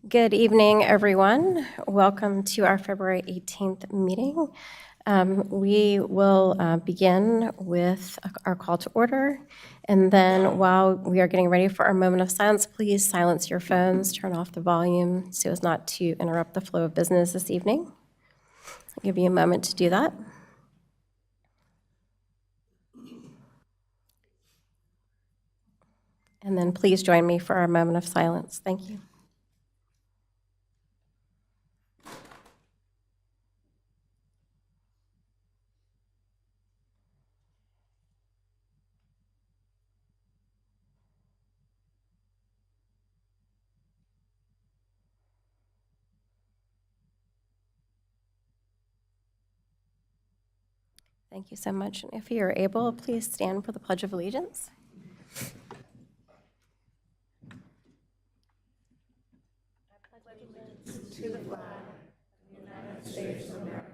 Good evening, everyone. Welcome to our February 18th meeting. We will begin with our call to order, and then while we are getting ready for our moment of silence, please silence your phones, turn off the volume so as not to interrupt the flow of business this evening. I'll give you a moment to do that. And then please join me for our moment of silence. Thank you. Thank you so much. And if you're able, please stand for the Pledge of Allegiance. I pledge allegiance to the flag of the United States of America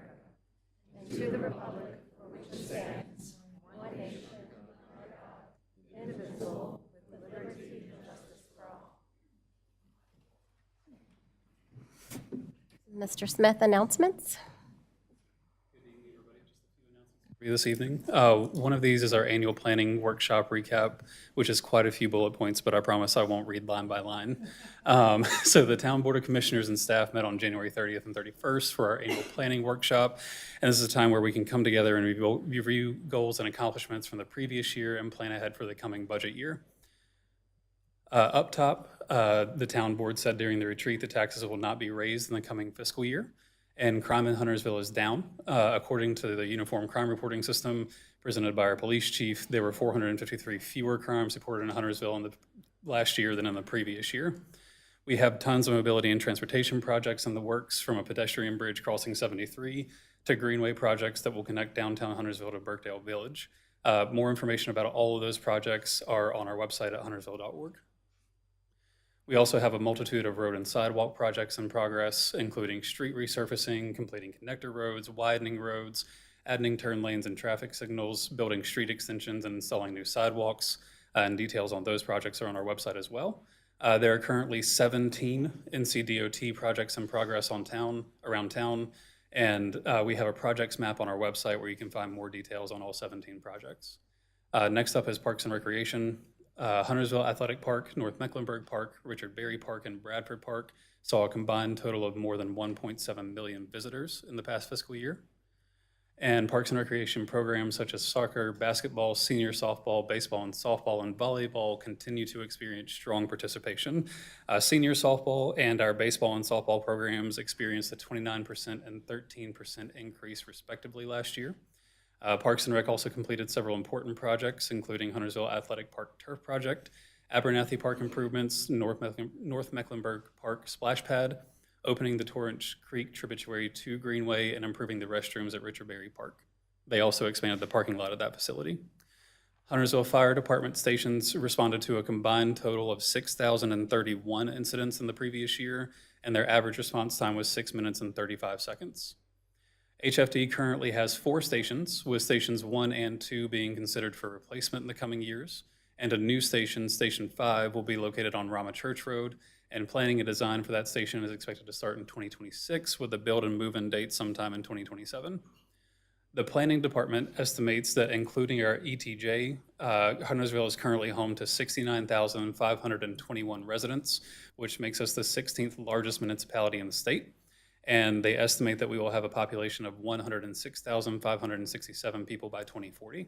and to the republic for which it stands, one nation, under God, indivisible, with liberty and justice for all. Mr. Smith, announcements? This evening. One of these is our annual planning workshop recap, which is quite a few bullet points, but I promise I won't read line by line. So the Town Board of Commissioners and staff met on January 30th and 31st for our annual planning workshop. And this is a time where we can come together and review goals and accomplishments from the previous year and plan ahead for the coming budget year. Up top, the town board said during the retreat that taxes will not be raised in the coming fiscal year. And crime in Huntersville is down. According to the Uniform Crime Reporting System presented by our police chief, there were 453 fewer crimes reported in Huntersville in the last year than in the previous year. We have tons of mobility and transportation projects in the works, from a pedestrian bridge crossing 73 to greenway projects that will connect downtown Huntersville to Birkdale Village. More information about all of those projects are on our website at huntersville.org. We also have a multitude of road and sidewalk projects in progress, including street resurfacing, completing connector roads, widening roads, adding turn lanes and traffic signals, building street extensions, and installing new sidewalks. And details on those projects are on our website as well. There are currently 17 NCDOT projects in progress around town, and we have a projects map on our website where you can find more details on all 17 projects. Next up is Parks and Recreation. Huntersville Athletic Park, North Mecklenburg Park, Richard Berry Park, and Bradford Park saw a combined total of more than 1.7 million visitors in the past fiscal year. And Parks and Recreation programs such as soccer, basketball, senior softball, baseball, and softball and volleyball continue to experience strong participation. Senior softball and our baseball and softball programs experienced a 29% and 13% increase respectively last year. Parks and Rec also completed several important projects, including Huntersville Athletic Park Turf Project, Abernathy Park improvements, North Mecklenburg Park Splash Pad, opening the Torrance Creek Tributary 2 Greenway, and improving the restrooms at Richard Berry Park. They also expanded the parking lot at that facility. Huntersville Fire Department stations responded to a combined total of 6,031 incidents in the previous year, and their average response time was 6 minutes and 35 seconds. HFD currently has 4 stations, with stations 1 and 2 being considered for replacement in the coming years, and a new station, Station 5, will be located on Rama Church Road, and planning and design for that station is expected to start in 2026, with the build and move-in date sometime in 2027. The planning department estimates that, including our ETJ, Huntersville is currently home to 69,521 residents, which makes us the 16th largest municipality in the state. And they estimate that we will have a population of 106,567 people by 2040.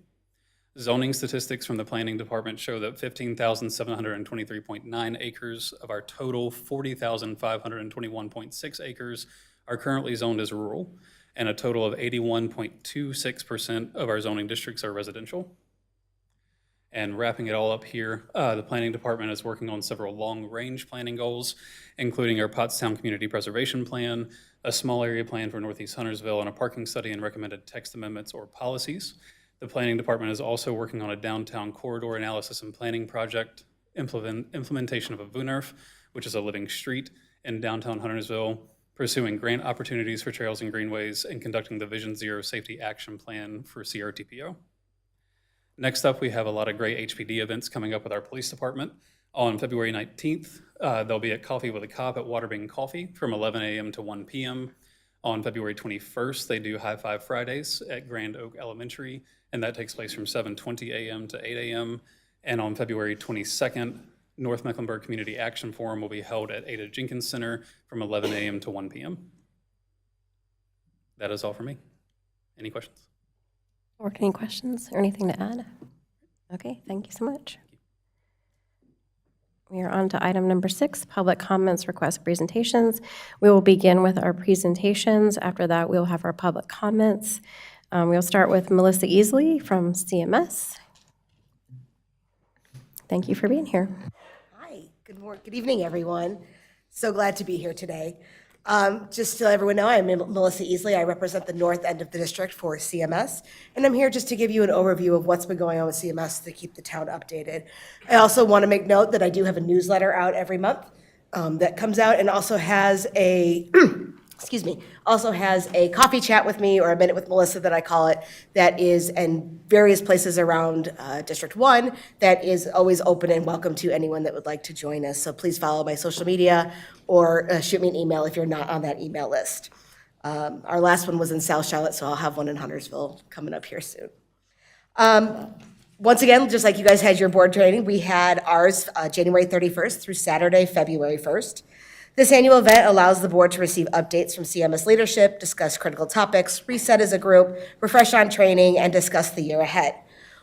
Zoning statistics from the planning department show that 15,723.9 acres of our total 40,521.6 acres are currently zoned as rural, and a total of 81.26% of our zoning districts are residential. And wrapping it all up here, the planning department is working on several long-range planning goals, including our Pottstown Community Preservation Plan, a small area plan for Northeast Huntersville, and a parking study and recommended text amendments or policies. The planning department is also working on a downtown corridor analysis and planning project, implementation of a VUNERF, which is a living street in downtown Huntersville, pursuing grant opportunities for trails and greenways, and conducting the Vision Zero Safety Action Plan for CRTPO. Next up, we have a lot of great HPD events coming up with our police department. On February 19th, they'll be at Coffee with a Cop at Waterbean Coffee from 11 a.m. to 1 p.m. On February 21st, they do High Five Fridays at Grand Oak Elementary, and that takes place from 7:20 a.m. to 8 a.m. And on February 22nd, North Mecklenburg Community Action Forum will be held at Ada Jenkins Center from 11 a.m. to 1 p.m. That is all for me. Any questions? Or any questions or anything to add? Okay, thank you so much. We are on to item number 6, public comments, requests, presentations. We will begin with our presentations. After that, we'll have our public comments. We'll start with Melissa Easley from CMS. Thank you for being here. Hi, good evening, everyone. So glad to be here today. Just to let everyone know, I'm Melissa Easley. I represent the north end of the district for CMS, and I'm here just to give you an overview of what's been going on with CMS to keep the town updated. I also want to make note that I do have a newsletter out every month that comes out and also has a also has a coffee chat with me, or a minute with Melissa that I call it, that is in various places around District 1 that is always open and welcome to anyone that would like to join us. So please follow my social media or shoot me an email if you're not on that email list. Our last one was in South Charlotte, so I'll have one in Huntersville coming up here soon. Once again, just like you guys had your board training, we had ours January 31st through Saturday, February 1st. This annual event allows the board to receive updates from CMS leadership, discuss critical topics, reset as a group, refresh on training, and discuss the year ahead.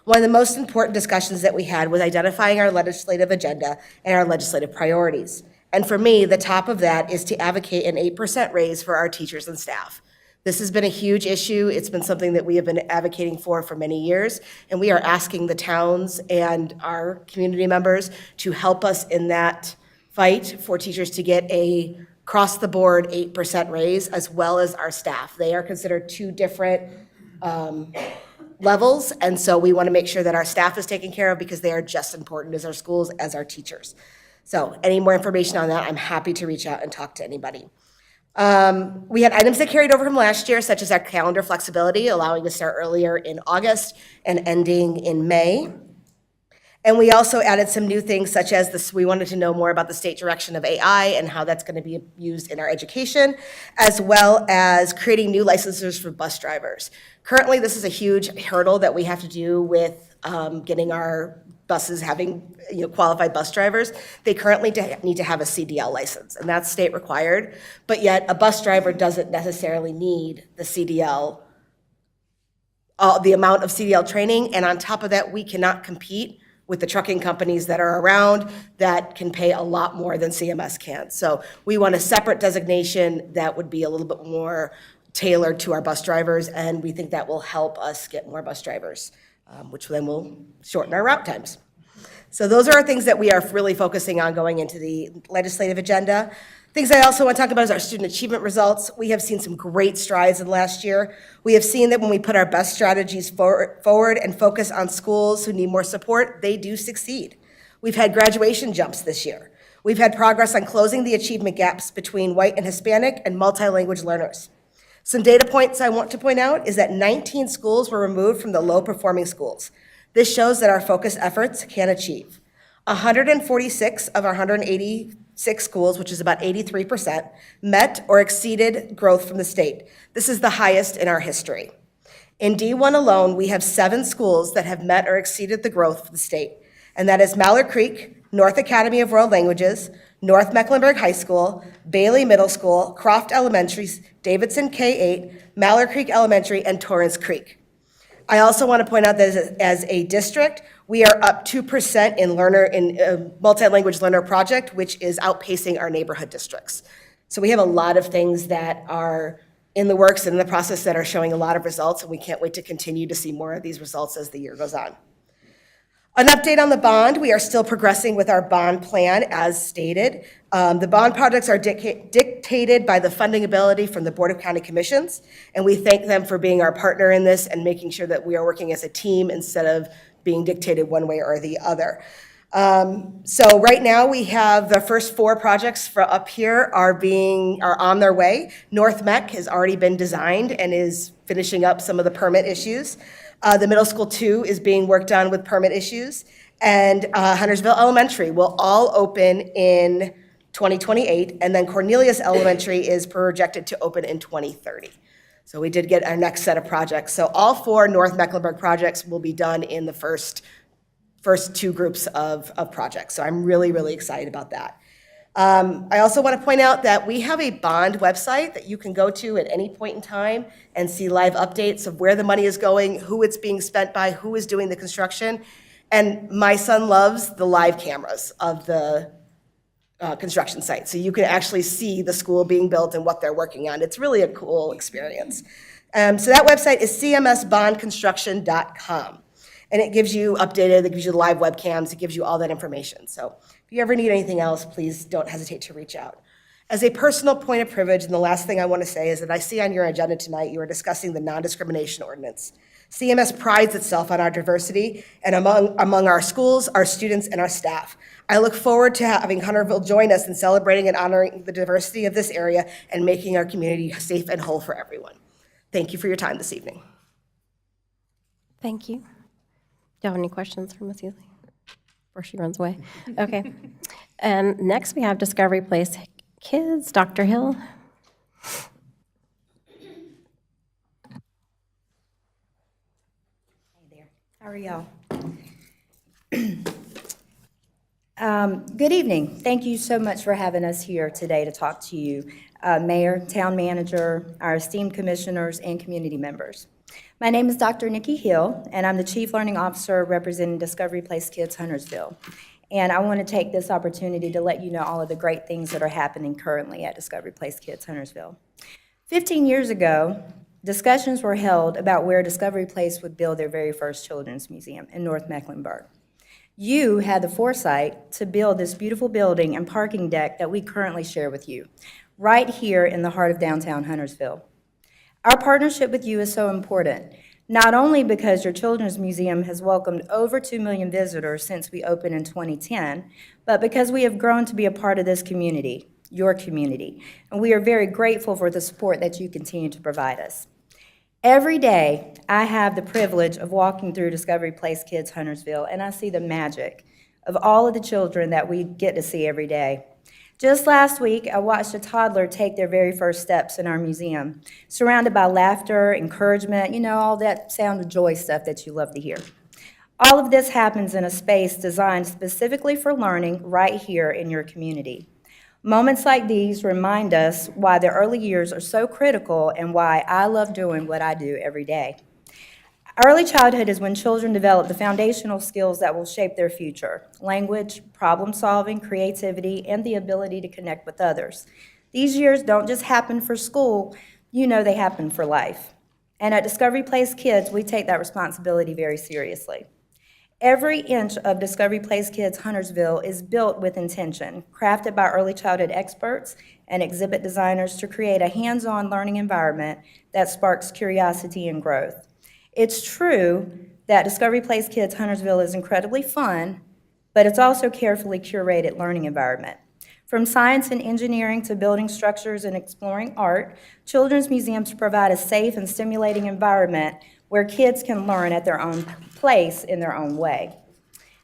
One of the most important discussions that we had was identifying our legislative agenda and our legislative priorities. And for me, the top of that is to advocate an 8% raise for our teachers and staff. This has been a huge issue. It's been something that we have been advocating for many years, and we are asking the towns and our community members to help us in that fight for teachers to get a across-the-board 8% raise, as well as our staff. They are considered two different levels, and so we want to make sure that our staff is taken care of because they are just as important as our schools, as our teachers. So any more information on that, I'm happy to reach out and talk to anybody. We had items that carried over from last year, such as our calendar flexibility, allowing us to start earlier in August and ending in May. And we also added some new things, such as this, we wanted to know more about the state direction of AI and how that's going to be used in our education, as well as creating new licenses for bus drivers. Currently, this is a huge hurdle that we have to do with getting our buses having qualified bus drivers. They currently need to have a CDL license, and that's state required. But yet, a bus driver doesn't necessarily need the CDL, the amount of CDL training, and on top of that, we cannot compete with the trucking companies that are around that can pay a lot more than CMS can. So we want a separate designation that would be a little bit more tailored to our bus drivers, and we think that will help us get more bus drivers, which then will shorten our route times. So those are things that we are really focusing on going into the legislative agenda. Things I also want to talk about is our student achievement results. We have seen some great strides in the last year. We have seen that when we put our best strategies forward and focus on schools who need more support, they do succeed. We've had graduation jumps this year. We've had progress on closing the achievement gaps between white and Hispanic and multilanguage learners. Some data points I want to point out is that 19 schools were removed from the low-performing schools. This shows that our focused efforts can achieve. 146 of our 186 schools, which is about 83%, met or exceeded growth from the state. This is the highest in our history. In D1 alone, we have 7 schools that have met or exceeded the growth of the state, and that is Mallard Creek, North Academy of World Languages, North Mecklenburg High School, Bailey Middle School, Croft Elementary, Davidson K-8, Mallard Creek Elementary, and Torrance Creek. I also want to point out that as a district, we are up 2% in multi-language learner project, which is outpacing our neighborhood districts. So we have a lot of things that are in the works and in the process that are showing a lot of results, and we can't wait to continue to see more of these results as the year goes on. An update on the bond, we are still progressing with our bond plan as stated. The bond projects are dictated by the funding ability from the Board of County Commissions, and we thank them for being our partner in this and making sure that we are working as a team instead of being dictated one way or the other. So right now we have the first 4 projects for up here are on their way. North Mech has already been designed and is finishing up some of the permit issues. The middle school 2 is being worked on with permit issues. and Huntersville Elementary will all open in 2028, and then Cornelius Elementary is projected to open in 2030. So we did get our next set of projects. So all 4 North Mecklenburg projects will be done in the first 2 groups of projects. So I'm really, really excited about that. I also want to point out that we have a bond website that you can go to at any point in time and see live updates of where the money is going, who it's being spent by, who is doing the construction. And my son loves the live cameras of the construction site. So you can actually see the school being built and what they're working on. It's really a cool experience. So that website is cmsbondconstruction.com. And it gives you updated, it gives you live webcams, it gives you all that information. So if you ever need anything else, please don't hesitate to reach out. As a personal point of privilege, and the last thing I want to say is that I see on your agenda tonight, you are discussing the non-discrimination ordinance. CMS prides itself on our diversity and among our schools, our students, and our staff. I look forward to having Hunterville join us in celebrating and honoring the diversity of this area and making our community safe and whole for everyone. Thank you for your time this evening. Thank you. Do you have any questions for Ms. Healy before she runs away? Okay. And next we have Discovery Place Kids, Dr. Hill. Hey there. How are y'all? Good evening. Thank you so much for having us here today to talk to you, Mayor, Town Manager, our esteemed commissioners, and community members. My name is Dr. Nikki Hill, and I'm the Chief Learning Officer representing Discovery Place Kids Huntersville. And I want to take this opportunity to let you know all of the great things that are happening currently at Discovery Place Kids Huntersville. 15 years ago, discussions were held about where Discovery Place would build their very first children's museum in North Mecklenburg. You had the foresight to build this beautiful building and parking deck that we currently share with you, right here in the heart of downtown Huntersville. Our partnership with you is so important, not only because your children's museum has welcomed over 2 million visitors since we opened in 2010, but because we have grown to be a part of this community, your community, and we are very grateful for the support that you continue to provide us. Every day, I have the privilege of walking through Discovery Place Kids Huntersville, and I see the magic of all of the children that we get to see every day. Just last week, I watched a toddler take their very first steps in our museum, surrounded by laughter, encouragement, all that sound of joy stuff that you love to hear. All of this happens in a space designed specifically for learning right here in your community. Moments like these remind us why the early years are so critical and why I love doing what I do every day. Early childhood is when children develop the foundational skills that will shape their future: language, problem solving, creativity, and the ability to connect with others. These years don't just happen for school, they happen for life. And at Discovery Place Kids, we take that responsibility very seriously. Every inch of Discovery Place Kids Huntersville is built with intention, crafted by early childhood experts and exhibit designers to create a hands-on learning environment that sparks curiosity and growth. It's true that Discovery Place Kids Huntersville is incredibly fun, but it's also a carefully curated learning environment. From science and engineering to building structures and exploring art, children's museums provide a safe and stimulating environment where kids can learn at their own place in their own way.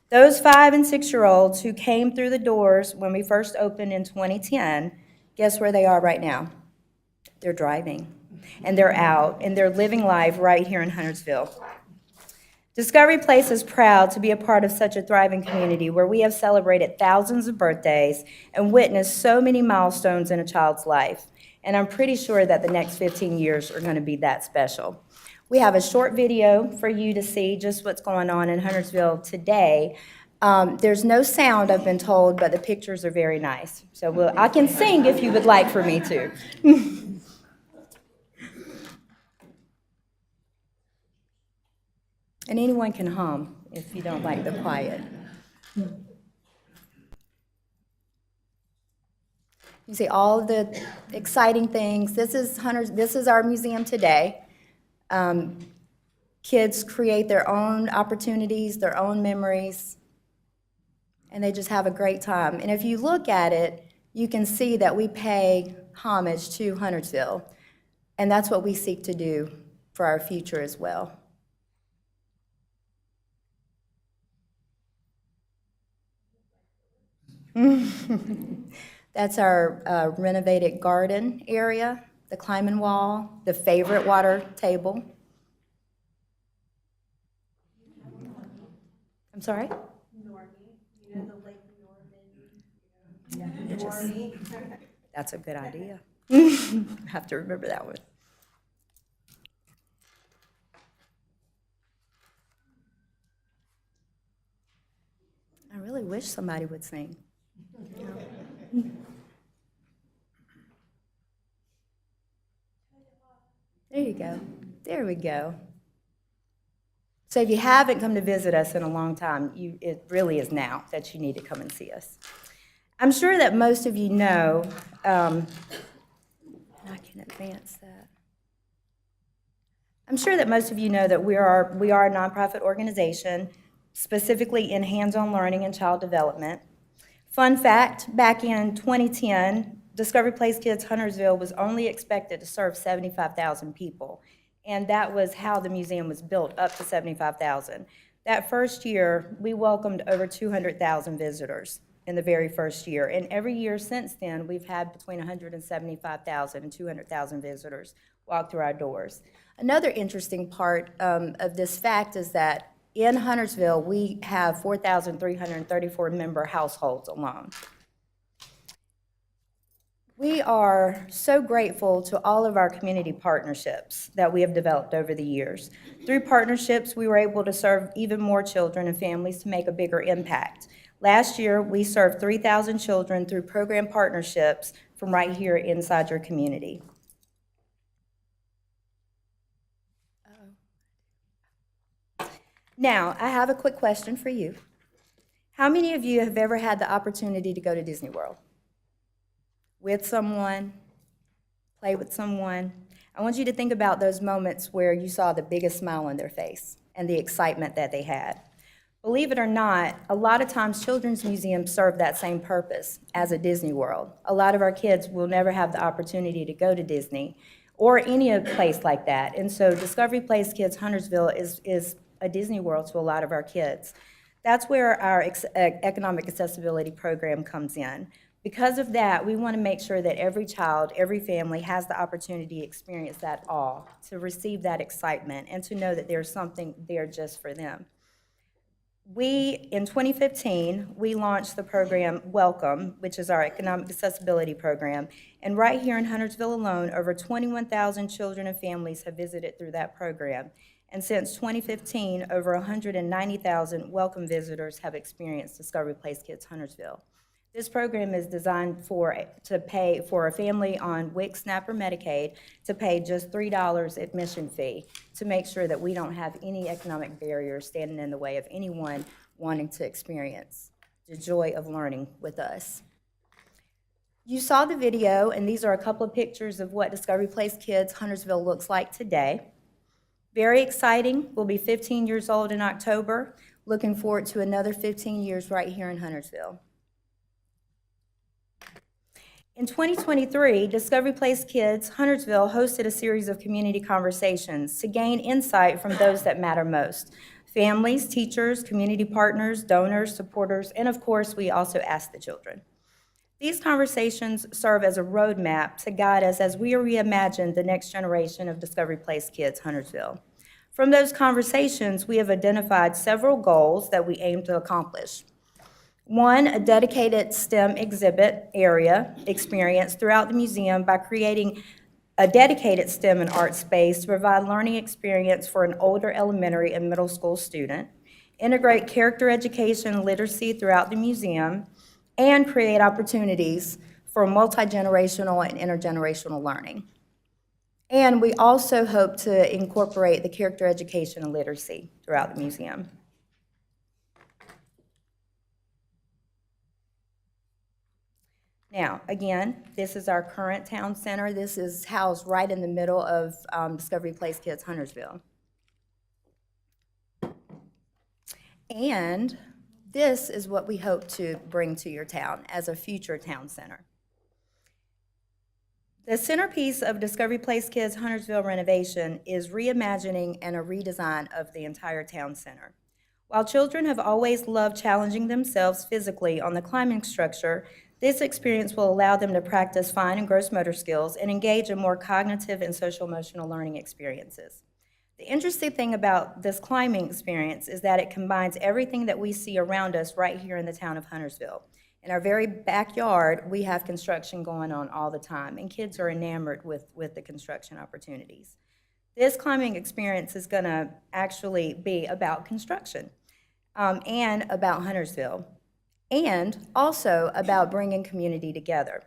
Those 5- and 6-year-olds who came through the doors when we first opened in 2010, guess where they are right now? They're driving, and they're out, and they're living life right here in Huntersville. Discovery Place is proud to be a part of such a thriving community where we have celebrated thousands of birthdays and witnessed so many milestones in a child's life. And I'm pretty sure that the next 15 years are going to be that special. We have a short video for you to see just what's going on in Huntersville today. There's no sound, I've been told, but the pictures are very nice. So I can sing if you would like for me to. And anyone can hum if you don't like the quiet. You see all the exciting things. This is our museum today. Kids create their own opportunities, their own memories, and they just have a great time. And if you look at it, you can see that we pay homage to Huntersville, and that's what we seek to do for our future as well. That's our renovated garden area, the climbing wall, the favorite water table. I'm sorry? That's a good idea. I have to remember that one. I really wish somebody would sing. There you go. There we go. So if you haven't come to visit us in a long time, it really is now that you need to come and see us. I'm sure that most of you know, and I can advance that. I'm sure that most of you know that we are a nonprofit organization, specifically in hands-on learning and child development. Fun fact, back in 2010, Discovery Place Kids Huntersville was only expected to serve 75,000 people, and that was how the museum was built, up to 75,000. That first year, we welcomed over 200,000 visitors in the very first year, and every year since then, we've had between 175,000 and 200,000 visitors walk through our doors. Another interesting part of this fact is that in Huntersville, we have 4,334 member households alone. We are so grateful to all of our community partnerships that we have developed over the years. Through partnerships, we were able to serve even more children and families to make a bigger impact. Last year, we served 3,000 children through program partnerships from right here inside your community. Now, I have a quick question for you. How many of you have ever had the opportunity to go to Disney World? With someone, play with someone? I want you to think about those moments where you saw the biggest smile on their face and the excitement that they had. Believe it or not, a lot of times children's museums serve that same purpose as a Disney World. A lot of our kids will never have the opportunity to go to Disney or any place like that. And so Discovery Place Kids Huntersville is a Disney World to a lot of our kids. That's where our economic accessibility program comes in. Because of that, we want to make sure that every child, every family has the opportunity to experience that awe, to receive that excitement, and to know that there's something there just for them. In 2015, we launched the program Welcome, which is our economic accessibility program. And right here in Huntersville alone, over 21,000 children and families have visited through that program. And since 2015, over 190,000 welcome visitors have experienced Discovery Place Kids Huntersville. This program is designed to pay for a family on WIC, SNAP, or Medicaid to pay just $3 admission fee to make sure that we don't have any economic barriers standing in the way of anyone wanting to experience the joy of learning with us. You saw the video, and these are a couple of pictures of what Discovery Place Kids Huntersville looks like today. Very exciting. We'll be 15 years old in October. Looking forward to another 15 years right here in Huntersville. In 2023, Discovery Place Kids Huntersville hosted a series of community conversations to gain insight from those that matter most: families, teachers, community partners, donors, supporters, and of course, we also asked the children. These conversations serve as a roadmap to guide us as we reimagine the next generation of Discovery Place Kids Huntersville. From those conversations, we have identified several goals that we aim to accomplish. One, a dedicated STEM exhibit area experience throughout the museum by creating a dedicated STEM and art space to provide learning experience for an older elementary and middle school student, integrate character education and literacy throughout the museum, and create opportunities for multi-generational and intergenerational learning. And we also hope to incorporate the character education and literacy throughout the museum. Now, again, this is our current town center. This is housed right in the middle of Discovery Place Kids Huntersville. And this is what we hope to bring to your town as a future town center. The centerpiece of Discovery Place Kids Huntersville renovation is reimagining and a redesign of the entire town center. While children have always loved challenging themselves physically on the climbing structure, this experience will allow them to practice fine and gross motor skills and engage in more cognitive and social-emotional learning experiences. The interesting thing about this climbing experience is that it combines everything that we see around us right here in the town of Huntersville. In our very backyard, we have construction going on all the time, and kids are enamored with the construction opportunities. This climbing experience is going to actually be about construction and about Huntersville, and also about bringing community together.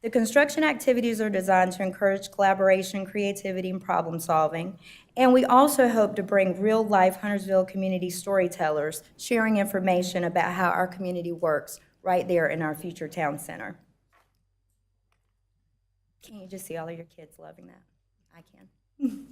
The construction activities are designed to encourage collaboration, creativity, and problem solving, and we also hope to bring real-life Huntersville community storytellers sharing information about how our community works right there in our future town center. Can you just see all of your kids loving that? I can.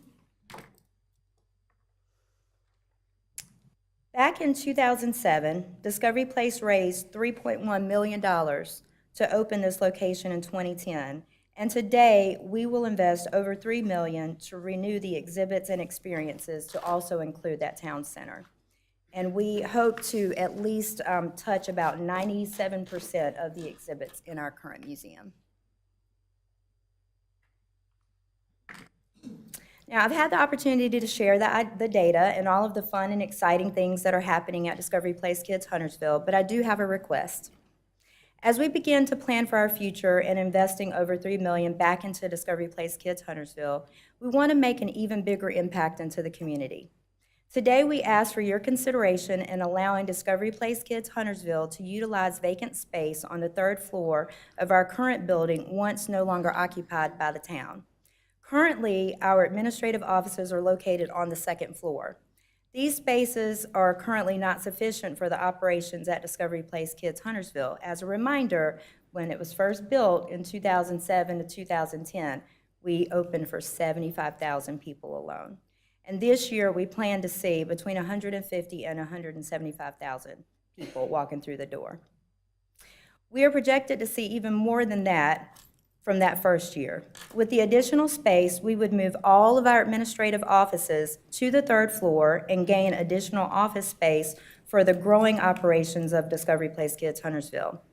Back in 2007, Discovery Place raised $3.1 million to open this location in 2010, and today we will invest over $3 million to renew the exhibits and experiences to also include that town center. And we hope to at least touch about 97% of the exhibits in our current museum. Now, I've had the opportunity to share the data and all of the fun and exciting things that are happening at Discovery Place Kids Huntersville, but I do have a request. As we begin to plan for our future and investing over $3 million back into Discovery Place Kids Huntersville, we want to make an even bigger impact into the community. Today, we ask for your consideration in allowing Discovery Place Kids Huntersville to utilize vacant space on the 3rd floor of our current building once no longer occupied by the town. Currently, our administrative offices are located on the 2nd floor. These spaces are currently not sufficient for the operations at Discovery Place Kids Huntersville. As a reminder, when it was first built in 2007 to 2010, we opened for 75,000 people alone. And this year, we plan to see between 150 and 175,000 people walking through the door. We are projected to see even more than that from that first year. With the additional space, we would move all of our administrative offices to the 3rd floor and gain additional office space for the growing operations of Discovery Place Kids Huntersville.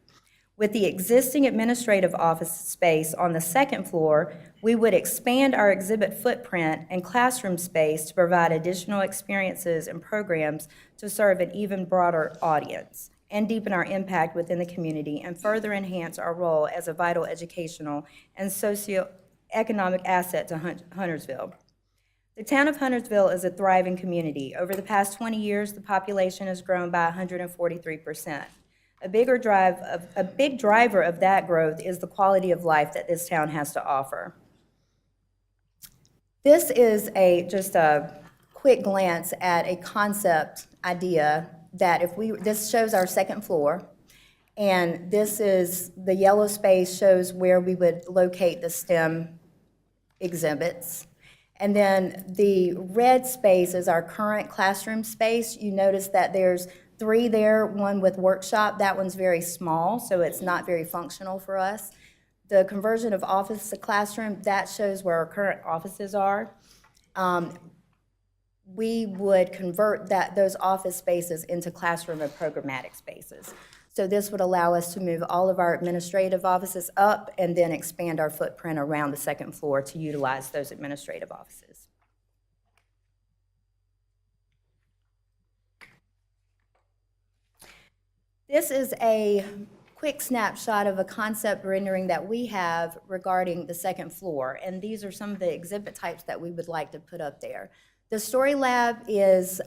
With the existing administrative office space on the 2nd floor, we would expand our exhibit footprint and classroom space to provide additional experiences and programs to serve an even broader audience and deepen our impact within the community and further enhance our role as a vital educational and socioeconomic asset to Huntersville. The town of Huntersville is a thriving community. Over the past 20 years, the population has grown by 143%. A big driver of that growth is the quality of life that this town has to offer. This is just a quick glance at a concept idea that this shows our 2nd floor, and this is the yellow space shows where we would locate the STEM exhibits. And then the red space is our current classroom space. You notice that there's 3 there, one with workshop. That one's very small, so it's not very functional for us. The conversion of office to classroom, that shows where our current offices are. We would convert those office spaces into classroom and programmatic spaces. So this would allow us to move all of our administrative offices up and then expand our footprint around the 2nd floor to utilize those administrative offices. This is a quick snapshot of a concept rendering that we have regarding the 2nd floor, and these are some of the exhibit types that we would like to put up there. The Story Lab is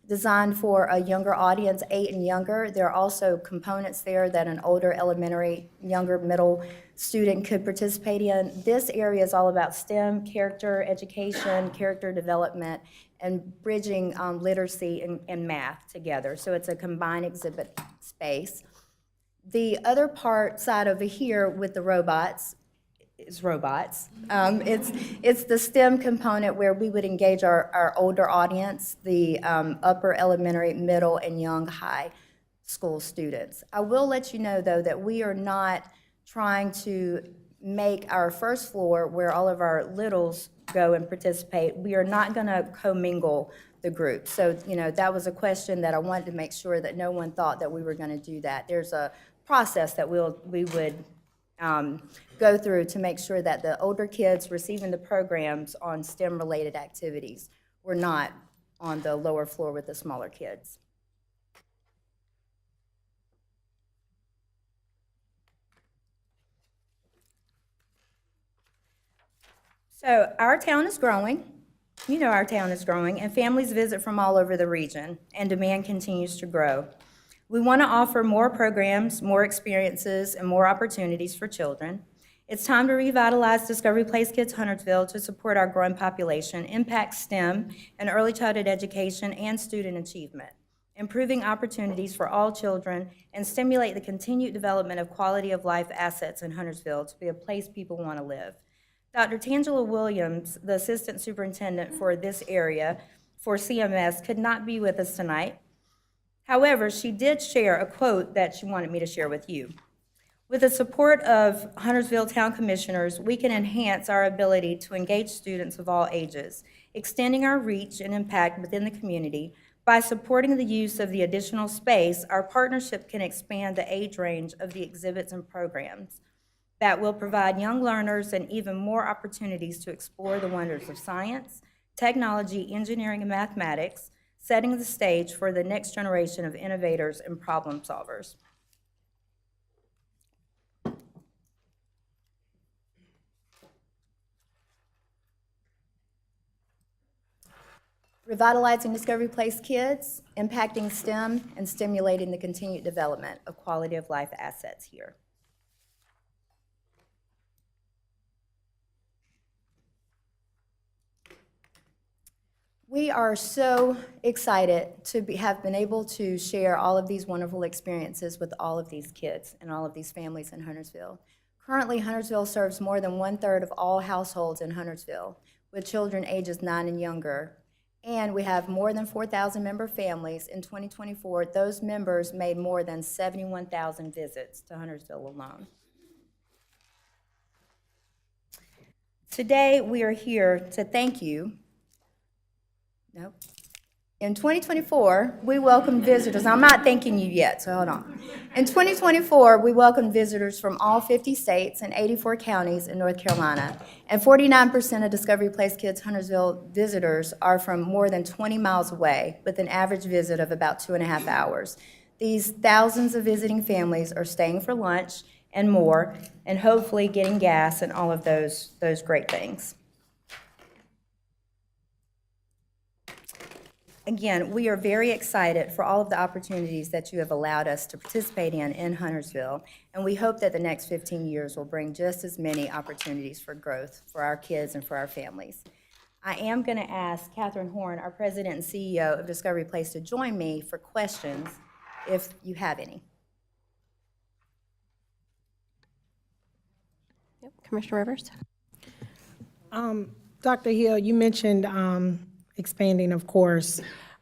designed for a younger audience, 8 and younger. There are also components there that an older elementary, younger middle student could participate in. This area is all about STEM, character education, character development, and bridging literacy and math together. So it's a combined exhibit space. The other side over here with the robots is robots. It's the STEM component where we would engage our older audience, the upper elementary, middle, and young high school students. I will let you know, though, that we are not trying to make our 1st floor, where all of our littles go and participate, we are not going to commingle the group. So, that was a question that I wanted to make sure that no one thought that we were going to do that. There's a process that we would go through to make sure that the older kids receiving the programs on STEM-related activities were not on the lower floor with the smaller kids. So our town is growing. You know our town is growing, and families visit from all over the region, and demand continues to grow. We want to offer more programs, more experiences, and more opportunities for children. It's time to revitalize Discovery Place Kids Huntersville to support our growing population, impact STEM and early childhood education and student achievement, improving opportunities for all children, and stimulate the continued development of quality of life assets in Huntersville to be a place people want to live. Dr. Tangela Williams, the Assistant Superintendent for this area for CMS, could not be with us tonight. However, she did share a quote that she wanted me to share with you. With the support of Huntersville Town Commissioners, we can enhance our ability to engage students of all ages, extending our reach and impact within the community. By supporting the use of the additional space, our partnership can expand the age range of the exhibits and programs that will provide young learners and even more opportunities to explore the wonders of science, technology, engineering, and mathematics, setting the stage for the next generation of innovators and problem solvers. Revitalizing Discovery Place kids, impacting STEM, and stimulating the continued development of quality of life assets here. We are so excited to have been able to share all of these wonderful experiences with all of these kids and all of these families in Huntersville. Currently, Huntersville serves more than 1/3 of all households in Huntersville with children ages 9 and younger. And we have more than 4,000 member families. In 2024, those members made more than 71,000 visits to Huntersville alone. Today, we are here to thank you. Nope. In 2024, we welcomed visitors. I'm not thanking you yet, so hold on. In 2024, we welcomed visitors from all 50 states and 84 counties in North Carolina. And 49% of Discovery Place Kids Huntersville visitors are from more than 20 miles away, with an average visit of about 2.5 hours. These thousands of visiting families are staying for lunch and more, and hopefully getting gas and all of those great things. Again, we are very excited for all of the opportunities that you have allowed us to participate in Huntersville, and we hope that the next 15 years will bring just as many opportunities for growth for our kids and for our families. I am going to ask Catherine Horn, our President and CEO of Discovery Place, to join me for questions if you have any. Yep. Commissioner Rivers? Dr. Hill, you mentioned expanding, of course,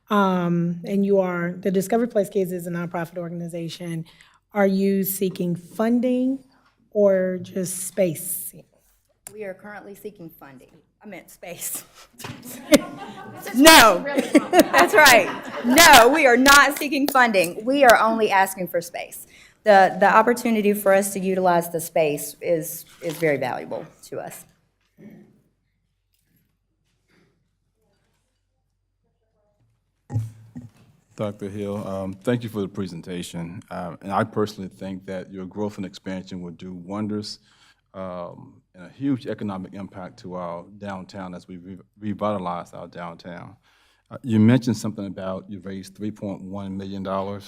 and the Discovery Place Kids is a nonprofit organization. Are you seeking funding or just space? We are currently seeking funding. I meant space. No, that's right. No, we are not seeking funding. We are only asking for space. The opportunity for us to utilize the space is very valuable to us. Dr. Hill, thank you for the presentation. And I personally think that your growth and expansion will do wonders and a huge economic impact to our downtown as we revitalize our downtown. You mentioned something about you raised $3.1 million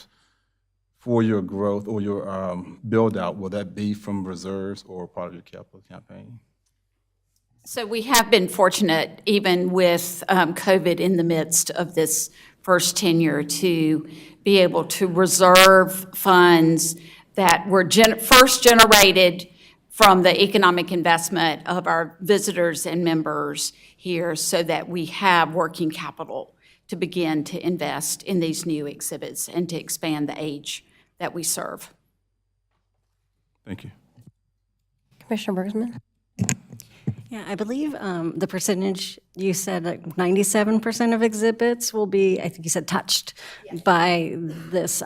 for your growth or your build out. Will that be from reserves or part of your capital campaign? So we have been fortunate, even with COVID in the midst of this first tenure, to be able to reserve funds that were first generated from the economic investment of our visitors and members here, so that we have working capital to begin to invest in these new exhibits and to expand the age that we serve. Thank you. Commissioner Bergsman? Yeah, I believe the percentage, you said like 97% of exhibits will be, I think you said touched by this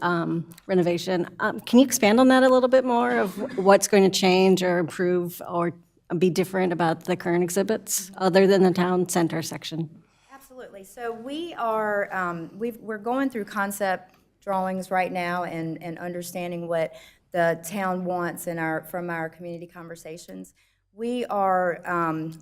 renovation. Can you expand on that a little bit more of what's going to change or improve or be different about the current exhibits other than the town center section? Absolutely. So we are, we're going through concept drawings right now and understanding what the town wants from our community conversations. We are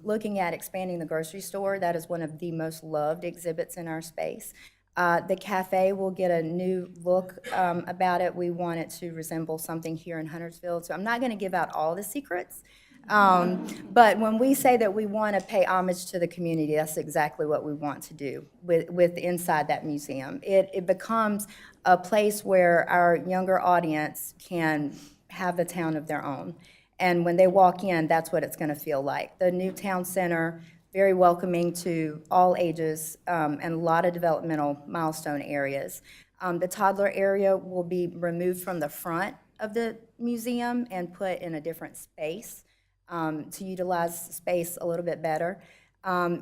looking at expanding the grocery store. That is one of the most loved exhibits in our space. The cafe will get a new look about it. We want it to resemble something here in Huntersville. So I'm not going to give out all the secrets. But when we say that we want to pay homage to the community, that's exactly what we want to do with inside that museum. It becomes a place where our younger audience can have a town of their own. And when they walk in, that's what it's going to feel like. The new town center, very welcoming to all ages, and a lot of developmental milestone areas. The toddler area will be removed from the front of the museum and put in a different space to utilize space a little bit better.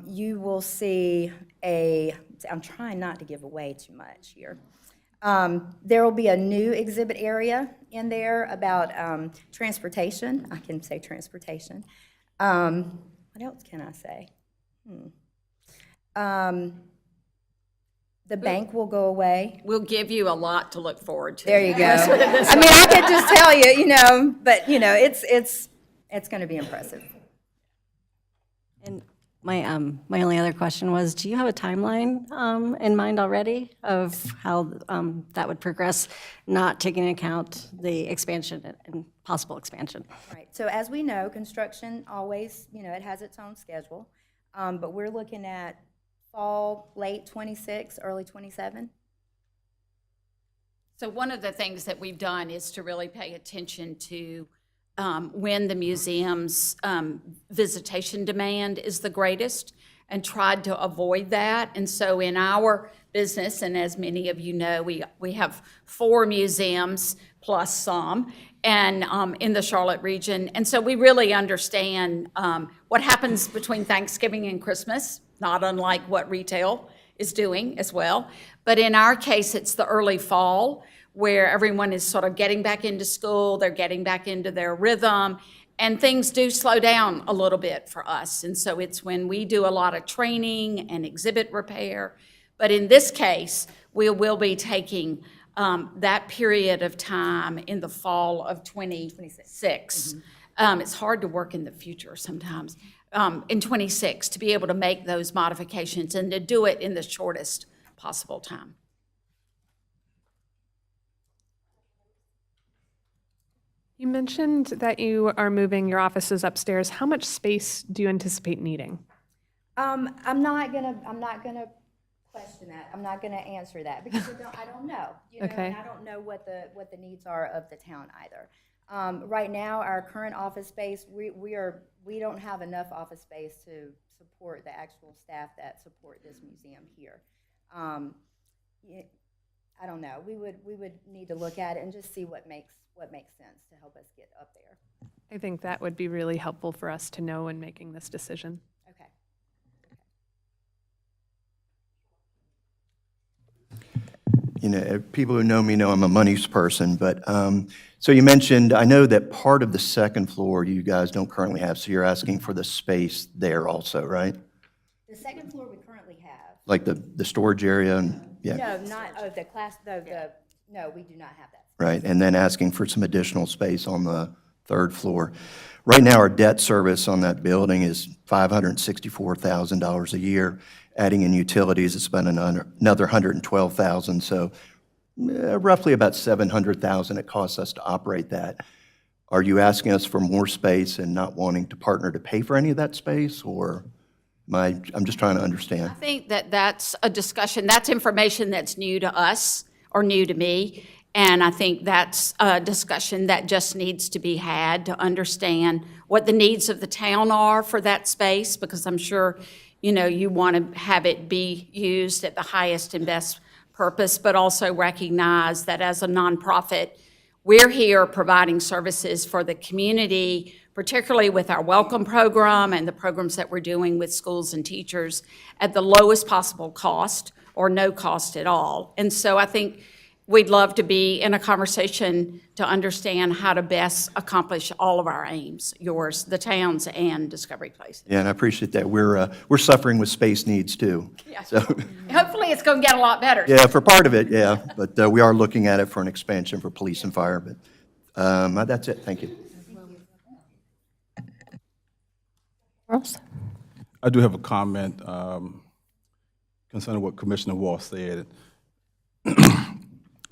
You will see I'm trying not to give away too much here. There will be a new exhibit area in there about transportation. I can say transportation. What else can I say? The bank will go away. We'll give you a lot to look forward to. There you go. I mean, I could just tell you, but it's going to be impressive. And my only other question was, do you have a timeline in mind already of how that would progress, not taking into account the expansion and possible expansion? Right. So as we know, construction always, it has its own schedule. But we're looking at fall, late 26, early 27. So one of the things that we've done is to really pay attention to when the museum's visitation demand is the greatest and tried to avoid that. And so in our business, and as many of you know, we have 4 museums plus some and in the Charlotte region. And so we really understand what happens between Thanksgiving and Christmas, not unlike what retail is doing as well. But in our case, it's the early fall where everyone is sort of getting back into school, they're getting back into their rhythm, and things do slow down a little bit for us. And so it's when we do a lot of training and exhibit repair. But in this case, we will be taking that period of time in the fall of 2026. It's hard to work in the future sometimes. In 26, to be able to make those modifications and to do it in the shortest possible time. You mentioned that you are moving your offices upstairs. How much space do you anticipate needing? I'm not gonna question that. I'm not gonna answer that because I don't know. Okay. And I don't know what the needs are of the town either. Right now, our current office space, we don't have enough office space to support the actual staff that support this museum here. I don't know. We would need to look at it and just see what makes sense to help us get up there. I think that would be really helpful for us to know in making this decision. Okay. People who know me know I'm a money's person, but so you mentioned, I know that part of the second floor you guys don't currently have, so you're asking for the space there also, right? The second floor we currently have. Like the storage area and, yeah. No, not, the class, no, we do not have that. Right, and then asking for some additional space on the third floor. Right now, our debt service on that building is $564,000 a year. Adding in utilities, it's about another $112,000, so roughly about $700,000 it costs us to operate that. Are you asking us for more space and not wanting to partner to pay for any of that space, or I'm just trying to understand? I think that's a discussion, that's information that's new to us or new to me. And I think that's a discussion that just needs to be had to understand what the needs of the town are for that space, because I'm sure, you want to have it be used at the highest and best purpose, but also recognize that as a nonprofit, we're here providing services for the community, particularly with our welcome program and the programs that we're doing with schools and teachers at the lowest possible cost or no cost at all. And so I think we'd love to be in a conversation to understand how to best accomplish all of our aims, yours, the town's, and Discovery Place. Yeah, and I appreciate that. We're suffering with space needs too. Yeah. So, Hopefully it's going to get a lot better. yeah, for part of it, yeah, but we are looking at it for an expansion for police and fire, but that's it. Thank you. Ross? I do have a comment concerning what Commissioner Wall said.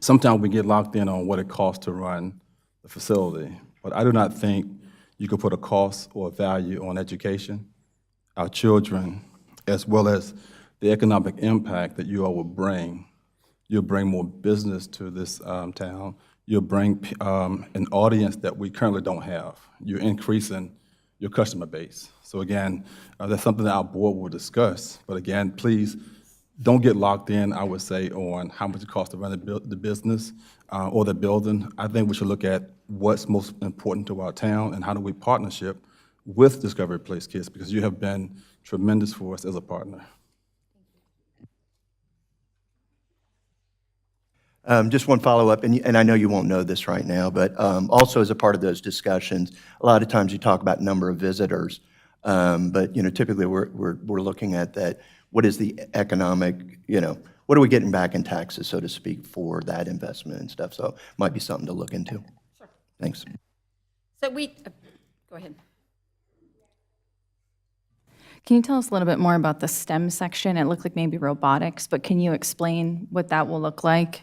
Sometimes we get locked in on what it costs to run the facility, but I do not think you could put a cost or a value on education, our children, as well as the economic impact that you all will bring. You'll bring more business to this town. You'll bring an audience that we currently don't have. You're increasing your customer base. So again, that's something that our board will discuss. But again, please don't get locked in, I would say, on how much it costs to run the business or the building. I think we should look at what's most important to our town and how do we partnership with Discovery Place Kids, because you have been tremendous for us as a partner. Just one follow-up, and I know you won't know this right now, but also as a part of those discussions, a lot of times you talk about number of visitors, but typically we're looking at that. What is the economic, what are we getting back in taxes, so to speak, for that investment and stuff? So it might be something to look into. Sure. Thanks. So go ahead. Can you tell us a little bit more about the STEM section? It looked like maybe robotics, but can you explain what that will look like?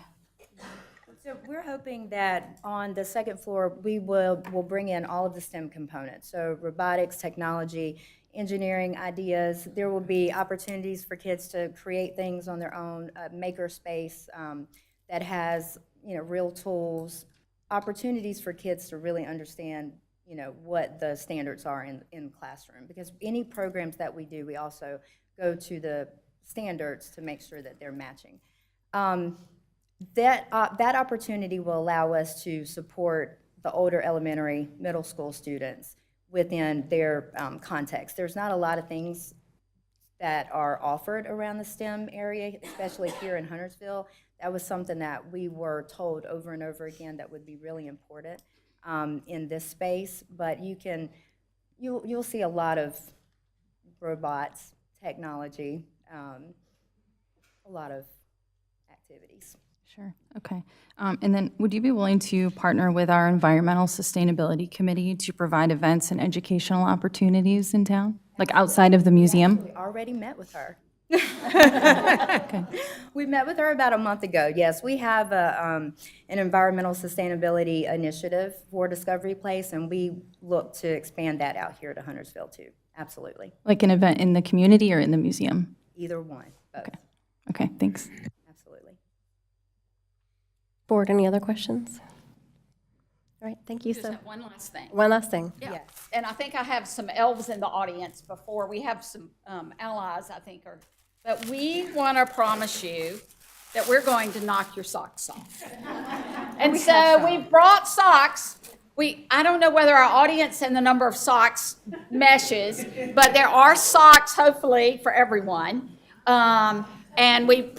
So we're hoping that on the second floor, we'll bring in all of the STEM components. So robotics, technology, engineering ideas. There will be opportunities for kids to create things on their own, maker space that has, real tools, opportunities for kids to really understand, what the standards are in classroom. Because any programs that we do, we also go to the standards to make sure that they're matching. That opportunity will allow us to support the older elementary, middle school students within their context. There's not a lot of things that are offered around the STEM area, especially here in Huntersville. That was something that we were told over and over again that would be really important in this space. But you'll see a lot of robots, technology, a lot of activities. Sure, okay. And then would you be willing to partner with our Environmental Sustainability Committee to provide events and educational opportunities in town, like outside of the museum? We already met with her. Okay. We met with her about a month ago. Yes, we have an environmental sustainability initiative for Discovery Place, and we look to expand that out here to Huntersville too. Absolutely. Like an event in the community or in the museum? Either one. Both. Okay. Okay, thanks. Absolutely. Board, any other questions? All right, thank you. Just So, have one last thing. one last thing. Yeah. Yes. And I think I have some elves in the audience before. We have some allies, I think, but we want to promise you that we're going to knock your socks off. And so we brought socks. I don't know whether our audience and the number of socks meshes, but there are socks, hopefully, for everyone. And we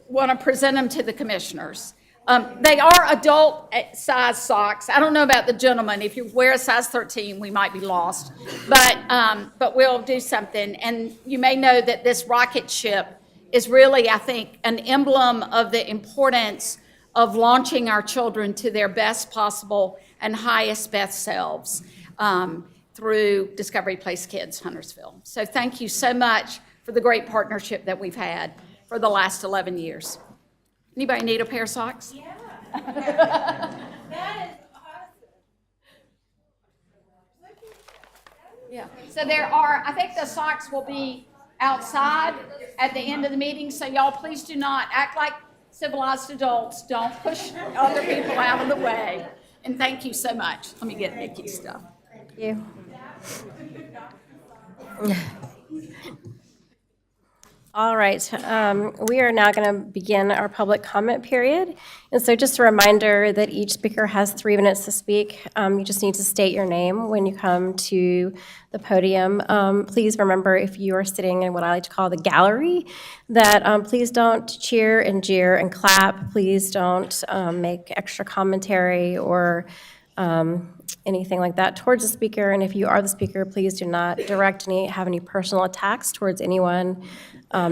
want to present them to the commissioners. They are adult size socks. I don't know about the gentlemen. If you wear a size 13, we might be lost. But we'll do something. And you may know that this rocket ship is really, I think, an emblem of the importance of launching our children to their best possible and highest best selves through Discovery Place Kids Huntersville. So thank you so much for the great partnership that we've had for the last 11 years. Anybody need a pair of socks? Yeah. That is awesome. Yeah. So there are, I think the socks will be outside at the end of the meeting, so y'all please do not act like civilized adults. Don't push other people out of the way. And thank you so much. Let me get Nikki's stuff. Thank you. All right, we are now going to begin our public comment period. And so just a reminder that each speaker has 3 minutes to speak. You just need to state your name when you come to the podium. Please remember, if you are sitting in what I like to call the gallery, that please don't cheer and jeer and clap. Please don't make extra commentary or anything like that towards the speaker. And if you are the speaker, please do not have any personal attacks towards anyone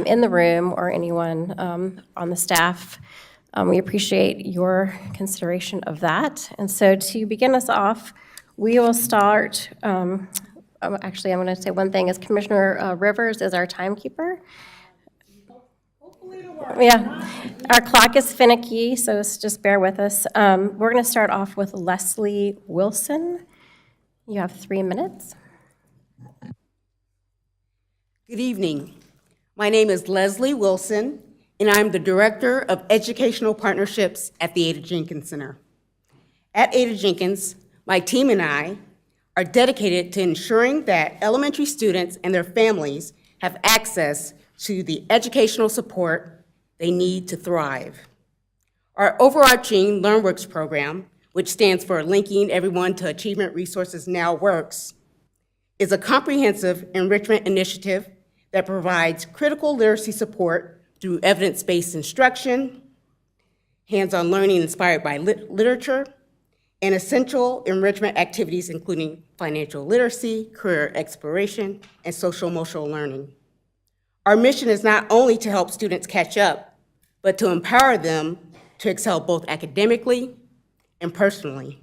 in the room or anyone on the staff. We appreciate your consideration of that. And so to begin us off, we will start, actually, I'm going to say one thing, is Commissioner Rivers is our timekeeper. Yeah, our clock is finicky, so just bear with us. We're going to start off with Leslie Wilson. You have 3 minutes. Good evening. My name is Leslie Wilson, and I'm the Director of Educational Partnerships at the Ada Jenkins Center. At Ada Jenkins, my team and I are dedicated to ensuring that elementary students and their families have access to the educational support they need to thrive. Our overarching LearnWorks program, which stands for Linking Everyone to Achievement Resources Now Works, is a comprehensive enrichment initiative that provides critical literacy support through evidence-based instruction, hands-on learning inspired by literature, and essential enrichment activities including financial literacy, career exploration, and social-emotional learning. Our mission is not only to help students catch up, but to empower them to excel both academically and personally.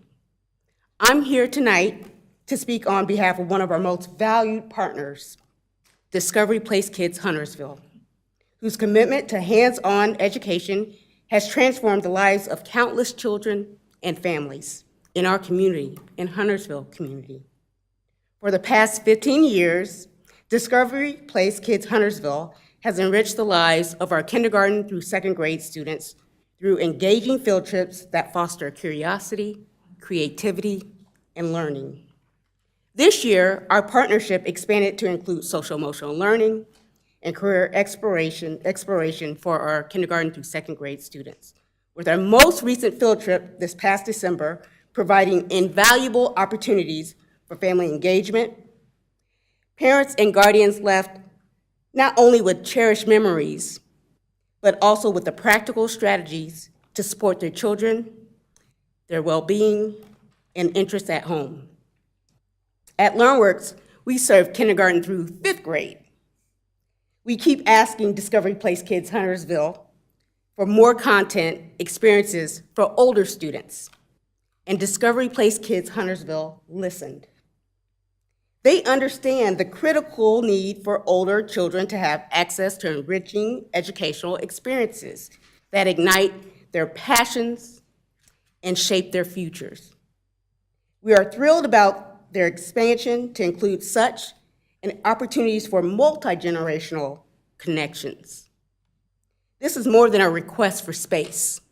I'm here tonight to speak on behalf of one of our most valued partners, Discovery Place Kids Huntersville, whose commitment to hands-on education has transformed the lives of countless children and families in our community, in Huntersville community. For the past 15 years, Discovery Place Kids Huntersville has enriched the lives of our kindergarten through 2nd grade students through engaging field trips that foster curiosity, creativity, and learning. This year, our partnership expanded to include social-emotional learning and career exploration for our kindergarten through 2nd grade students, with our most recent field trip this past December providing invaluable opportunities for family engagement. Parents and guardians left not only with cherished memories, but also with the practical strategies to support their children, their well-being, and interests at home. At LearnWorks, we serve kindergarten through 5th grade. We keep asking Discovery Place Kids Huntersville for more content experiences for older students, and Discovery Place Kids Huntersville listened. They understand the critical need for older children to have access to enriching educational experiences that ignite their passions and shape their futures. We are thrilled about their expansion to include such and opportunities for multi-generational connections. This is more than a request for space.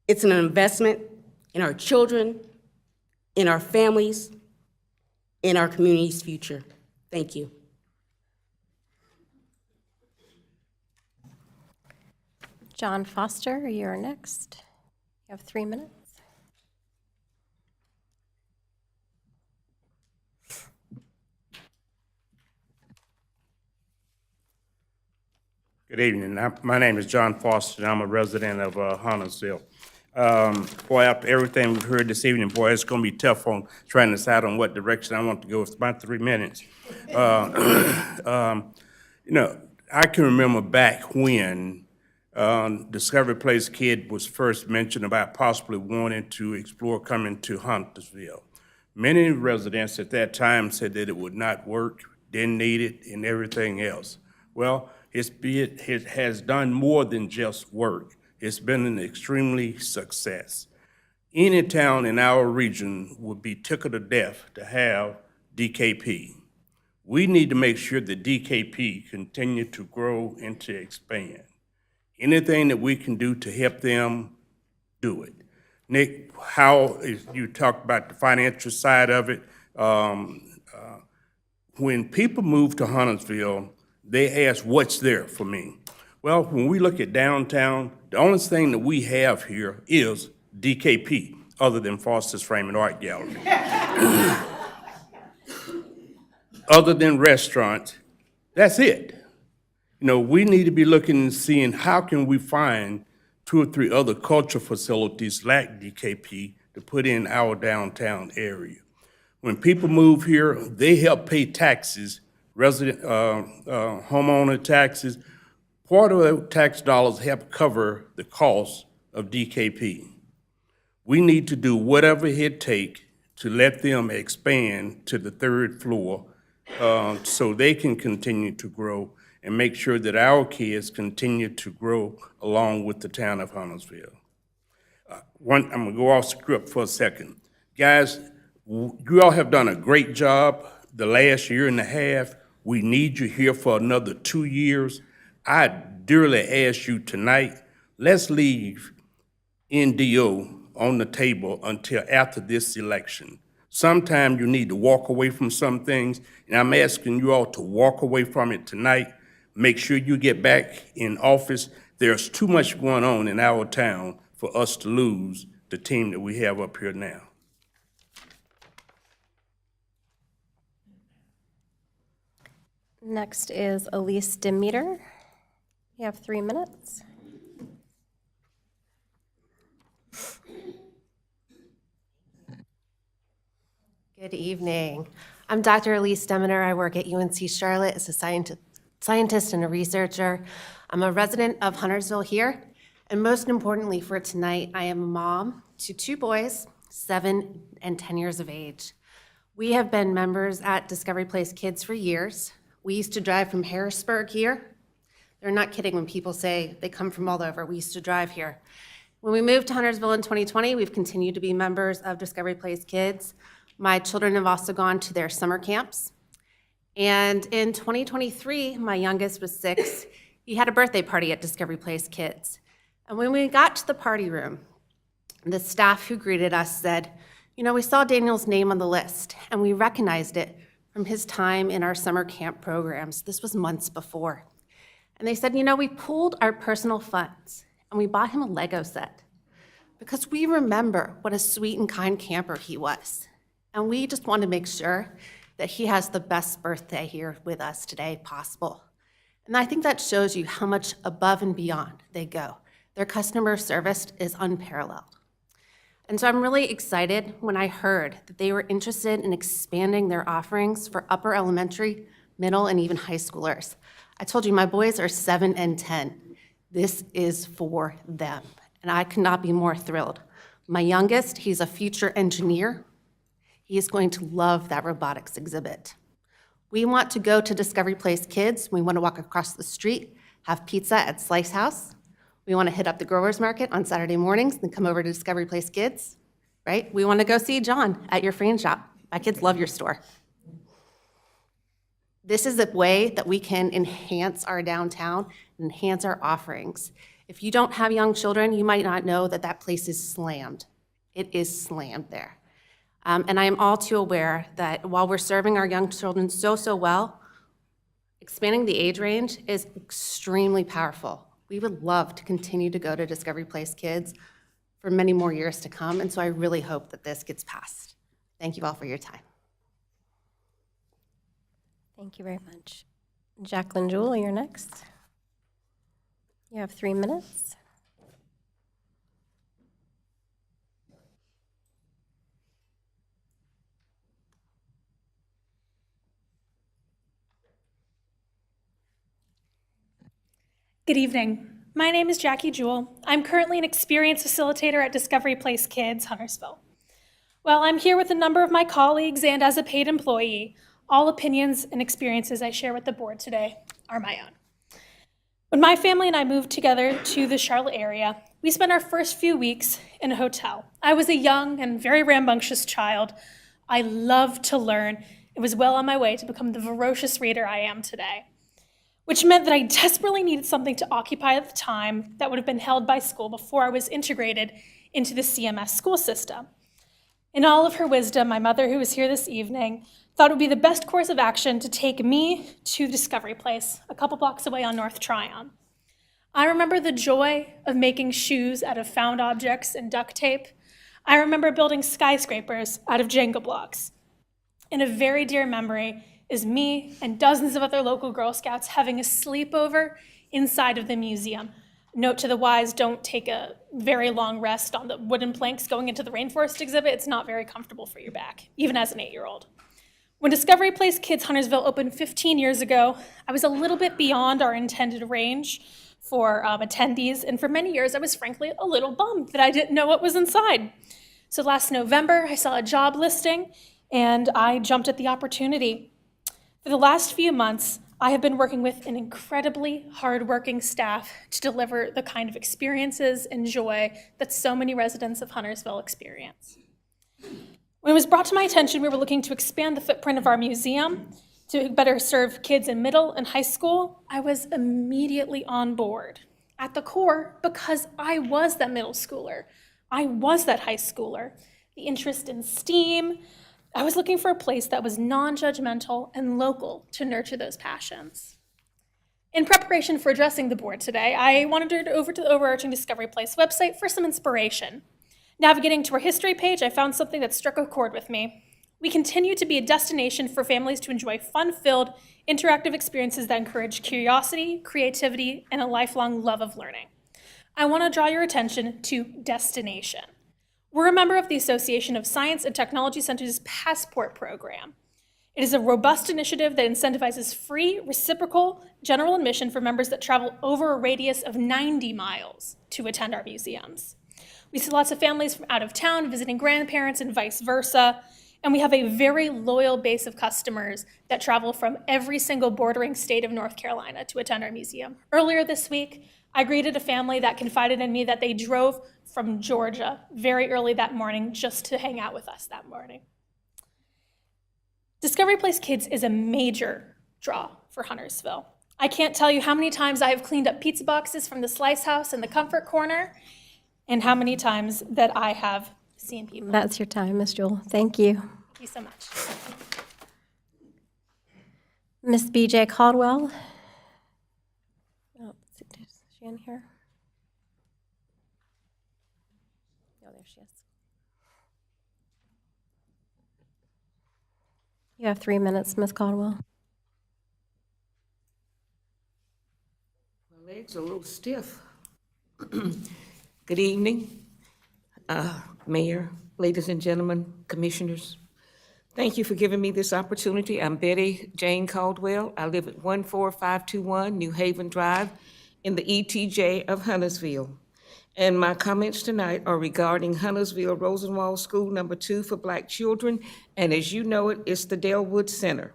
It's an investment in our children, in our families, in our community's future. Thank you. John Foster, you're next. You have 3 minutes. Good evening. My name is John Foster, and I'm a resident of Huntersville. Boy, after everything we've heard this evening, boy, it's going to be tough on trying to decide on what direction I want to go. It's about 3 minutes. You know, I can remember back when Discovery Place Kid was first mentioned about possibly wanting to explore coming to Huntersville. Many residents at that time said that it would not work, didn't need it, and everything else. Well, it has done more than just work. It's been an extremely success. Any town in our region would be tickled to death to have DKP. We need to make sure that DKP continue to grow and to expand. Anything that we can do to help them, do it. Nick, you talked about the financial side of it. When people move to Huntersville, they ask, what's there for me? Well, when we look at downtown, the only thing that we have here is DKP, other than Foster's Frame and Art Gallery. Other than restaurants, that's it. You know, we need to be looking and seeing how can we find 2 or 3 other cultural facilities like DKP to put in our downtown area. When people move here, they help pay taxes, homeowner taxes. Part of the tax dollars help cover the cost of DKP. We need to do whatever it takes to let them expand to the 3rd floor so they can continue to grow and make sure that our kids continue to grow along with the town of Huntersville. I'm gonna go off script for a second. Guys, you all have done a great job the last year and a half. We need you here for another 2 years. I dearly ask you tonight, let's leave NDO on the table until after this election. Sometime you need to walk away from some things, and I'm asking you all to walk away from it tonight. Make sure you get back in office. There's too much going on in our town for us to lose the team that we have up here now. Next is Elise Demeter. You have 3 minutes. Good evening. I'm Dr. Elise Demeter. I work at UNC Charlotte as a scientist and a researcher. I'm a resident of Huntersville here, and most importantly for tonight, I am a mom to 2 boys, 7 and 10 years of age. We have been members at Discovery Place Kids for years. We used to drive from Harrisburg here. They're not kidding when people say they come from all over. We used to drive here. When we moved to Huntersville in 2020, we've continued to be members of Discovery Place Kids. My children have also gone to their summer camps. And in 2023, my youngest was 6. He had a birthday party at Discovery Place Kids. And when we got to the party room, the staff who greeted us said, you know, we saw Daniel's name on the list, and we recognized it from his time in our summer camp programs. This was months before. And they said, you know, we pooled our personal funds, and we bought him a Lego set because we remember what a sweet and kind camper he was. And we just want to make sure that he has the best birthday here with us today possible. And I think that shows you how much above and beyond they go. Their customer service is unparalleled. And so I'm really excited when I heard that they were interested in expanding their offerings for upper elementary, middle, and even high schoolers. I told you my boys are 7 and 10. This is for them, and I could not be more thrilled. My youngest, he's a future engineer. He is going to love that robotics exhibit. We want to go to Discovery Place Kids. We want to walk across the street, have pizza at Slice House. We want to hit up the Growers Market on Saturday mornings and come over to Discovery Place Kids, right? We want to go see John at your frame shop. My kids love your store. This is a way that we can enhance our downtown, enhance our offerings. If you don't have young children, you might not know that that place is slammed. It is slammed there. And I am all too aware that while we're serving our young children so well, expanding the age range is extremely powerful. We would love to continue to go to Discovery Place Kids for many more years to come, and so I really hope that this gets passed. Thank you all for your time. Thank you very much. Jacqueline Jewell, you're next. You have 3 minutes. Good evening. My name is Jackie Jewell. I'm currently an experienced facilitator at Discovery Place Kids, Huntersville. Well, I'm here with a number of my colleagues and as a paid employee. All opinions and experiences I share with the board today are my own. When my family and I moved together to the Charlotte area, we spent our first few weeks in a hotel. I was a young and very rambunctious child. I loved to learn and was well on my way to become the voracious reader I am today, which meant that I desperately needed something to occupy at the time that would have been held by school before I was integrated into the CMS school system. In all of her wisdom, my mother, who is here this evening, thought it would be the best course of action to take me to Discovery Place, a couple blocks away on North Tryon. I remember the joy of making shoes out of found objects and duct tape. I remember building skyscrapers out of Jenga blocks. And a very dear memory is me and dozens of other local Girl Scouts having a sleepover inside of the museum. Note to the wise, don't take a very long rest on the wooden planks going into the rainforest exhibit. It's not very comfortable for your back, even as an 8-year-old. When Discovery Place Kids Huntersville opened 15 years ago, I was a little bit beyond our intended range for attendees, and for many years I was frankly a little bummed that I didn't know what was inside. So last November, I saw a job listing, and I jumped at the opportunity. For the last few months, I have been working with an incredibly hardworking staff to deliver the kind of experiences and joy that so many residents of Huntersville experience. When it was brought to my attention we were looking to expand the footprint of our museum to better serve kids in middle and high school, I was immediately on board. At the core, because I was that middle schooler, I was that high schooler, the interest in STEAM, I was looking for a place that was non-judgmental and local to nurture those passions. In preparation for addressing the board today, I wandered over to the overarching Discovery Place website for some inspiration. Navigating to our history page, I found something that struck a chord with me. We continue to be a destination for families to enjoy fun-filled, interactive experiences that encourage curiosity, creativity, and a lifelong love of learning. I want to draw your attention to destination. We're a member of the Association of Science and Technology Centers' Passport program. It is a robust initiative that incentivizes free, reciprocal, general admission for members that travel over a radius of 90 miles to attend our museums. We see lots of families from out of town visiting grandparents and vice versa, and we have a very loyal base of customers that travel from every single bordering state of North Carolina to attend our museum. Earlier this week, I greeted a family that confided in me that they drove from Georgia very early that morning just to hang out with us that morning. Discovery Place Kids is a major draw for Huntersville. I can't tell you how many times I have cleaned up pizza boxes from the Slice House in the Comfort Corner, and how many times that I have seen people. That's your time, Ms. Jewell. Thank you. Thank you so much. Ms. B.J. Caldwell. Oh, is she in here? Oh, there she is. You have 3 minutes, Ms. Caldwell. My legs are a little stiff. Good evening, Mayor, ladies and gentlemen, commissioners. Thank you for giving me this opportunity. I'm Betty Jane Caldwell. I live at 14521 New Haven Drive in the ETJ of Huntersville. And my comments tonight are regarding Huntersville Rosenwald School Number 2 for Black children. And as you know it, it's the Dalewood Center.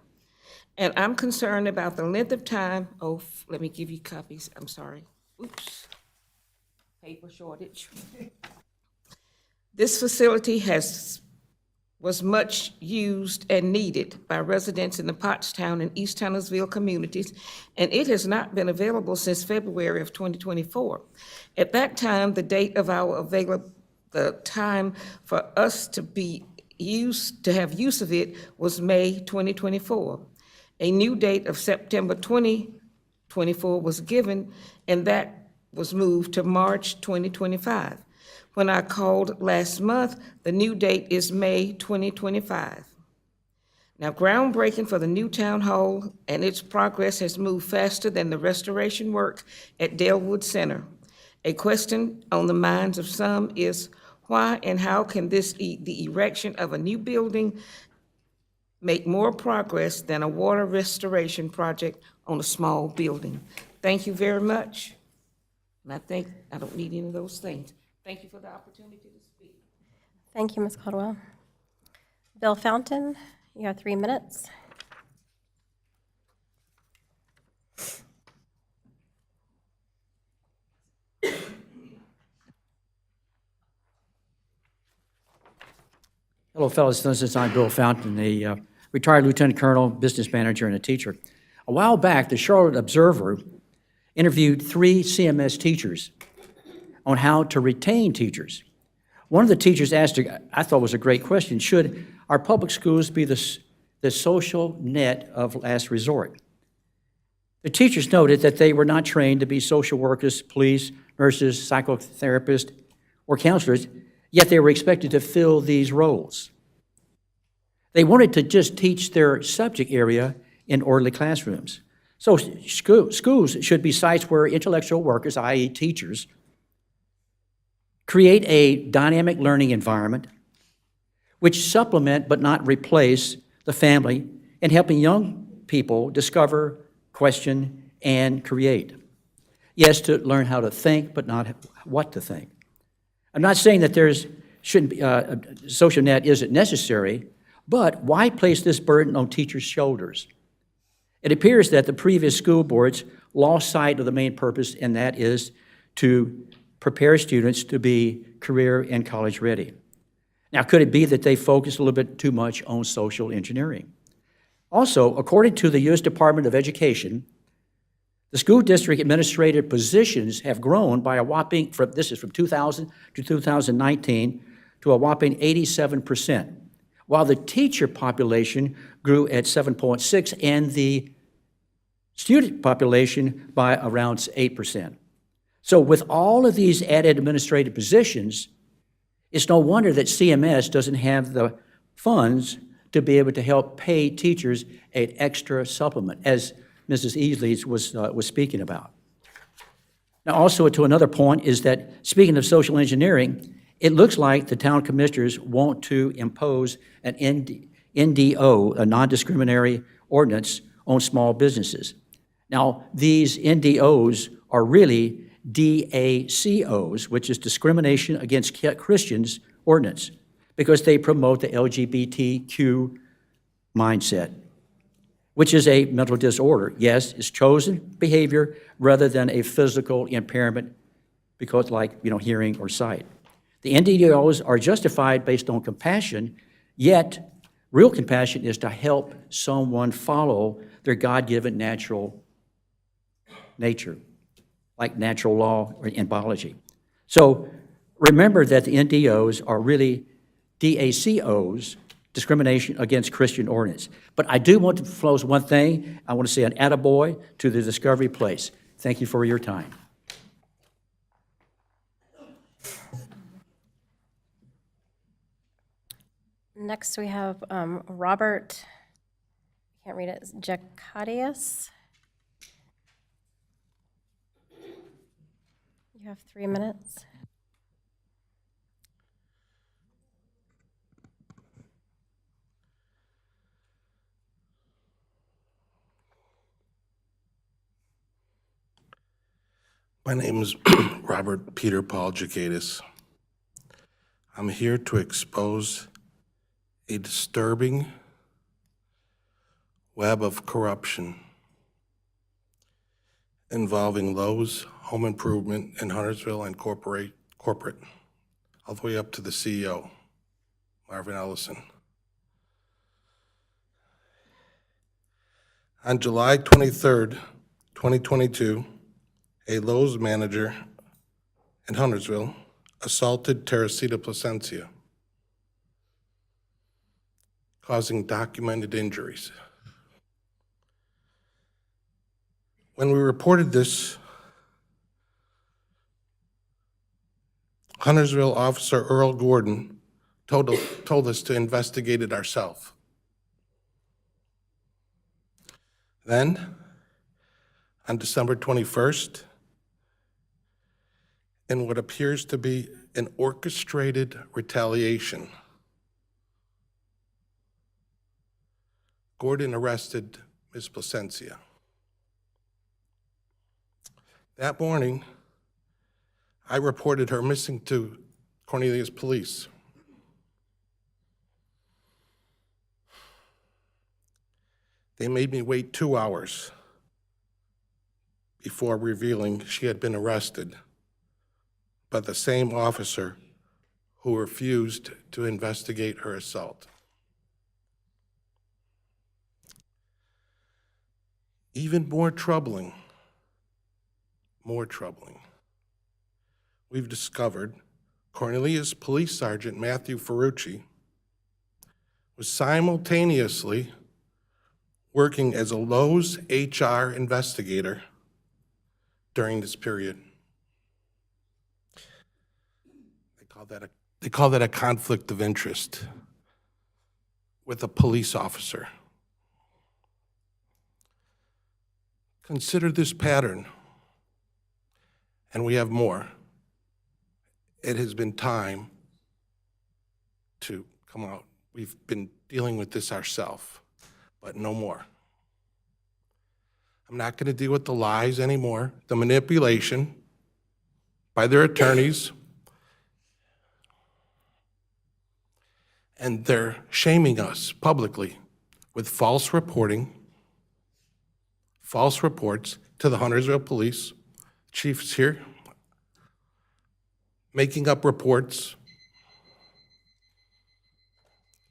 And I'm concerned about the length of time. Oh, let me give you copies. I'm sorry. Oops. Paper shortage. This facility was much used and needed by residents in the Pottstown and East Huntersville communities, and it has not been available since February of 2024. At that time, the date of our the time for us to have use of it was May 2024. A new date of September 2024 was given, and that was moved to March 2025. When I called last month, the new date is May 2025. Now, groundbreaking for the new town hall and its progress has moved faster than the restoration work at Dalewood Center. A question on the minds of some is why and how can the erection of a new building make more progress than a water restoration project on a small building? Thank you very much. And I think I don't need any of those things. Thank you for the opportunity to speak. Thank you, Ms. Caldwell. Bill Fountain, you have 3 minutes. Hello, fellow citizens. I'm Bill Fountain, a retired lieutenant colonel, business manager, and a teacher. A while back, the Charlotte Observer interviewed 3 CMS teachers on how to retain teachers. One of the teachers asked, I thought was a great question, should our public schools be the the social net of last resort. The teachers noted that they were not trained to be social workers, police, nurses, psychotherapists, or counselors, yet they were expected to fill these roles. They wanted to just teach their subject area in orderly classrooms. So schools should be sites where intellectual workers, i.e. teachers, create a dynamic learning environment which supplement but not replace the family in helping young people discover, question, and create. Yes, to learn how to think, but not what to think. I'm not saying that shouldn't be, a social net isn't necessary, but why place this burden on teachers' shoulders? It appears that the previous school boards lost sight of the main purpose, and that is to prepare students to be career and college ready. Now, could it be that they focused a little bit too much on social engineering? Also, according to the U.S. Department of Education, the school district administrative positions have grown by a whopping, this is from 2000 to 2019, to a whopping 87%, while the teacher population grew at 7.6% and the student population by around 8%. So with all of these added administrative positions, it's no wonder that CMS doesn't have the funds to be able to help pay teachers an extra supplement, as Mrs. Easley was speaking about. Now, also to another point is that, speaking of social engineering, it looks like the town commissioners want to impose an NDO, a non-discriminatory ordinance, on small businesses. Now, these NDOs are really DACOs, which is Discrimination Against Christians Ordinance, because they promote the LGBTQ mindset, which is a mental disorder. Yes, it's chosen behavior rather than a physical impairment, because like, hearing or sight. The NDOs are justified based on compassion, yet real compassion is to help someone follow their God-given natural nature, like natural law and biology. So remember that the NDOs are really DACOs, Discrimination Against Christian Ordinance. But I do want to close one thing. I want to say an attaboy to the Discovery Place. Thank you for your time. Next, we have Robert, can't read it, Jacadius. You have 3 minutes. My name is Robert Peter Paul Jacadis. I'm here to expose a disturbing web of corruption involving Lowe's, Home Improvement in Huntersville, and corporate, all the way up to the CEO, Marvin Ellison. On July 23rd, 2022, a Lowe's manager in Huntersville assaulted Teresita Placencia, causing documented injuries. When we reported this, Huntersville officer Earl Gordon told us to investigate it ourselves. Then, on December 21st, in what appears to be an orchestrated retaliation, Gordon arrested Ms. Placencia. That morning, I reported her missing to Cornelius Police. They made me wait 2 hours before revealing she had been arrested by the same officer who refused to investigate her assault. Even more troubling, we've discovered Cornelius Police Sergeant Matthew Ferrucci was simultaneously working as a Lowe's HR investigator during this period. They call that a conflict of interest with a police officer. Consider this pattern, and we have more. It has been time to come out. We've been dealing with this ourselves, but no more. I'm not going to deal with the lies anymore, the manipulation by their attorneys, and they're shaming us publicly with false reporting, false reports to the Huntersville Police. Chief's here, making up reports.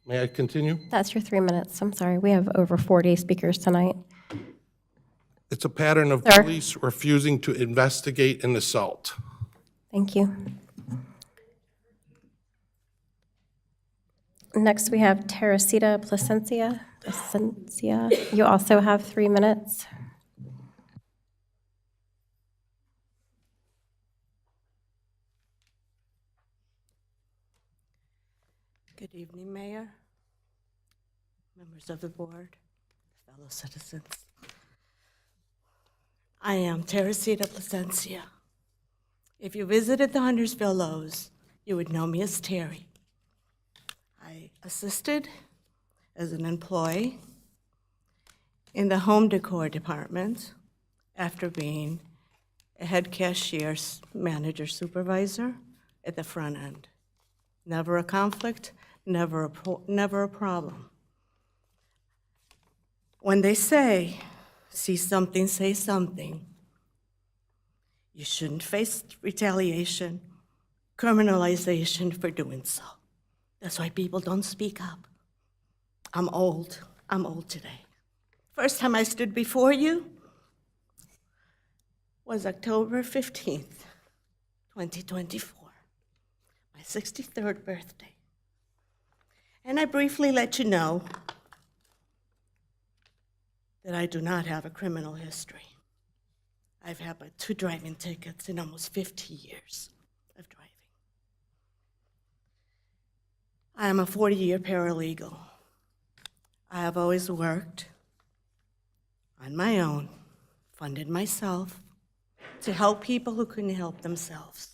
May I continue? That's your 3 minutes. I'm sorry. We have over 40 speakers tonight. It's a pattern of Sir. police refusing to investigate an assault. Thank you. Next, we have Teresita Placencia. You also have 3 minutes. Good evening, Mayor, members of the board, fellow citizens. I am Teresita Placencia. If you visited the Huntersville Lowe's, you would know me as Terry. I assisted as an employee in the home decor department after being a head cashier, manager, supervisor at the front end. Never a conflict, never a problem. When they say, see something, say something, you shouldn't face retaliation, criminalization for doing so. That's why people don't speak up. I'm old today. First time I stood before you was October 15th, 2024, my 63rd birthday. And I briefly let you know that I do not have a criminal history. I've had but 2 driving tickets in almost 50 years of driving. I am a 40-year paralegal. I have always worked on my own, funded myself, to help people who couldn't help themselves.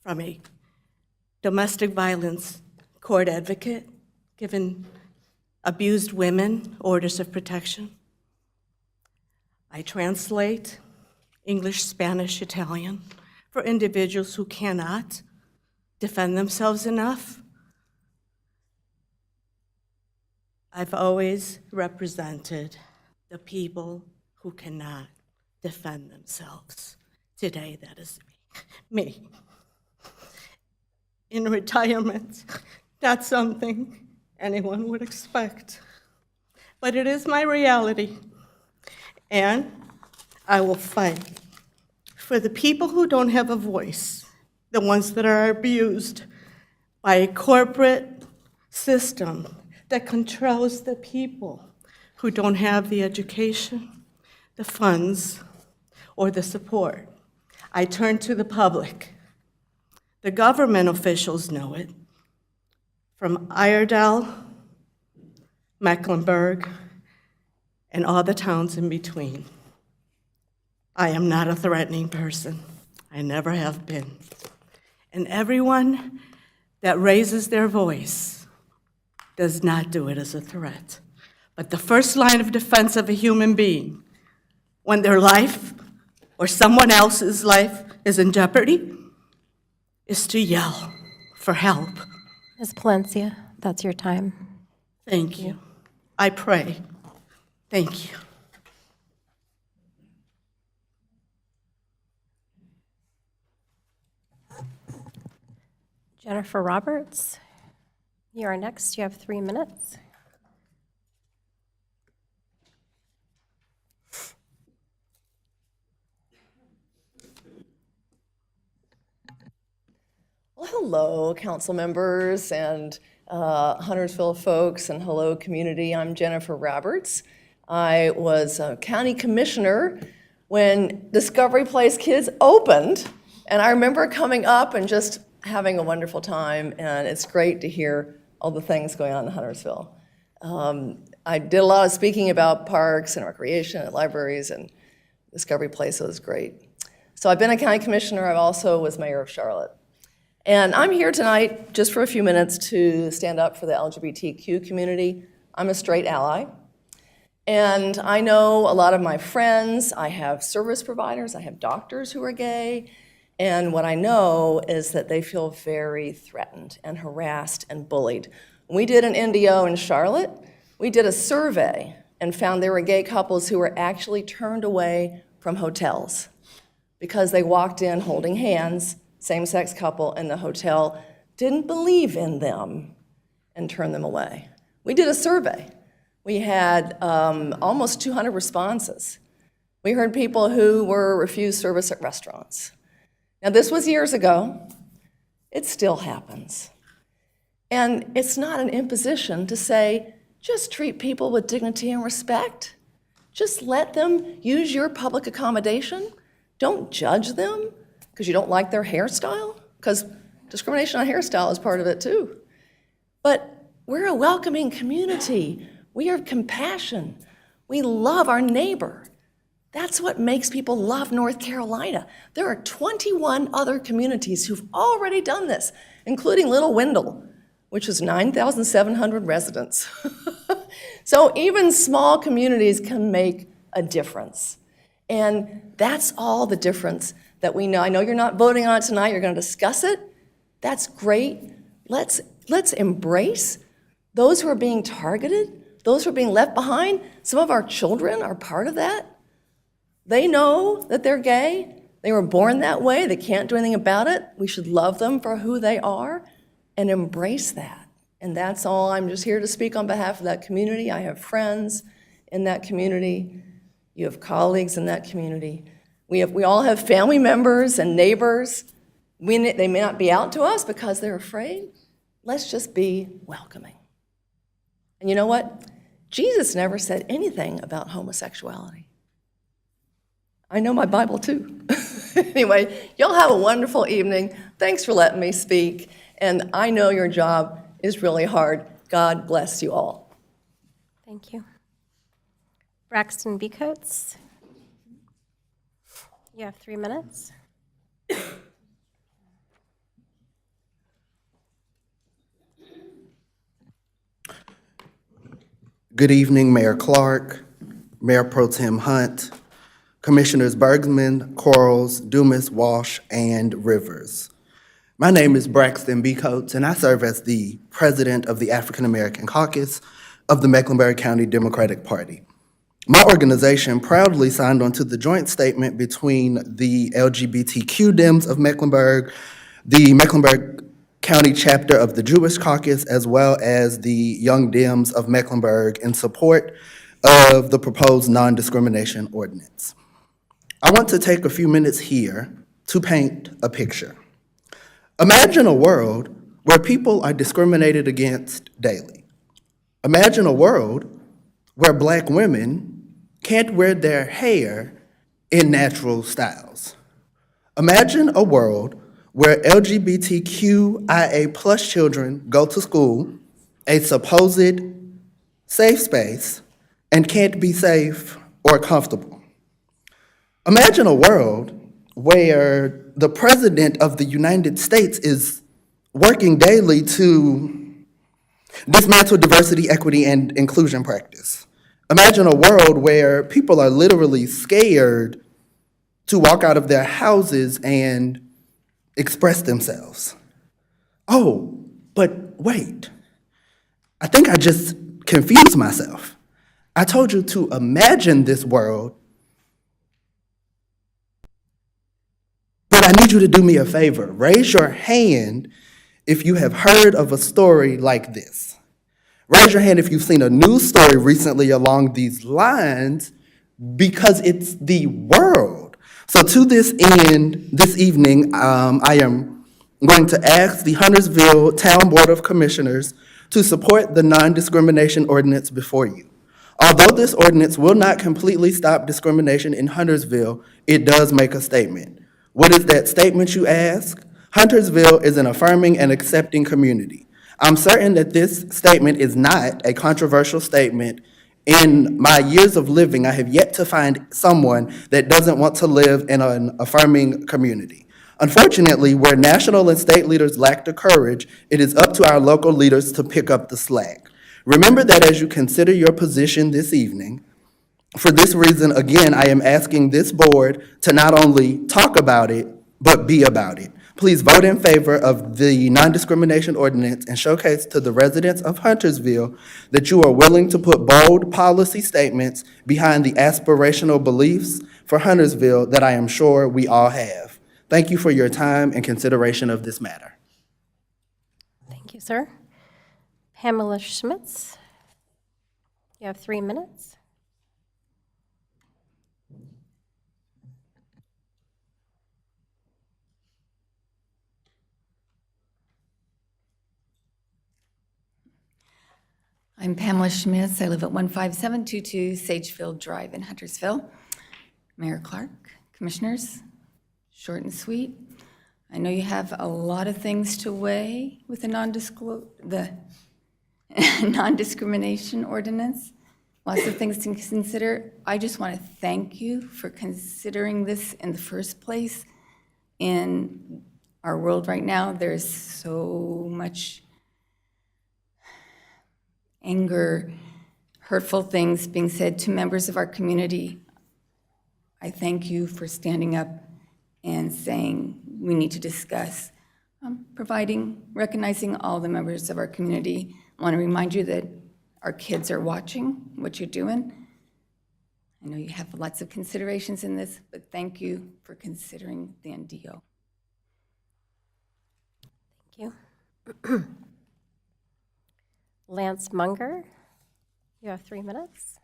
From a domestic violence court advocate, giving abused women orders of protection. I translate English, Spanish, Italian for individuals who cannot defend themselves enough. I've always represented the people who cannot defend themselves. Today, that is me. In retirement, not something anyone would expect, but it is my reality, and I will fight for the people who don't have a voice, the ones that are abused by a corporate system that controls the people who don't have the education, the funds, or the support. I turn to the public. The government officials know it, from Iredell, Mecklenburg, and all the towns in between. I am not a threatening person. I never have been. And everyone that raises their voice does not do it as a threat. But the first line of defense of a human being, when their life or someone else's life is in jeopardy, is to yell for help. Ms. Palencia, that's your time. Thank you. I pray. Thank you. Jennifer Roberts, you are next. You have 3 minutes. Well, hello, council members and Huntersville folks, and hello, community. I'm Jennifer Roberts. I was a county commissioner when Discovery Place Kids opened, and I remember coming up and just having a wonderful time, and it's great to hear all the things going on in Huntersville. I did a lot of speaking about parks and recreation and libraries, and Discovery Place was great. So I've been a county commissioner. I also was mayor of Charlotte. And I'm here tonight just for a few minutes to stand up for the LGBTQ community. I'm a straight ally. And I know a lot of my friends. I have service providers. I have doctors who are gay. And what I know is that they feel very threatened and harassed and bullied. When we did an NDO in Charlotte, we did a survey and found there were gay couples who were actually turned away from hotels because they walked in holding hands, same-sex couple, and the hotel didn't believe in them and turned them away. We did a survey. We had almost 200 responses. We heard people who were refused service at restaurants. Now, this was years ago. It still happens. And it's not an imposition to say, just treat people with dignity and respect. Just let them use your public accommodation. Don't judge them because you don't like their hairstyle, because discrimination on hairstyle is part of it too. But we're a welcoming community. We are compassion. We love our neighbor. That's what makes people love North Carolina. There are 21 other communities who've already done this, including Little Wendell, which is 9,700 residents. So even small communities can make a difference. And that's all the difference that we know. I know you're not voting on it tonight, you're gonna discuss it. That's great. Let's embrace those who are being targeted, those who are being left behind. Some of our children are part of that. They know that they're gay. They were born that way. They can't do anything about it. We should love them for who they are and embrace that. And that's all. I'm just here to speak on behalf of that community. I have friends in that community. You have colleagues in that community. We all have family members and neighbors. They may not be out to us because they're afraid. Let's just be welcoming. And you know what? Jesus never said anything about homosexuality. I know my Bible too. Anyway, y'all have a wonderful evening. Thanks for letting me speak. And I know your job is really hard. God bless you all. Thank you. Braxton Becoats. You have 3 minutes. Good evening, Mayor Clark, Mayor Pro Tem Hunt, Commissioners Bergman, Quarles, Dumas, Walsh, and Rivers. My name is Braxton B. Coates, and I serve as the president of the African American Caucus of the Mecklenburg County Democratic Party. My organization proudly signed onto the joint statement between the LGBTQ Dems of Mecklenburg, the Mecklenburg County chapter of the Jewish Caucus, as well as the Young Dems of Mecklenburg in support of the proposed non-discrimination ordinance. I want to take a few minutes here to paint a picture. Imagine a world where people are discriminated against daily. Imagine a world where Black women can't wear their hair in natural styles. Imagine a world where LGBTQIA+ children go to school, a supposed safe space, and can't be safe or comfortable. Imagine a world where the President of the United States is working daily to dismantle diversity, equity, and inclusion practice. Imagine a world where people are literally scared to walk out of their houses and express themselves. Oh, but wait. I think I just confused myself. I told you to imagine this world, but I need you to do me a favor. Raise your hand if you have heard of a story like this. Raise your hand if you've seen a news story recently along these lines, because it's the world. So to this end, this evening, I am going to ask the Huntersville Town Board of Commissioners to support the non-discrimination ordinance before you. Although this ordinance will not completely stop discrimination in Huntersville, it does make a statement. What is that statement, you ask? Huntersville is an affirming and accepting community. I'm certain that this statement is not a controversial statement. In my years of living, I have yet to find someone that doesn't want to live in an affirming community. Unfortunately, where national and state leaders lack the courage, it is up to our local leaders to pick up the slack. Remember that as you consider your position this evening. For this reason, again, I am asking this board to not only talk about it, but be about it. Please vote in favor of the non-discrimination ordinance and showcase to the residents of Huntersville that you are willing to put bold policy statements behind the aspirational beliefs for Huntersville that I am sure we all have. Thank you for your time and consideration of this matter. Thank you, sir. Pamela Schmitz, you have 3 minutes. I'm Pamela Schmitz. I live at 15722 Sagefield Drive in Huntersville. Mayor Clark, commissioners, short and sweet. I know you have a lot of things to weigh with the non-discrimination ordinance. Lots of things to consider. I just want to thank you for considering this in the first place. In our world right now, there's so much anger, hurtful things being said to members of our community. I thank you for standing up and saying we need to discuss recognizing all the members of our community. I want to remind you that our kids are watching what you're doing. I know you have lots of considerations in this, but thank you for considering the NDO. Thank you. Lance Munger, you have 3 minutes.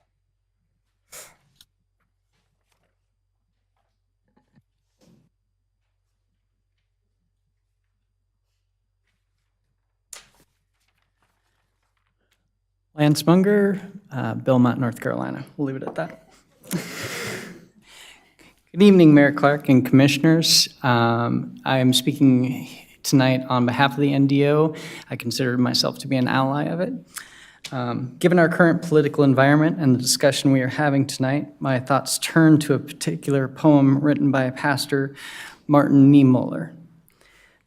Lance Munger, Belmont, North Carolina. We'll leave it at that. Good evening, Mayor Clark and commissioners. I am speaking tonight on behalf of the NDO. I consider myself to be an ally of it. Given our current political environment and the discussion we are having tonight, my thoughts turn to a particular poem written by Pastor Martin Niemöller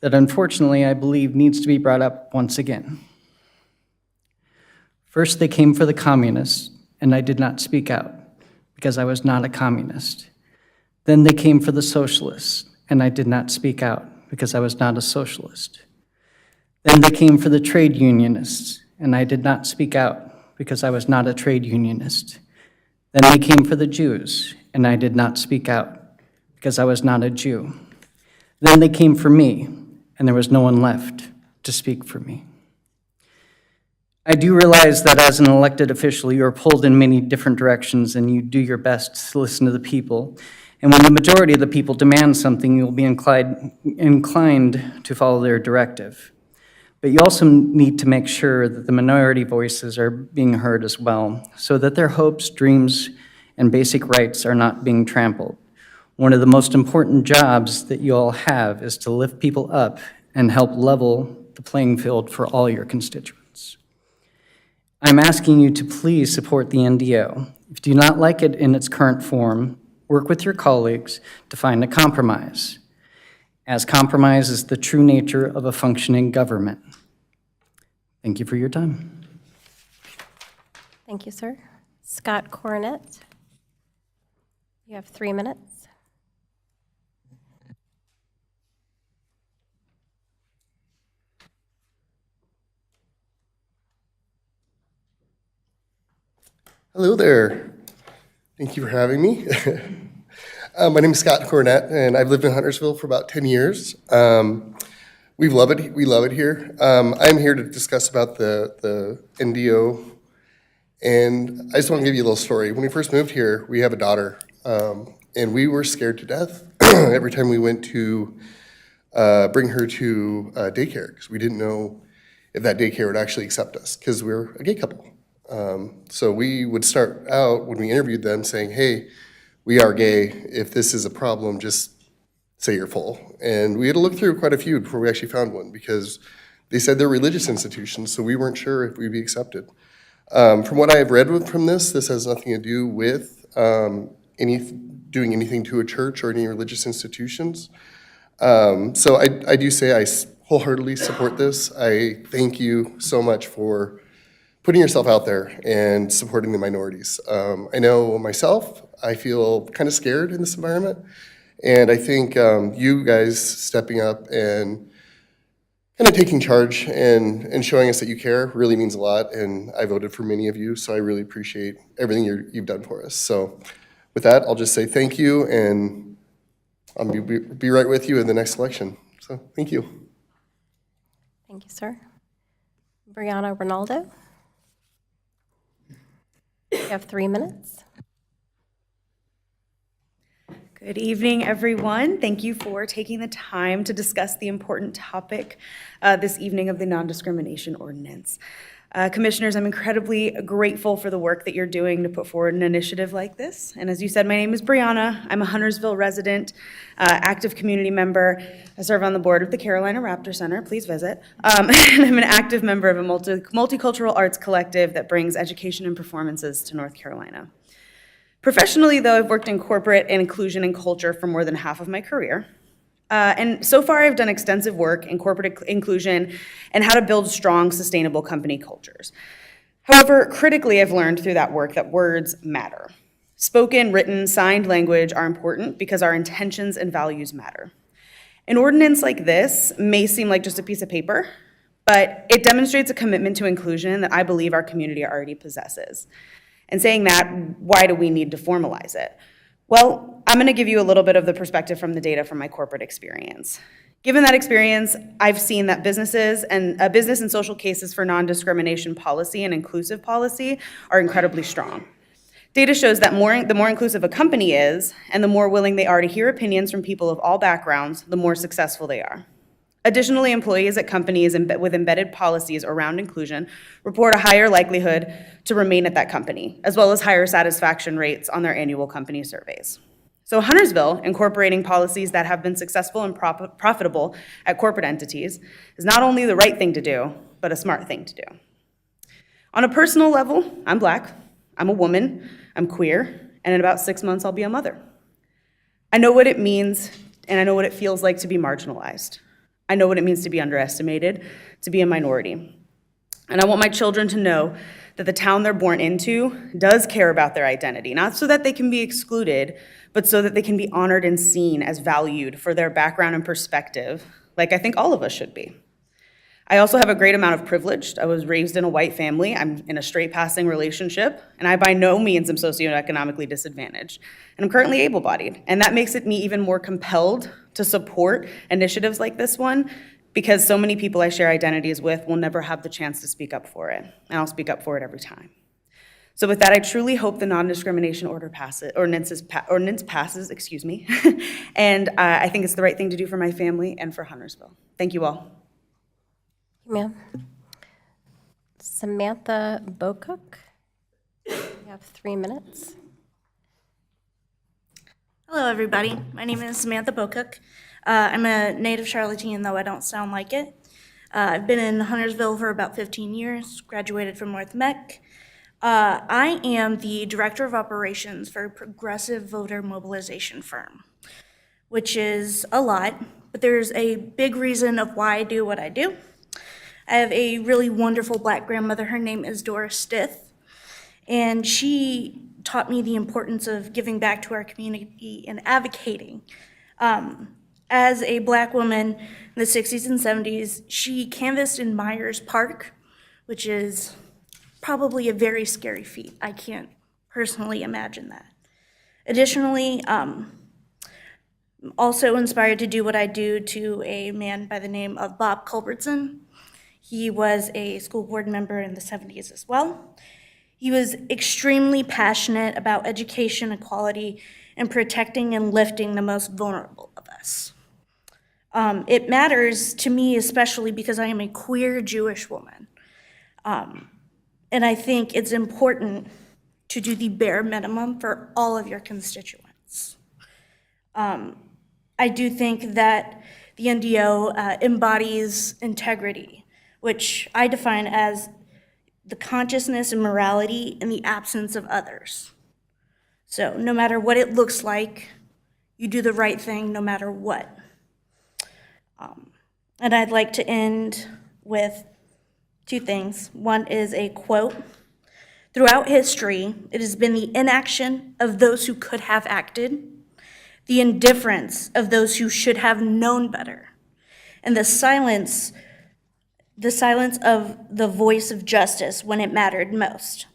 that unfortunately I believe needs to be brought up once again. First they came for the communists, and I did not speak out because I was not a communist. Then they came for the socialists, and I did not speak out because I was not a socialist. Then they came for the trade unionists, and I did not speak out because I was not a trade unionist. Then they came for the Jews, and I did not speak out because I was not a Jew. Then they came for me, and there was no one left to speak for me. I do realize that as an elected official, you are pulled in many different directions, and you do your best to listen to the people. And when the majority of the people demand something, you'll be inclined to follow their directive. But you also need to make sure that the minority voices are being heard as well, so that their hopes, dreams, and basic rights are not being trampled. One of the most important jobs that you all have is to lift people up and help level the playing field for all your constituents. I'm asking you to please support the NDO. If you do not like it in its current form, work with your colleagues to find a compromise, as compromise is the true nature of a functioning government. Thank you for your time. Thank you, sir. Scott Coronet, you have 3 minutes. Hello there. Thank you for having me. My name is Scott Cornett, and I've lived in Huntersville for about 10 years. We love it here. I'm here to discuss about the NDO, and I just want to give you a little story. When we first moved here, we have a daughter, and we were scared to death every time we went to bring her to daycare, because we didn't know if that daycare would actually accept us, because we're a gay couple. So we would start out, when we interviewed them, saying, hey, we are gay. If this is a problem, just say you're full. And we had to look through quite a few before we actually found one, because they said they're religious institutions, so we weren't sure if we'd be accepted. From what I have read from this has nothing to do with doing anything to a church or any religious institutions. So I do say I wholeheartedly support this. I thank you so much for putting yourself out there and supporting the minorities. I know myself, I feel kind of scared in this environment. And I think you guys stepping up and kind of taking charge and showing us that you care really means a lot. And I voted for many of you, so I really appreciate everything you've done for us. So with that, I'll just say thank you, and I'll be right with you in the next election. So thank you. Thank you, sir. Brianna Ronaldo. You have 3 minutes. Good evening, everyone. Thank you for taking the time to discuss the important topic this evening of the non-discrimination ordinance. Commissioners, I'm incredibly grateful for the work that you're doing to put forward an initiative like this. And as you said, my name is Brianna. I'm a Huntersville resident, active community member. I serve on the board of the Carolina Raptor Center. Please visit. And I'm an active member of a multicultural arts collective that brings education and performances to North Carolina. Professionally, though, I've worked in corporate and inclusion and culture for more than half of my career. And so far, I've done extensive work in corporate inclusion and how to build strong, sustainable company cultures. However, critically, I've learned through that work that words matter. Spoken, written, signed language are important because our intentions and values matter. An ordinance like this may seem like just a piece of paper, but it demonstrates a commitment to inclusion that I believe our community already possesses. And saying that, why do we need to formalize it? Well, I'm going to give you a little bit of the perspective from the data from my corporate experience. Given that experience, I've seen that business and social cases for non-discrimination policy and inclusive policy are incredibly strong. Data shows that the more inclusive a company is, and the more willing they are to hear opinions from people of all backgrounds, the more successful they are. Additionally, employees at companies with embedded policies around inclusion report a higher likelihood to remain at that company, as well as higher satisfaction rates on their annual company surveys. So Huntersville, incorporating policies that have been successful and profitable at corporate entities, is not only the right thing to do, but a smart thing to do. On a personal level, I'm Black, I'm a woman, I'm queer, and in about 6 months, I'll be a mother. I know what it means, and I know what it feels like to be marginalized. I know what it means to be underestimated, to be a minority. And I want my children to know that the town they're born into does care about their identity, not so that they can be excluded, but so that they can be honored and seen as valued for their background and perspective, like I think all of us should be. I also have a great amount of privilege. I was raised in a white family. I'm in a straight passing relationship, and I by no means am socioeconomically disadvantaged. And I'm currently able-bodied, and that makes me even more compelled to support initiatives like this one, because so many people I share identities with will never have the chance to speak up for it, and I'll speak up for it every time. So with that, I truly hope the non-discrimination ordinance passes, and I think it's the right thing to do for my family and for Huntersville. Thank you all. Ma'am. Samantha Bocook, you have 3 minutes. Hello, everybody. My name is Samantha Bocook. I'm a native Charlottean, though I don't sound like it. I've been in Huntersville for about 15 years, graduated from North Mech. I am the Director of Operations for a progressive voter mobilization firm, which is a lot, but there's a big reason of why I do what I do. I have a really wonderful Black grandmother. Her name is Doris Stith, and she taught me the importance of giving back to our community and advocating. As a Black woman in the 60s and 70s, she canvassed in Myers Park, which is probably a very scary feat. I can't personally imagine that. Additionally, also inspired to do what I do to a man by the name of Bob Culbertson. He was a school board member in the 70s as well. He was extremely passionate about education, equality, and protecting and lifting the most vulnerable of us. It matters to me especially because I am a queer Jewish woman. And And I think it's important to do the bare minimum for all of your constituents. I do think that the NDO embodies integrity, which I define as the consciousness and morality in the absence of others. So no matter what it looks like, you do the right thing no matter what. And I'd like to end with two things. One is a quote. Throughout history, it has been the inaction of those who could have acted, the indifference of those who should have known better, and the silence of the voice of justice when it mattered most.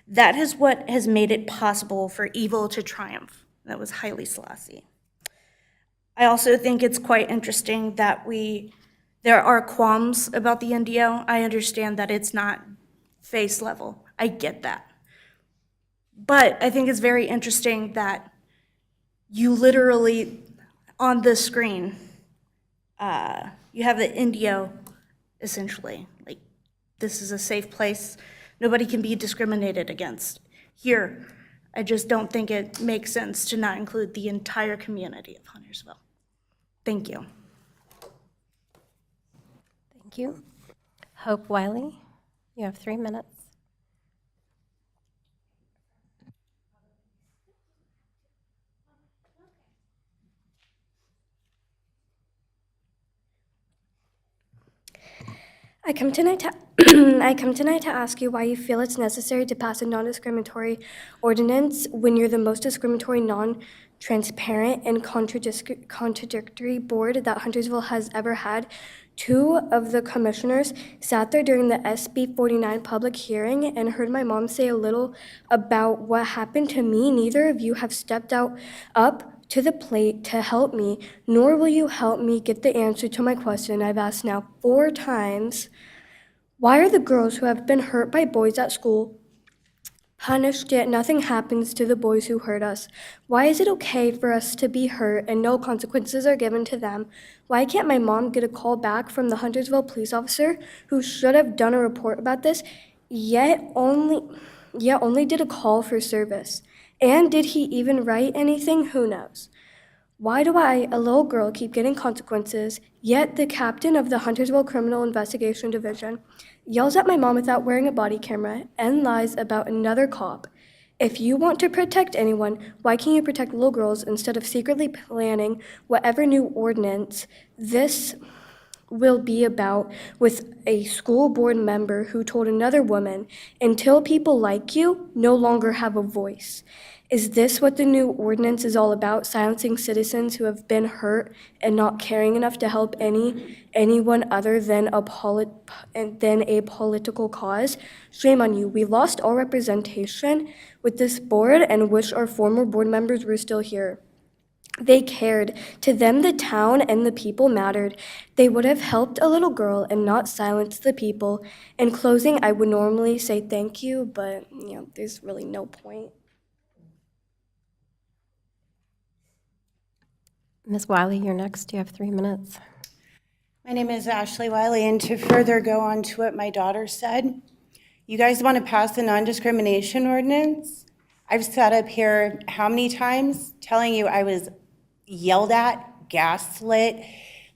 That is what has made it possible for evil to triumph. That was Haile Selassie. I also think it's quite interesting that there are qualms about the NDO. I understand that it's not face level. I get that. But I think it's very interesting that you literally, on the screen, you have the NDO, essentially. Like, this is a safe place. Nobody can be discriminated against. Here, I just don't think it makes sense to not include the entire community of Huntersville. Thank you. Thank you. Hope Wiley, you have 3 minutes. I come tonight to ask you why you feel it's necessary to pass a non-discriminatory ordinance when you're the most discriminatory, non-transparent, and contradictory board that Huntersville has ever had. 2 of the commissioners sat there during the SB 49 public hearing and heard my mom say a little about what happened to me. Neither of you have stepped up to the plate to help me, nor will you help me get the answer to my question I've asked now 4 times. Why are the girls who have been hurt by boys at school punished, yet nothing happens to the boys who hurt us? Why is it okay for us to be hurt and no consequences are given to them? Why can't my mom get a call back from the Huntersville police officer who should have done a report about this, yet only did a call for service? And did he even write anything? Who knows? Why do I, a little girl, keep getting consequences, yet the captain of the Huntersville Criminal Investigation Division yells at my mom without wearing a body camera and lies about another cop? If you want to protect anyone, why can't you protect little girls instead of secretly planning whatever new ordinance this will be about with a school board member who told another woman, until people like you no longer have a voice? Is this what the new ordinance is all about, silencing citizens who have been hurt and not caring enough to help anyone other than a political cause? Shame on you. We lost all representation with this board and wish our former board members were still here. They cared. To them, the town and the people mattered. They would have helped a little girl and not silenced the people. In closing, I would normally say thank you, but there's really no point. Ms. Wiley, you're next. You have 3 minutes. My name is Ashley Wiley, and to further go on to what my daughter said, you guys want to pass the non-discrimination ordinance? I've sat up here how many times telling you I was yelled at, gaslit,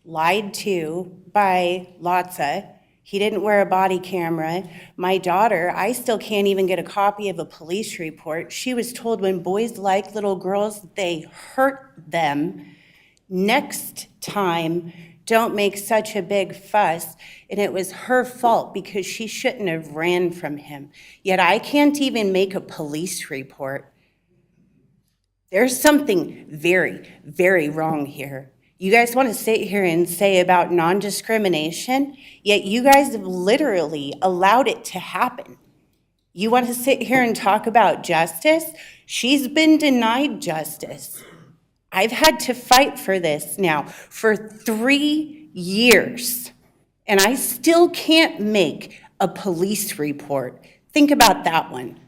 lied to by Lotsa. He didn't wear a body camera. My daughter, I still can't even get a copy of a police report. She was told when boys like little girls, they hurt them. Next time, don't make such a big fuss. And it was her fault because she shouldn't have ran from him. Yet I can't even make a police report. There's something very, very wrong here. You guys want to sit here and say about non-discrimination, yet you guys have literally allowed it to happen. You want to sit here and talk about justice? She's been denied justice. I've had to fight for this now for 3 years, and I still can't make a police report. Think about that one.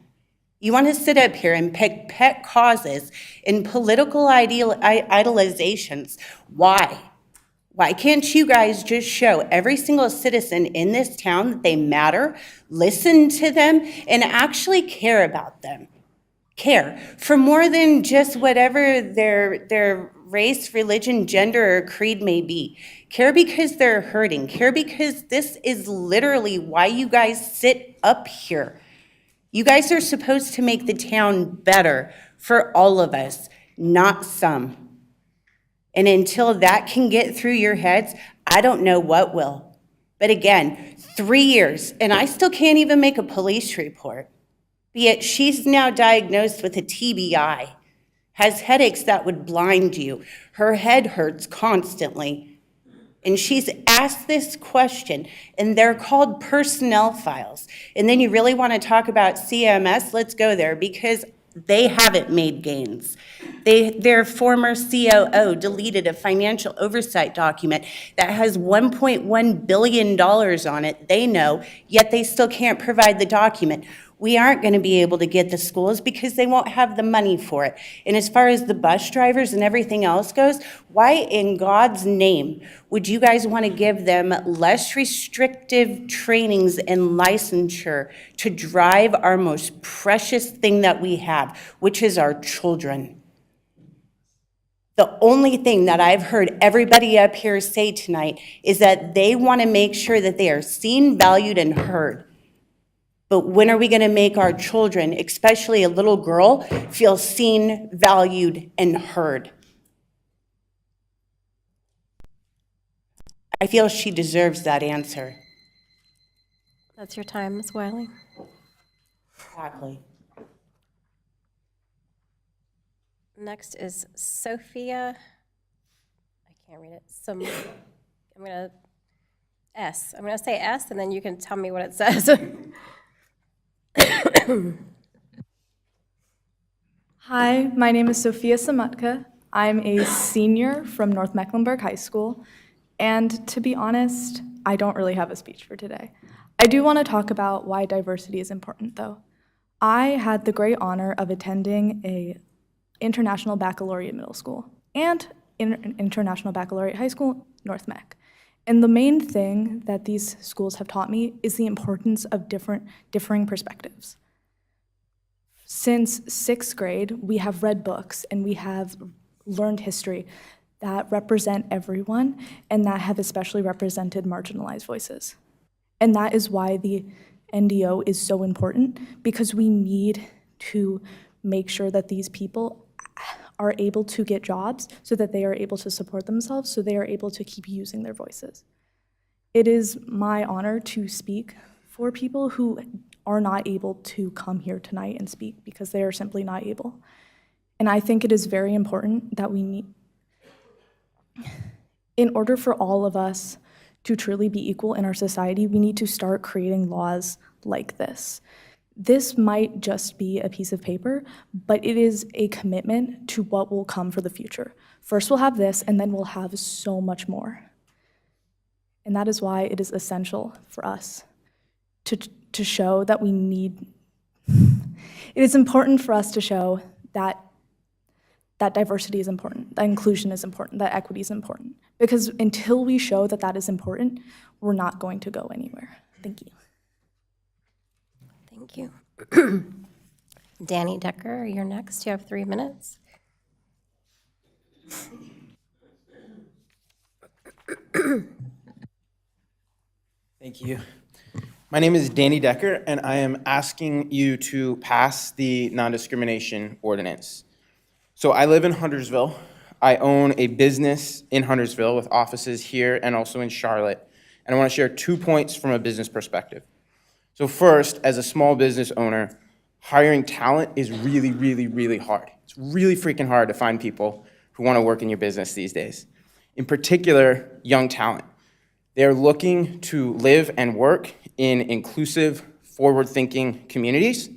You want to sit up here and pick pet causes and political idealizations. Why? Why can't you guys just show every single citizen in this town that they matter, listen to them, and actually care about them? Care for more than just whatever their race, religion, gender, or creed may be. Care because they're hurting. Care because this is literally why you guys sit up here. You guys are supposed to make the town better for all of us, not some. And until that can get through your heads, I don't know what will. But again, 3 years, and I still can't even make a police report. But yet she's now diagnosed with a TBI, has headaches that would blind you. Her head hurts constantly. And she's asked this question, and they're called personnel files. And then you really want to talk about CMS? Let's go there, because they haven't made gains. Their former COO deleted a financial oversight document that has $1.1 billion on it, they know, yet they still can't provide the document. We aren't going to be able to get the schools because they won't have the money for it. And as far as the bus drivers and everything else goes, why in God's name would you guys want to give them less restrictive trainings and licensure to drive our most precious thing that we have, which is our children? The only thing that I've heard everybody up here say tonight is that they want to make sure that they are seen, valued, and heard. But when are we going to make our children, especially a little girl, feel seen, valued, and heard? I feel she deserves that answer. That's your time, Ms. Wiley. Exactly. Next is Sophia. I can't read it. I'm going to say S, and then you can tell me what it says. Hi, my name is Sophia Samatka. I'm a senior from North Mecklenburg High School, and to be honest, I don't really have a speech for today. I do want to talk about why diversity is important, though. I had the great honor of attending a International Baccalaureate Middle School and International Baccalaureate High School, North Mech. And the main thing that these schools have taught me is the importance of differing perspectives. Since 6th grade, we have read books and we have learned history that represent everyone and that have especially represented marginalized voices. And that is why the NDO is so important, because we need to make sure that these people are able to get jobs so that they are able to support themselves, so they are able to keep using their voices. It is my honor to speak for people who are not able to come here tonight and speak because they are simply not able. And I think it is very important that in order for all of us to truly be equal in our society, we need to start creating laws like this. This might just be a piece of paper, but it is a commitment to what will come for the future. First we'll have this, and then we'll have so much more. And that is why it is essential for us to show that we need, it is important for us to show that diversity is important, that inclusion is important, that equity is important. Because until we show that that is important, we're not going to go anywhere. Thank you. Thank you. Danny Decker, you're next. You have 3 minutes. Thank you. My name is Danny Decker, and I am asking you to pass the non-discrimination ordinance. So I live in Huntersville. I own a business in Huntersville with offices here and also in Charlotte. And I want to share 2 points from a business perspective. So first, as a small business owner, hiring talent is really, really, really hard. It's really freaking hard to find people who want to work in your business these days. In particular, young talent. They're looking to live and work in inclusive, forward-thinking communities.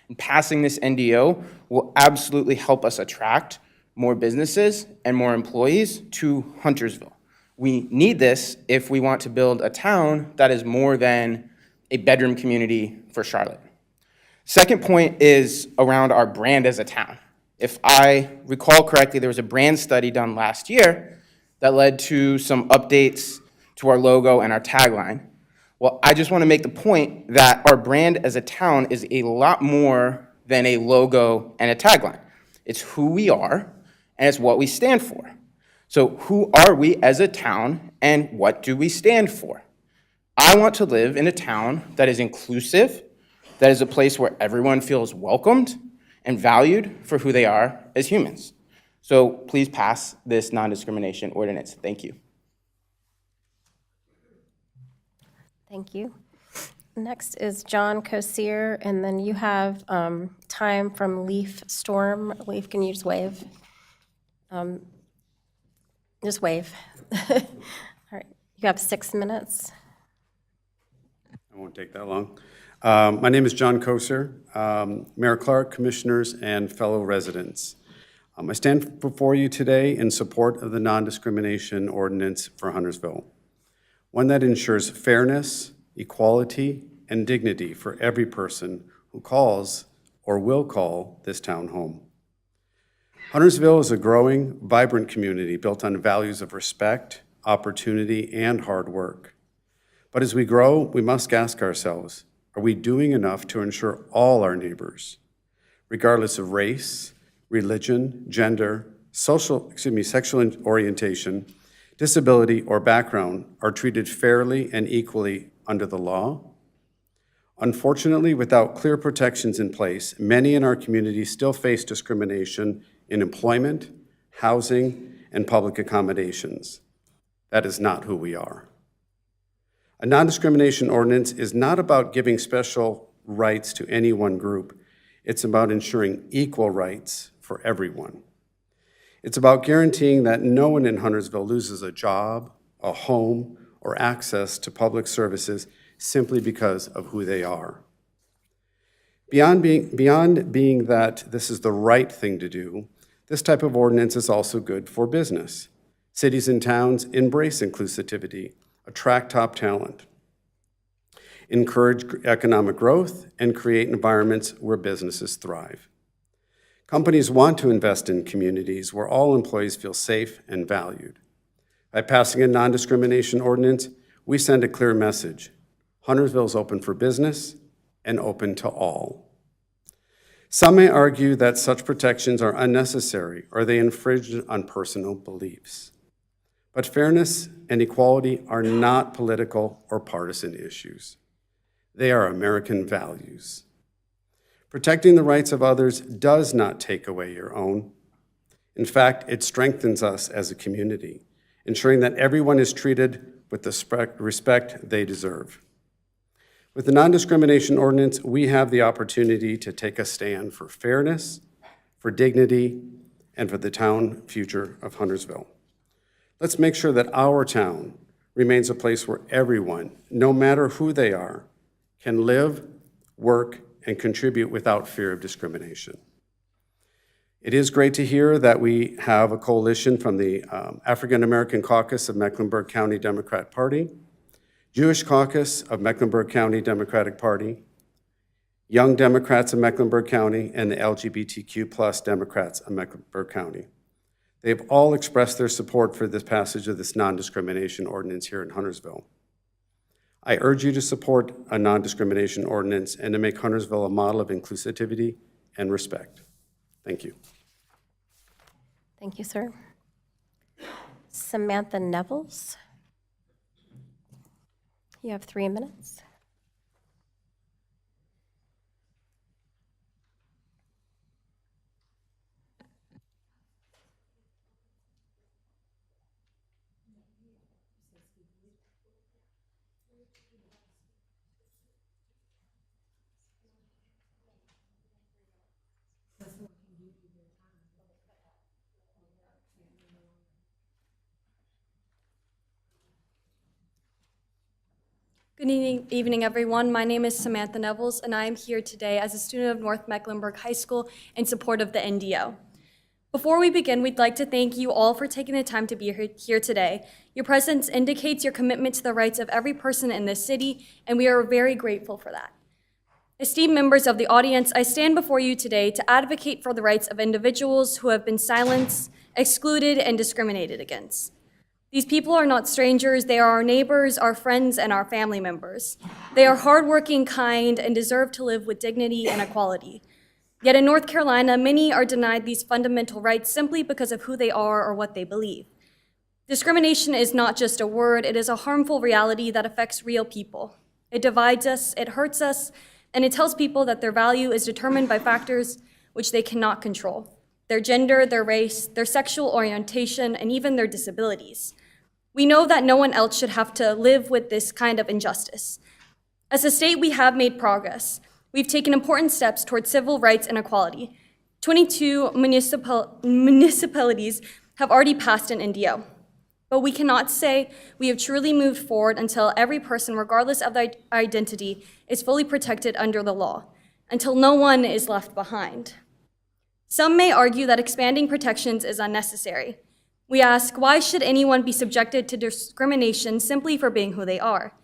And passing this NDO will absolutely help us attract more businesses and more employees to Huntersville. We need this if we want to build a town that is more than a bedroom community for Charlotte. Second point is around our brand as a town. If I recall correctly, there was a brand study done last year that led to some updates to our logo and our tagline. Well, I just want to make the point that our brand as a town is a lot more than a logo and a tagline. It's who we are, and it's what we stand for. So who are we as a town, and what do we stand for? I want to live in a town that is inclusive, that is a place where everyone feels welcomed and valued for who they are as humans. So please pass this non-discrimination ordinance. Thank you. Thank you. Next is John Kosier, and then you have time from Leaf Storm. Leaf, can you just wave? Just wave. All right, you have 6 minutes. I won't take that long. My name is John Kosier, Mayor Clark, commissioners, and fellow residents. I stand before you today in support of the non-discrimination ordinance for Huntersville, one that ensures fairness, equality, and dignity for every person who calls or will call this town home. Huntersville is a growing, vibrant community built on values of respect, opportunity, and hard work. But as we grow, we must ask ourselves, are we doing enough to ensure all our neighbors, regardless of race, religion, gender, sexual orientation, disability, or background, are treated fairly and equally under the law? Unfortunately, without clear protections in place, many in our community still face discrimination in employment, housing, and public accommodations. That is not who we are. A non-discrimination ordinance is not about giving special rights to any one group. It's about ensuring equal rights for everyone. It's about guaranteeing that no one in Huntersville loses a job, a home, or access to public services simply because of who they are. Beyond being that this is the right thing to do, this type of ordinance is also good for business. Cities and towns embrace inclusivity, attract top talent, encourage economic growth, and create environments where businesses thrive. Companies want to invest in communities where all employees feel safe and valued. By passing a non-discrimination ordinance, we send a clear message. Huntersville is open for business and open to all. Some may argue that such protections are unnecessary or they infringe on personal beliefs. But fairness and equality are not political or partisan issues. They are American values. Protecting the rights of others does not take away your own. In fact, it strengthens us as a community, ensuring that everyone is treated with the respect they deserve. With the non-discrimination ordinance, we have the opportunity to take a stand for fairness, for dignity, and for the town future of Huntersville. Let's make sure that our town remains a place where everyone, no matter who they are, can live, work, and contribute without fear of discrimination. It is great to hear that we have a coalition from the African American Caucus of Mecklenburg County Democrat Party, Jewish Caucus of Mecklenburg County Democratic Party, Young Democrats of Mecklenburg County, and the LGBTQ+ Democrats of Mecklenburg County. They've all expressed their support for this passage of this non-discrimination ordinance here in Huntersville. I urge you to support a non-discrimination ordinance and to make Huntersville a model of inclusivity and respect. Thank you. Thank you, sir. Samantha Nevels. You have 3 minutes. Good evening, everyone. My name is Samantha Nevels, and I am here today as a student of North Mecklenburg High School in support of the NDO. Before we begin, we'd like to thank you all for taking the time to be here today. Your presence indicates your commitment to the rights of every person in this city, and we are very grateful for that. Esteemed members of the audience, I stand before you today to advocate for the rights of individuals who have been silenced, excluded, and discriminated against. These people are not strangers. They are our neighbors, our friends, and our family members. They are hardworking, kind, and deserve to live with dignity and equality. Yet in North Carolina, many are denied these fundamental rights simply because of who they are or what they believe. Discrimination is not just a word, it is a harmful reality that affects real people. It divides us, it hurts us, and it tells people that their value is determined by factors which they cannot control: their gender, their race, their sexual orientation, and even their disabilities. We know that no one else should have to live with this kind of injustice. As a state, we have made progress. We've taken important steps towards civil rights and equality. 22 municipalities have already passed an NDO. But we cannot say we have truly moved forward until every person, regardless of their identity, is fully protected under the law, until no one is left behind. Some may argue that expanding protections is unnecessary. We ask, why should anyone be subjected to discrimination simply for being who they are?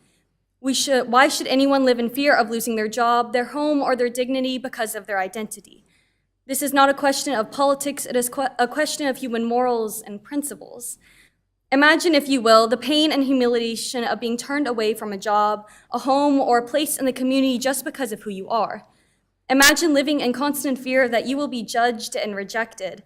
Why should anyone live in fear of losing their job, their home, or their dignity because of their identity? This is not a question of politics, it is a question of human morals and principles. Imagine, if you will, the pain and humiliation of being turned away from a job, a home, or a place in the community just because of who you are. Imagine living in constant fear that you will be judged and rejected.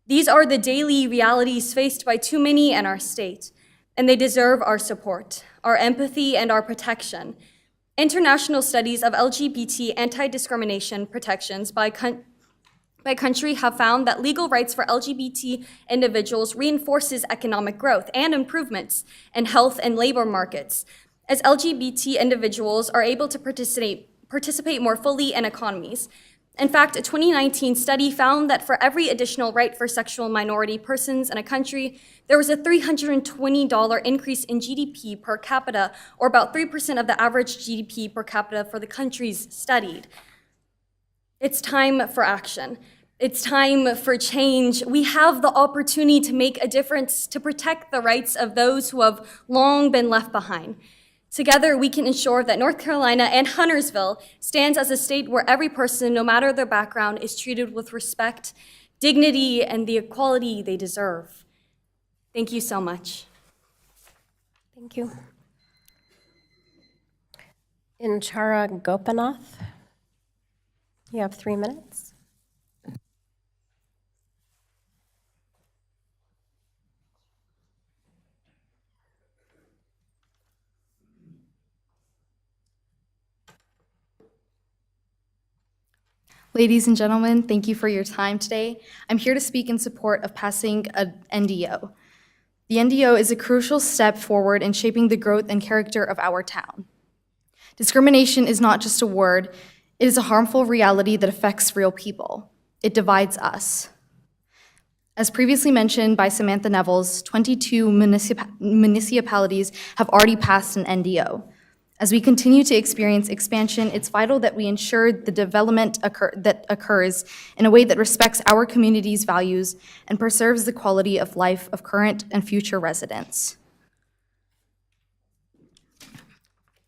These are the daily realities faced by too many in our state, and they deserve our support, our empathy, and our protection. International studies of LGBT anti-discrimination protections by country have found that legal rights for LGBT individuals reinforces economic growth and improvements in health and labor markets, as LGBT individuals are able to participate more fully in economies. In fact, a 2019 study found that for every additional right for sexual minority persons in a country, there was a $320 increase in GDP per capita, or about 3% of the average GDP per capita for the countries studied. It's time for action. It's time for change. We have the opportunity to make a difference, to protect the rights of those who have long been left behind. Together, we can ensure that North Carolina and Huntersville stands as a state where every person, no matter their background, is treated with respect, dignity, and the equality they deserve. Thank you so much. Thank you. Inchara Gopinath, you have 3 minutes. Ladies and gentlemen, thank you for your time today. I'm here to speak in support of passing an NDO. The NDO is a crucial step forward in shaping the growth and character of our town. Discrimination is not just a word, it is a harmful reality that affects real people. It divides us. As previously mentioned by Samantha Nevels, 22 municipalities have already passed an NDO. As we continue to experience expansion, it's vital that we ensure the development that occurs in a way that respects our community's values and preserves the quality of life of current and future residents.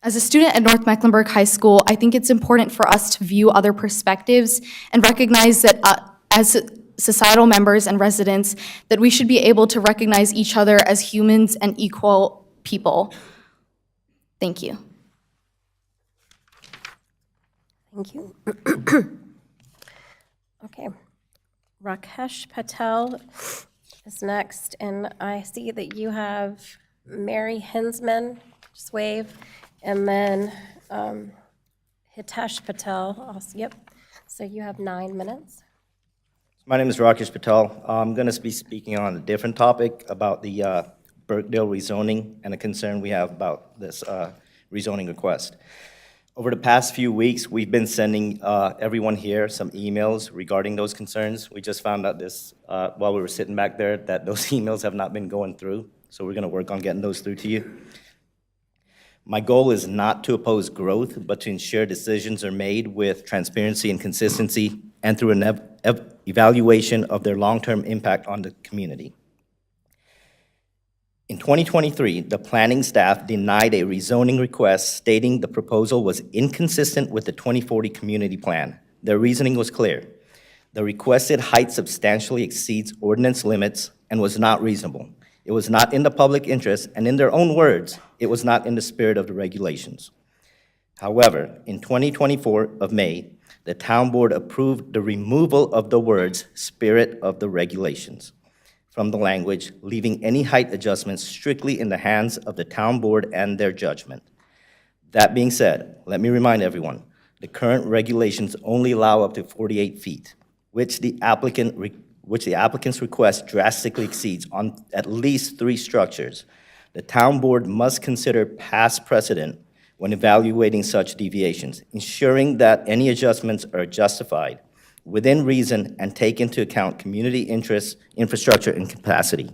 As a student at North Mecklenburg High School, I think it's important for us to view other perspectives and recognize that as societal members and residents, that we should be able to recognize each other as humans and equal people. Thank you. Thank you. Okay. Rakesh Patel is next, and I see that you have Mary Hinsman, just wave, and then Hitesh Patel, also, yep. So you have 9 minutes. My name is Rakesh Patel. I'm going to be speaking on a different topic about the Birkdale rezoning and a concern we have about this rezoning request. Over the past few weeks, we've been sending everyone here some emails regarding those concerns. We just found out this while we were sitting back there that those emails have not been going through, so we're going to work on getting those through to you. My goal is not to oppose growth, but to ensure decisions are made with transparency and consistency and through an evaluation of their long-term impact on the community. In 2023, the planning staff denied a rezoning request stating the proposal was inconsistent with the 2040 community plan. Their reasoning was clear. The requested height substantially exceeds ordinance limits and was not reasonable. It It was not in the public interest, and in their own words, it was not in the spirit of the regulations. However, in 2024 of May, the town board approved the removal of the words "spirit of the regulations" from the language, leaving any height adjustments strictly in the hands of the town board and their judgment. That being said, let me remind everyone, the current regulations only allow up to 48 feet, which the applicant's request drastically exceeds on at least 3 structures. The town board must consider past precedent when evaluating such deviations, ensuring that any adjustments are justified, within reason, and take into account community interests, infrastructure, and capacity,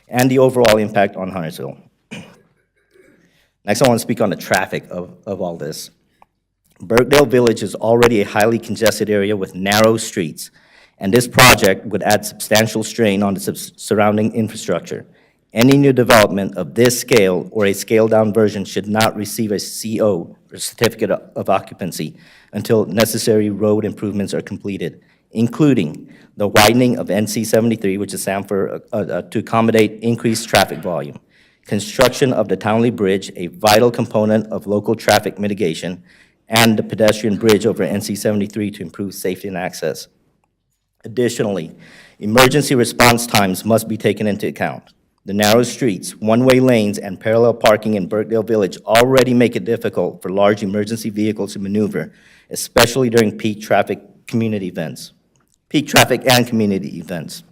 and the overall impact on Huntersville. Next, I want to speak on the traffic of all this. Birkdale Village is already a highly congested area with narrow streets, and this project would add substantial strain on the surrounding infrastructure. Any new development of this scale or a scaled-down version should not receive a CO, or certificate of occupancy, until necessary road improvements are completed, including the widening of NC 73, which is Sanford, to accommodate increased traffic volume, construction of the Townley Bridge, a vital component of local traffic mitigation, and the pedestrian bridge over NC 73 to improve safety and access. Additionally, emergency response times must be taken into account. The narrow streets, one-way lanes, and parallel parking in Birkdale Village already make it difficult for large emergency vehicles to maneuver, especially during peak traffic and community events.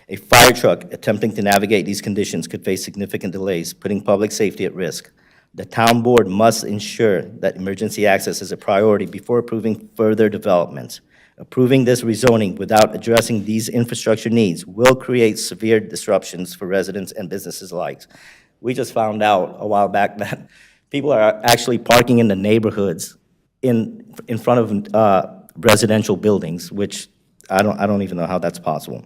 A fire truck attempting to navigate these conditions could face significant delays, putting public safety at risk. The town board must ensure that emergency access is a priority before approving further developments. Approving this rezoning without addressing these infrastructure needs will create severe disruptions for residents and businesses alike. We just found out a while back that people are actually parking in the neighborhoods in front of residential buildings, which I don't even know how that's possible.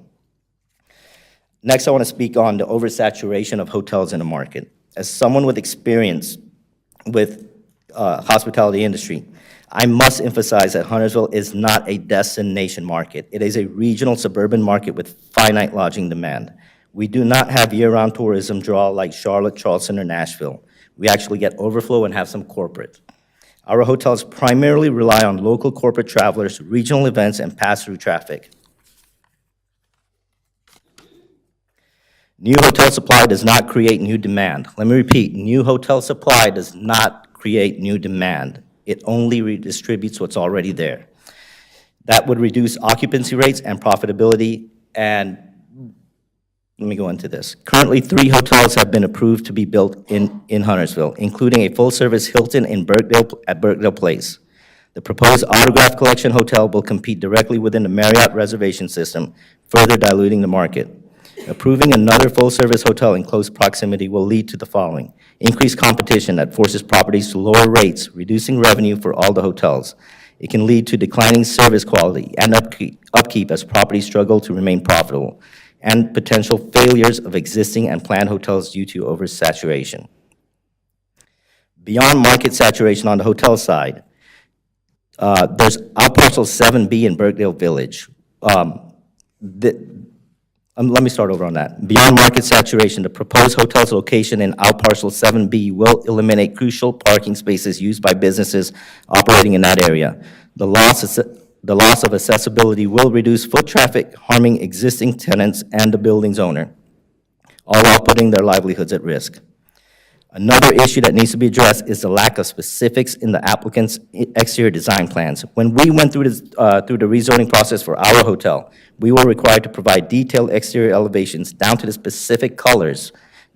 Next, I want to speak on the oversaturation of hotels in the market. As someone with experience with hospitality industry, I must emphasize that Huntersville is not a destination market. It is a regional suburban market with finite lodging demand. We do not have year-round tourism draw like Charlotte, Charleston, or Nashville. We actually get overflow and have some corporate. Our hotels primarily rely on local corporate travelers, regional events, and pass-through traffic. New hotel supply does not create new demand. Let me repeat, new hotel supply does not create new demand. It only redistributes what's already there. That would reduce occupancy rates and profitability, and let me go into this. Currently, 3 hotels have been approved to be built in Huntersville, including a full-service Hilton in Birkdale at Birkdale Place. The proposed Autograph Collection Hotel will compete directly within the Marriott reservation system, further diluting the market. Approving another full-service hotel in close proximity will lead to the following: increased competition that forces properties to lower rates, reducing revenue for all the hotels. It can lead to declining service quality and upkeep as properties struggle to remain profitable, and potential failures of existing and planned hotels due to oversaturation. Beyond market saturation on the hotel side, there's outparcel 7B in Birkdale Village. Let me start over on that. Beyond market saturation, the proposed hotel's location in outparcel 7B will eliminate crucial parking spaces used by businesses operating in that area. The loss of accessibility will reduce foot traffic, harming existing tenants and the building's owner, all while putting their livelihoods at risk. Another issue that needs to be addressed is the lack of specifics in the applicant's exterior design plans. When we went through the rezoning process for our hotel, we were required to provide detailed exterior elevations down to the specific colors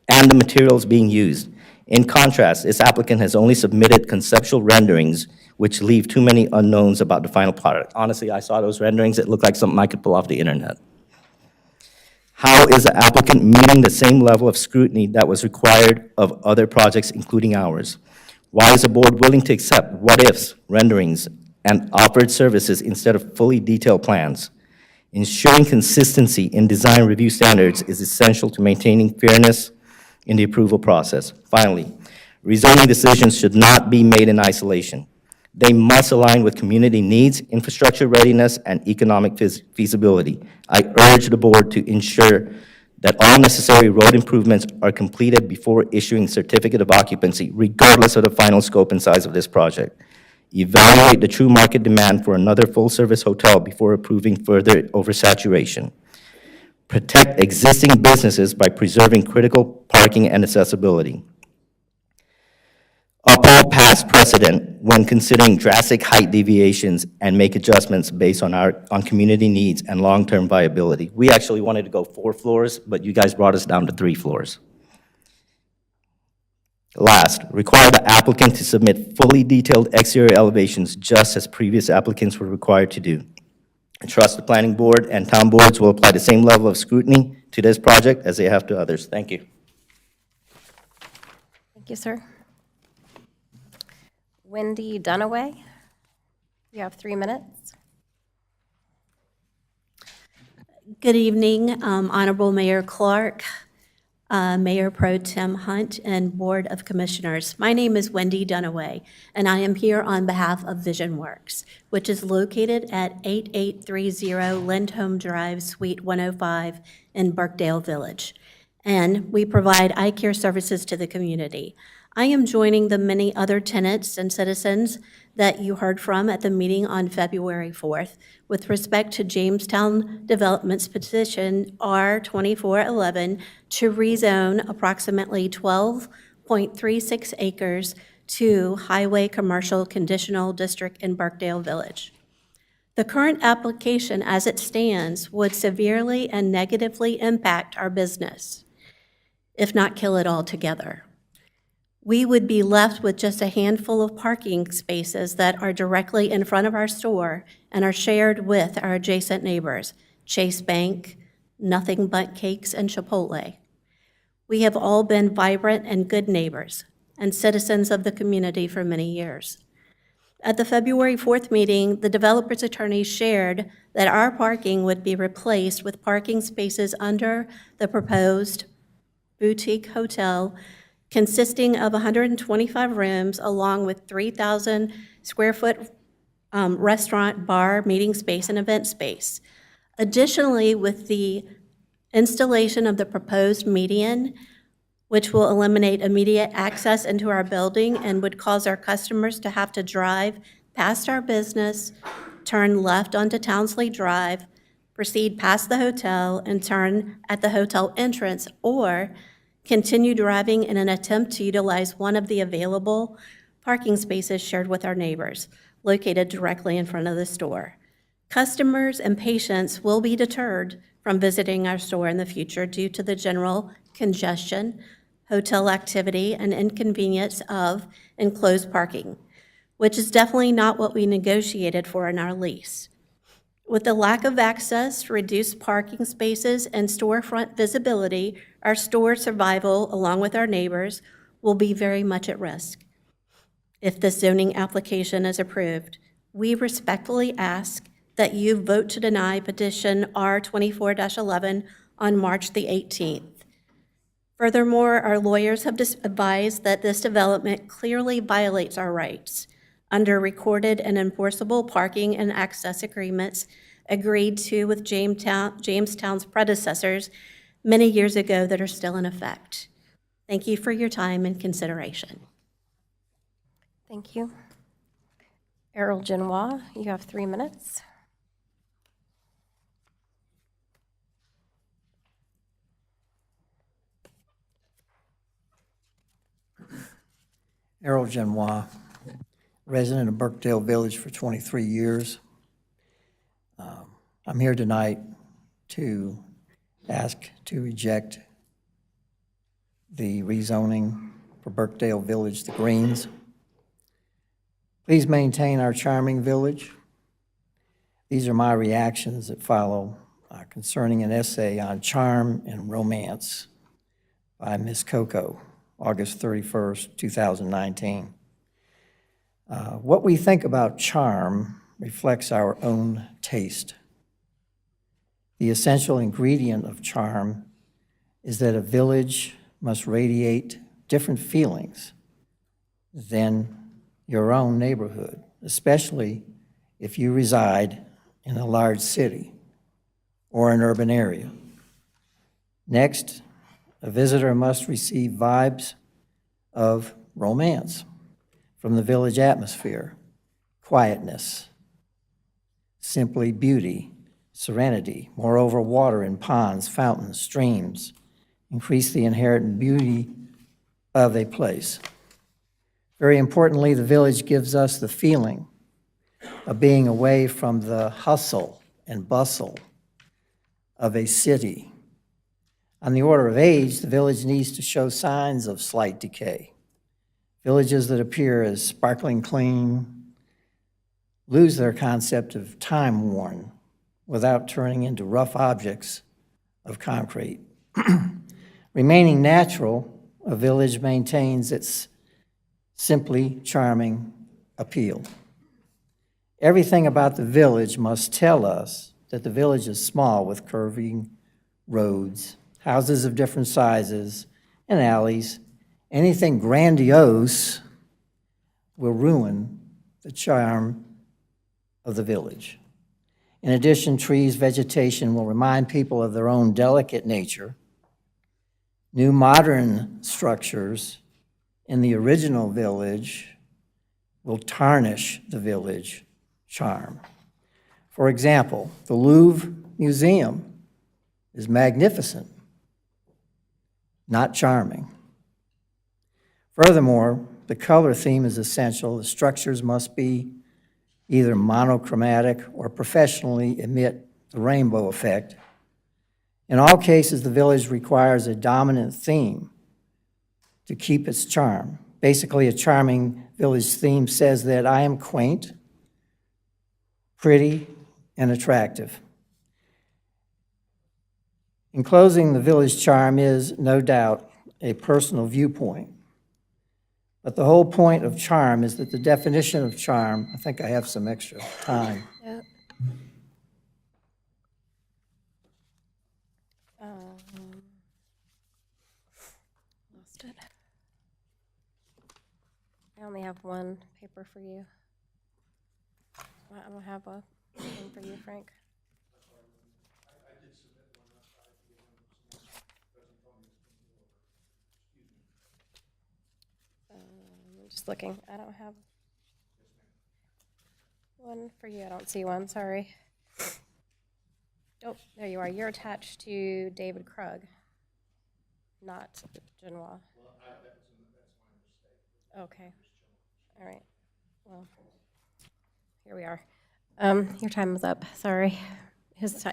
and the materials being used. In contrast, this applicant has only submitted conceptual renderings, which leave too many unknowns about the final product. Honestly, I saw those renderings. It looked like something I could pull off the internet. How is the applicant meeting the same level of scrutiny that was required of other projects, including ours? Why is the board willing to accept what-ifs, renderings, and offered services instead of fully detailed plans? Ensuring consistency in design review standards is essential to maintaining fairness in the approval process. Finally, rezoning decisions should not be made in isolation. They must align with community needs, infrastructure readiness, and economic feasibility. I urge the board to ensure that all necessary road improvements are completed before issuing certificate of occupancy, regardless of the final scope and size of this project. Evaluate the true market demand for another full-service hotel before approving further oversaturation. Protect existing businesses by preserving critical parking and accessibility. Uphold past precedent when considering drastic height deviations and make adjustments based on community needs and long-term viability. We actually wanted to go 4 floors, but you guys brought us down to 3 floors. Last, require the applicant to submit fully detailed exterior elevations just as previous applicants were required to do. I trust the planning board and town boards will apply the same level of scrutiny to this project as they have to others. Thank you. Thank you, sir. Wendy Dunaway, you have 3 minutes. Good evening, Honorable Mayor Clark, Mayor Pro Tem Hunt, and Board of Commissioners. My name is Wendy Dunaway, and I am here on behalf of Vision Works, which is located at 8830 Lindholm Drive, Suite 105 in Birkdale Village. And we provide eye care services to the community. I am joining the many other tenants and citizens that you heard from at the meeting on February 4th with respect to Jamestown Development's petition R2411 to rezone approximately 12.36 acres to Highway Commercial Conditional District in Birkdale Village. The current application as it stands would severely and negatively impact our business, if not kill it altogether. We would be left with just a handful of parking spaces that are directly in front of our store and are shared with our adjacent neighbors, Chase Bank, Nothing But Cakes, and Chipotle. We have all been vibrant and good neighbors and citizens of the community for many years. At the February 4th meeting, the developer's attorney shared that our parking would be replaced with parking spaces under the proposed boutique hotel consisting of 125 rooms along with 3,000 square foot restaurant, bar, meeting space, and event space. Additionally, with the installation of the proposed median, which will eliminate immediate access into our building and would cause our customers to have to drive past our business, turn left onto Townsley Drive, proceed past the hotel, and turn at the hotel entrance, or continue driving in an attempt to utilize one of the available parking spaces shared with our neighbors, located directly in front of the store. Customers and patients will be deterred from visiting our store in the future due to the general congestion, hotel activity, and inconvenience of enclosed parking, which is definitely not what we negotiated for in our lease. With the lack of access, reduced parking spaces, and storefront visibility, our store survival, along with our neighbors, will be very much at risk. If this zoning application is approved, we respectfully ask that you vote to deny petition R24-11 on March the 18th. Furthermore, our lawyers have advised that this development clearly violates our rights under recorded and enforceable parking and access agreements agreed to with Jamestown's predecessors many years ago that are still in effect. Thank you for your time and consideration. Thank you. Errol Genois, you have 3 minutes. Errol Genois, resident of Birkdale Village for 23 years. I'm here tonight to ask to reject the rezoning for Birkdale Village, the Greens. Please maintain our charming village. These are my reactions that follow concerning an essay on charm and romance by Ms. Coco, August 31st, 2019. What we think about charm reflects our own taste. The essential ingredient of charm is that a village must radiate different feelings than your own neighborhood, especially if you reside in a large city or an urban area. Next, a visitor must receive vibes of romance from the village atmosphere, quietness, simply beauty, serenity. Moreover, water in ponds, fountains, streams increase the inherent beauty of a place. Very importantly, the village gives us the feeling of being away from the hustle and bustle of a city. On the order of age, the village needs to show signs of slight decay. Villages that appear as sparkling clean lose their concept of time worn without turning into rough objects of concrete. Remaining natural, a village maintains its simply charming appeal. Everything about the village must tell us that the village is small with curving roads, houses of different sizes, and alleys. Anything grandiose will ruin the charm of the village. In addition, trees, vegetation will remind people of their own delicate nature. New modern structures in the original village will tarnish the village charm. For example, the Louvre Museum is magnificent, not charming. Furthermore, the color theme is essential. The structures must be either monochromatic or professionally emit the rainbow effect. In all cases, the village requires a dominant theme to keep its charm. Basically, a charming village theme says that I am quaint, pretty, and attractive. In closing, the village charm is, no doubt, a personal viewpoint. But the whole point of charm is that the definition of charm, I think I have some extra time. Yep. Lost it. I only have one paper for you. I don't have a thing for you, Frank. I'm just looking. I don't have one for you. I don't see one. Sorry. Oh, there you are. You're attached to David Krug, not Genoa. Okay. All right. Well, here we are. Your time is up. Sorry.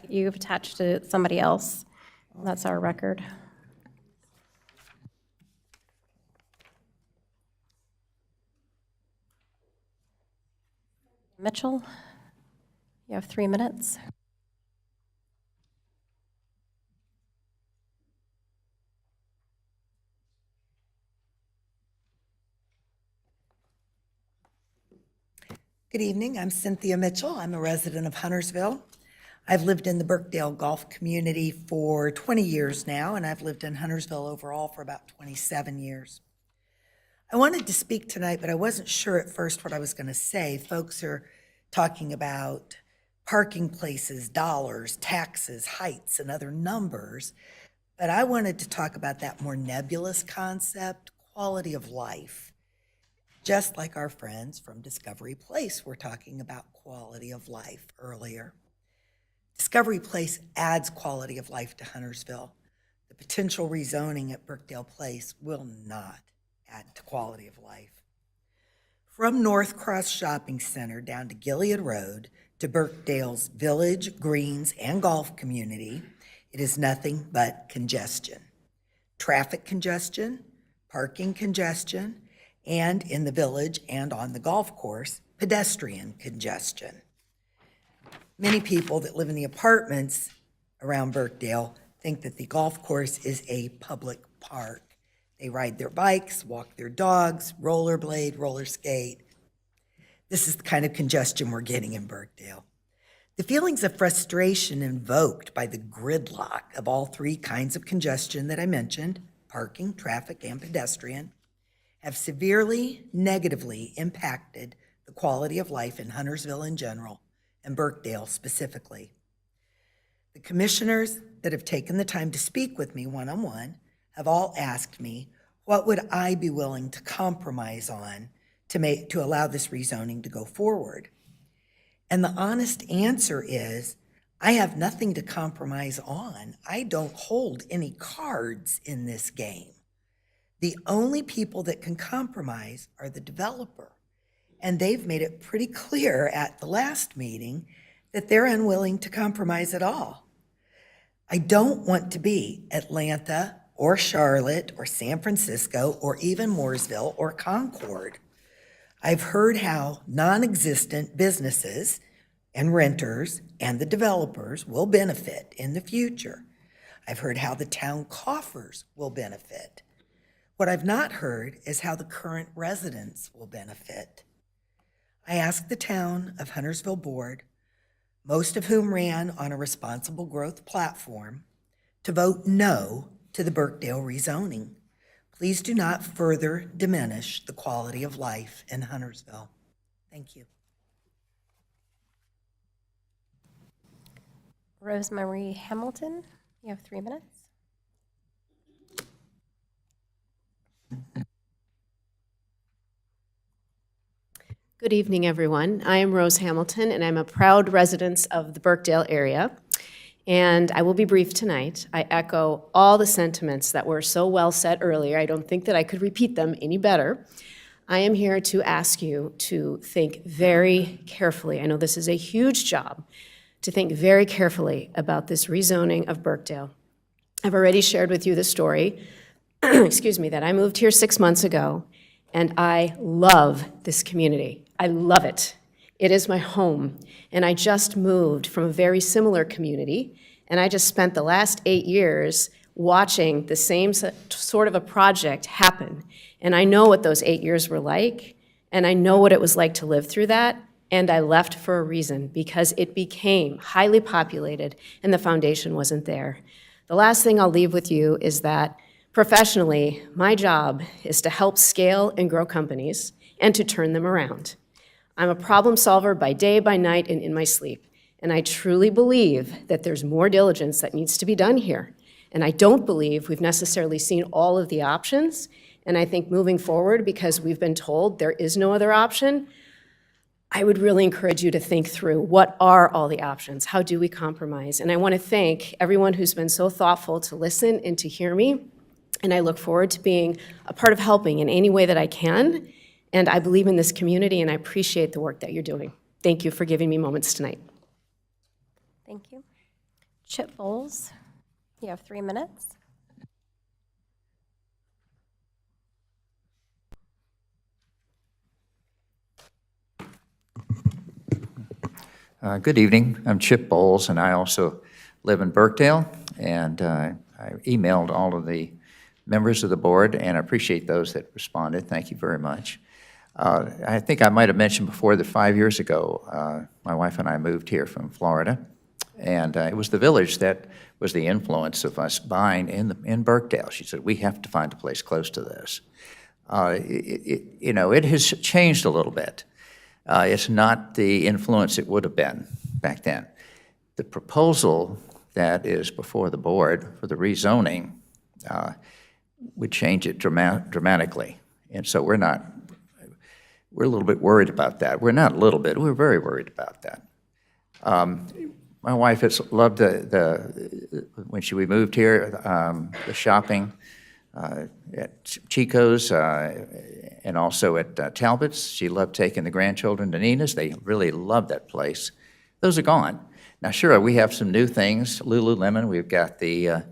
You've attached to somebody else. That's our record. Mitchell, you have 3 minutes. Good evening, I'm Cynthia Mitchell. I'm a resident of Huntersville. I've lived in the Birkdale golf community for 20 years now, and I've lived in Huntersville overall for about 27 years. I wanted to speak tonight, but I wasn't sure at first what I was going to say. Folks are talking about parking places, dollars, taxes, heights, and other numbers, but I wanted to talk about that more nebulous concept, quality of life. Just like our friends from Discovery Place were talking about quality of life earlier. Discovery Place adds quality of life to Huntersville. The potential rezoning at Birkdale Place will not add to quality of life. From North Cross Shopping Center down to Gilead Road to Birkdale's Village, Greens, and Golf Community, it is nothing but congestion. Traffic congestion, parking congestion, and in the village and on the golf course, pedestrian congestion. Many people that live in the apartments around Birkdale think that the golf course is a public park. They ride their bikes, walk their dogs, rollerblade, roller skate. This is the kind of congestion we're getting in Birkdale. The feelings of frustration invoked by the gridlock of all three kinds of congestion that I mentioned, parking, traffic, and pedestrian, have severely negatively impacted the quality of life in Huntersville in general and Birkdale specifically. The commissioners that have taken the time to speak with me one-on-one have all asked me, what would I be willing to compromise on to allow this rezoning to go forward? And the honest answer is, I have nothing to compromise on. I don't hold any cards in this game. The only people that can compromise are the developer. And they've made it pretty clear at the last meeting that they're unwilling to compromise at all. I don't want to be Atlanta or Charlotte or San Francisco or even Mooresville or Concord. I've heard how non-existent businesses and renters and the developers will benefit in the future. I've heard how the town coffers will benefit. What I've not heard is how the current residents will benefit. I asked the town of Huntersville board, most of whom ran on a responsible growth platform, to vote no to the Birkdale rezoning. Please do not further diminish the quality of life in Huntersville. Thank you. Rosemary Hamilton, you have 3 minutes. Good evening, everyone. I am Rose Hamilton, and I'm a proud resident of the Birkdale area. And I will be brief tonight. I echo all the sentiments that were so well said earlier. I don't think that I could repeat them any better. I am here to ask you to think very carefully. I know this is a huge job, to think very carefully about this rezoning of Birkdale. I've already shared with you the story, excuse me, that I moved here 6 months ago, and I love this community. I love it. It is my home, and I just moved from a very similar community, and I just spent the last 8 years watching the same sort of a project happen. And I know what those 8 years were like, and I know what it was like to live through that, and I left for a reason, because it became highly populated and the foundation wasn't there. The last thing I'll leave with you is that professionally, my job is to help scale and grow companies and to turn them around. I'm a problem solver by day, by night, and in my sleep. And I truly believe that there's more diligence that needs to be done here. And I don't believe we've necessarily seen all of the options. And I think moving forward, because we've been told there is no other option, I would really encourage you to think through, what are all the options? How do we compromise? And I want to thank everyone who's been so thoughtful to listen and to hear me. And I look forward to being a part of helping in any way that I can. And I believe in this community, and I appreciate the work that you're doing. Thank you for giving me moments tonight. Thank you. Chip Bowles, you have 3 minutes. Good evening. I'm Chip Bowles, and I also live in Birkdale. And I emailed all of the members of the board, and I appreciate those that responded. Thank you very much. I think I might have mentioned before that 5 years ago, my wife and I moved here from Florida, and it was the village that was the influence of us buying in Birkdale. She said, we have to find a place close to this. It has changed a little bit. It's not the influence it would have been back then. The proposal that is before the board for the rezoning would change it dramatically. And so we're a little bit worried about that. We're not a little bit, we're very worried about that. My wife has loved when we moved here, the shopping at Chico's and also at Talbot's. She loved taking the grandchildren to Nina's. They really loved that place. Those are gone. Now, sure, we have some new things. Lululemon, we've got the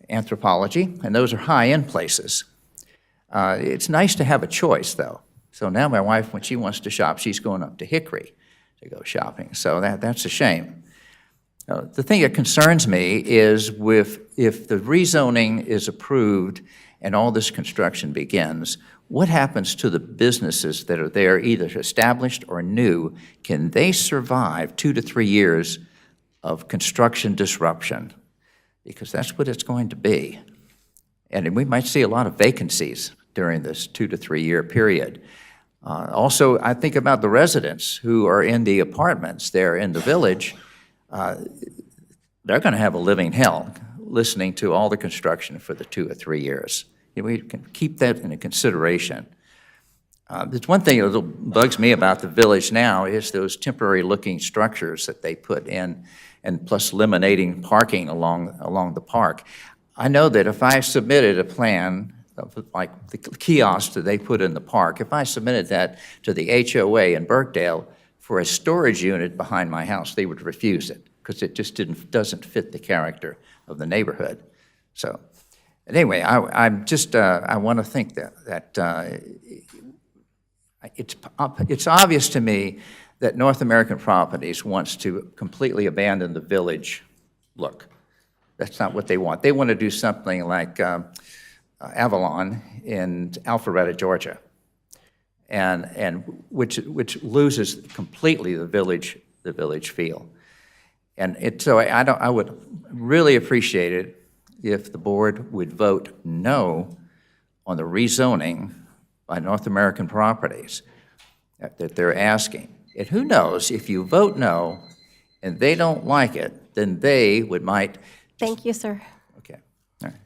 Anthropology, and those are high-end places. It's nice to have a choice, though. So now my wife, when she wants to shop, she's going up to Hickory to go shopping. So that's a shame. The thing that concerns me is if the rezoning is approved and all this construction begins, what happens to the businesses that are there, either established or new? Can they survive 2 to 3 years of construction disruption? Because that's what it's going to be. And we might see a lot of vacancies during this 2 to 3 year period. Also, I think about the residents who are in the apartments there in the village. they're going to have a living hell listening to all the construction for the 2 or 3 years. We can keep that into consideration. There's one thing that bugs me about the village now is those temporary-looking structures that they put in, and plus eliminating parking along the park. I know that if I submitted a plan, like the kiosks that they put in the park, if I submitted that to the HOA in Birkdale for a storage unit behind my house, they would refuse it because it just doesn't fit the character of the neighborhood. So anyway, I want to think that it's obvious to me that North American Properties wants to completely abandon the village look. That's not what they want. They want to do something like Avalon in Alpharetta, Georgia, and which loses completely the village feel. And so I would really appreciate it if the board would vote no on the rezoning by North American Properties that they're asking. And who knows, if you vote no and they don't like it, then they might. Thank you, sir. Okay, all right,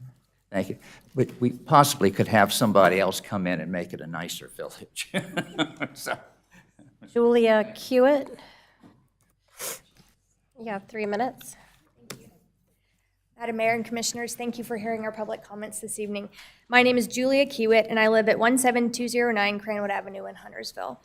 thank you. But we possibly could have somebody else come in and make it a nicer village. So. Julia Hewitt. You have 3 minutes. Madam Mayor and Commissioners, thank you for hearing our public comments this evening. My name is Julia Kiewit, and I live at 17209 Cranwood Avenue in Huntersville.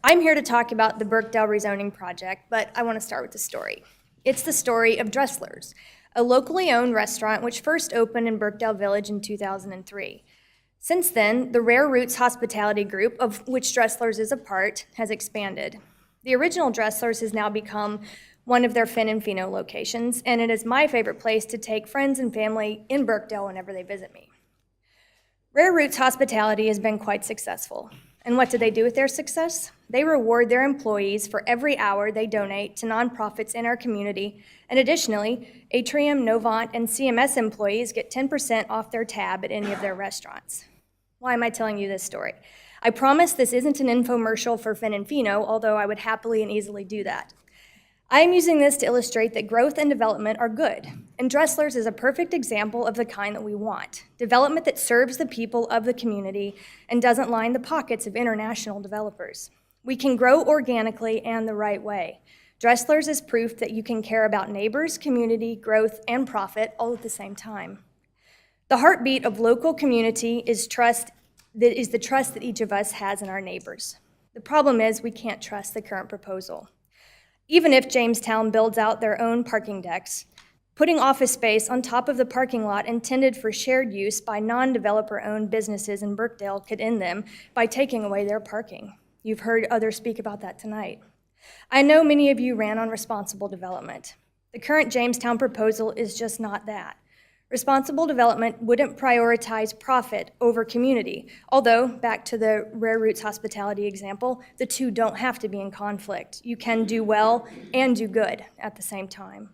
I'm here to talk about the Birkdale rezoning project, but I want to start with the story. It's the story of Dressler's, a locally owned restaurant which first opened in Birkdale Village in 2003. Since then, the Rare Roots Hospitality Group, of which Dressler's is a part, has expanded. The original Dressler's has now become one of their Fin and Fino locations, and it is my favorite place to take friends and family in Birkdale whenever they visit me. Rare Roots Hospitality has been quite successful. And what do they do with their success? They reward their employees for every hour they donate to nonprofits in our community, and additionally, Atrium, Novant, and CMS employees get 10% off their tab at any of their restaurants. Why am I telling you this story? I promise this isn't an infomercial for Fin and Fino, although I would happily and easily do that. I am using this to illustrate that growth and development are good, and Dressler's is a perfect example of the kind that we want. Development that serves the people of the community and doesn't line the pockets of international developers. We can grow organically and the right way. Dressler's is proof that you can care about neighbors, community, growth, and profit all at the same time. The heartbeat of local community is the trust that each of us has in our neighbors. The problem is we can't trust the current proposal. Even if Jamestown builds out their own parking decks, putting office space on top of the parking lot intended for shared use by non-developer-owned businesses in Birkdale could end them by taking away their parking. You've heard others speak about that tonight. I know many of you ran on responsible development. The current Jamestown proposal is just not that. Responsible development wouldn't prioritize profit over community, although, back to the Rare Roots Hospitality example, the two don't have to be in conflict. You can do well and do good at the same time.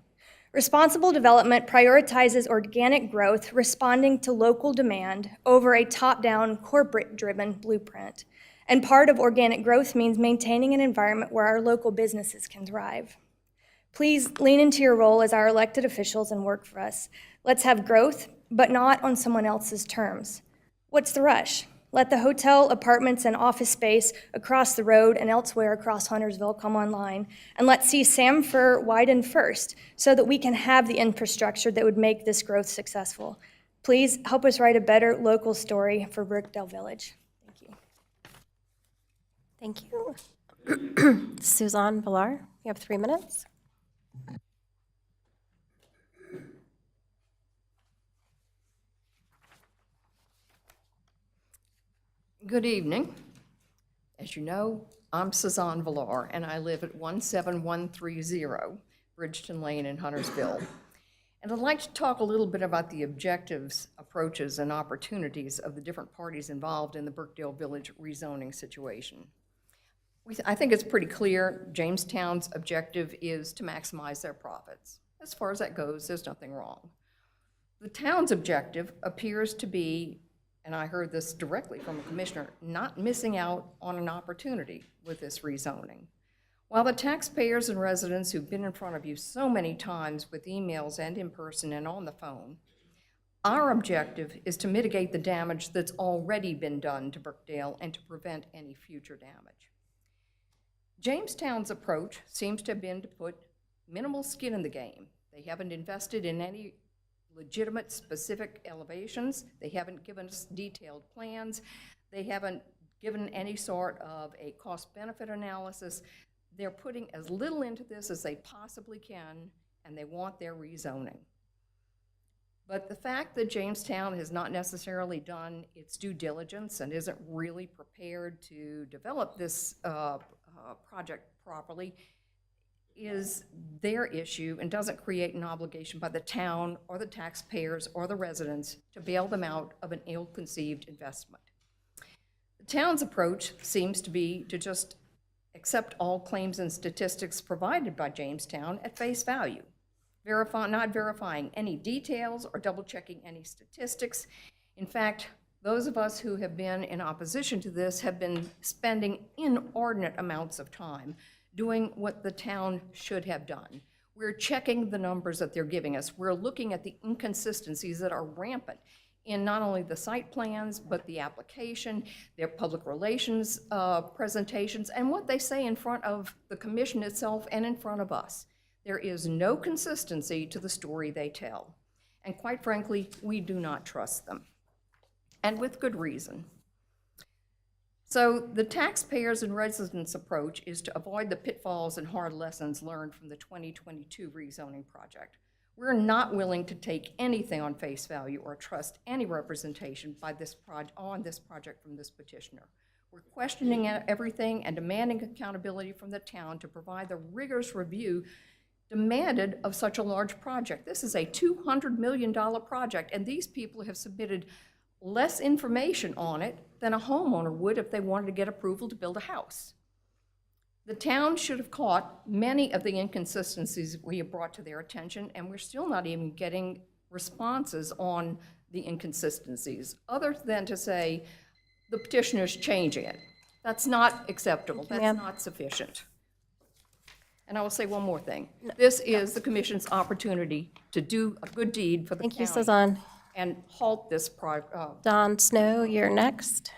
Responsible development prioritizes organic growth responding to local demand over a top-down, corporate-driven blueprint. And part of organic growth means maintaining an environment where our local businesses can thrive. Please lean into your role as our elected officials and work for us. Let's have growth, but not on someone else's terms. What's the rush? Let the hotel, apartments, and office space across the road and elsewhere across Huntersville come online, and let's see Samford widen first so that we can have the infrastructure that would make this growth successful. Please help us write a better local story for Birkdale Village. Thank you. Thank you. Suzanne Villar, you have 3 minutes. Good evening. As you know, I'm Suzanne Villar, and I live at 17130 Bridgeton Lane in Huntersville. And I'd like to talk a little bit about the objectives, approaches, and opportunities of the different parties involved in the Birkdale Village rezoning situation. I think it's pretty clear Jamestown's objective is to maximize their profits. As far as that goes, there's nothing wrong. The town's objective appears to be, and I heard this directly from a commissioner, not missing out on an opportunity with this rezoning. While the taxpayers and residents who've been in front of you so many times with emails and in person and on the phone, our objective is to mitigate the damage that's already been done to Birkdale and to prevent any future damage. Jamestown's approach seems to have been to put minimal skin in the game. They haven't invested in any legitimate specific elevations. They haven't given us detailed plans. They haven't given any sort of a cost-benefit analysis. They're putting as little into this as they possibly can, and they want their rezoning. But the fact that Jamestown has not necessarily done its due diligence and isn't really prepared to develop this project properly is their issue and doesn't create an obligation by the town or the taxpayers or the residents to bail them out of an ill-conceived investment. The town's approach seems to be to just accept all claims and statistics provided by Jamestown at face value, not verifying any details or double-checking any statistics. In fact, those of us who have been in opposition to this have been spending inordinate amounts of time doing what the town should have done. We're checking the numbers that they're giving us. We're looking at the inconsistencies that are rampant in not only the site plans, but the application, their public relations presentations, and what they say in front of the commission itself and in front of us. There is no consistency to the story they tell. And quite frankly, we do not trust them. And with good reason. So the taxpayers and residents approach is to avoid the pitfalls and hard lessons learned from the 2022 rezoning project. We're not willing to take anything on face value or trust any representation by on this project from this petitioner. We're questioning everything and demanding accountability from the town to provide the rigorous review demanded of such a large project. This is a $200 million project, and these people have submitted less information on it than a homeowner would if they wanted to get approval to build a house. The town should have caught many of the inconsistencies we have brought to their attention, and we're still not even getting responses on the inconsistencies, other than to say the petitioner's changing it. That's not acceptable. That's not sufficient. And I will say one more thing. This is the commission's opportunity to do a good deed for the county. Thank you, Suzanne. And halt this project. Don Snow, you're next.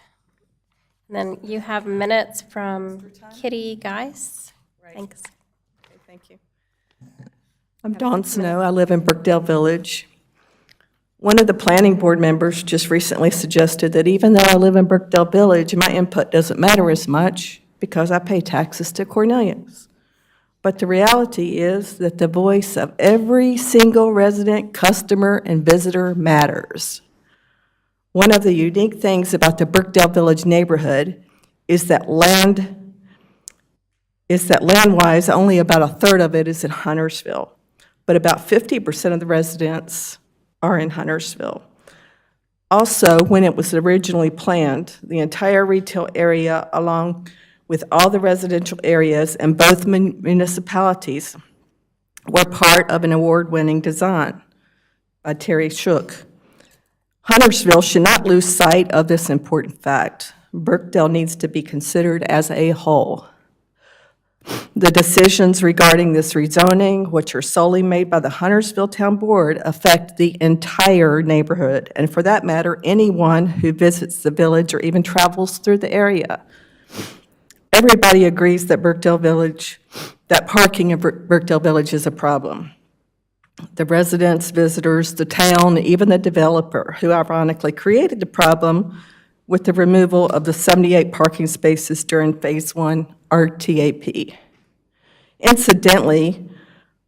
And then you have minutes from Kitty Geis. Thanks. Okay, thank you. I'm Dawn Snow. I live in Birkdale Village. One of the planning board members just recently suggested that even though I live in Birkdale Village, my input doesn't matter as much because I pay taxes to Cornelius. But the reality is that the voice of every single resident, customer, and visitor matters. One of the unique things about the Birkdale Village neighborhood is that land-wise, only about a third of it is in Huntersville, but about 50% of the residents are in Huntersville. Also, when it was originally planned, the entire retail area along with all the residential areas in both municipalities were part of an award-winning design by Terry Shook. Huntersville should not lose sight of this important fact. Birkdale needs to be considered as a whole. The decisions regarding this rezoning, which are solely made by the Huntersville Town Board, affect the entire neighborhood, and for that matter, anyone who visits the village or even travels through the area. Everybody agrees that parking in Birkdale Village is a problem. The residents, visitors, the town, even the developer, who ironically created the problem with the removal of the 78 parking spaces during Phase 1 RTAP. Incidentally,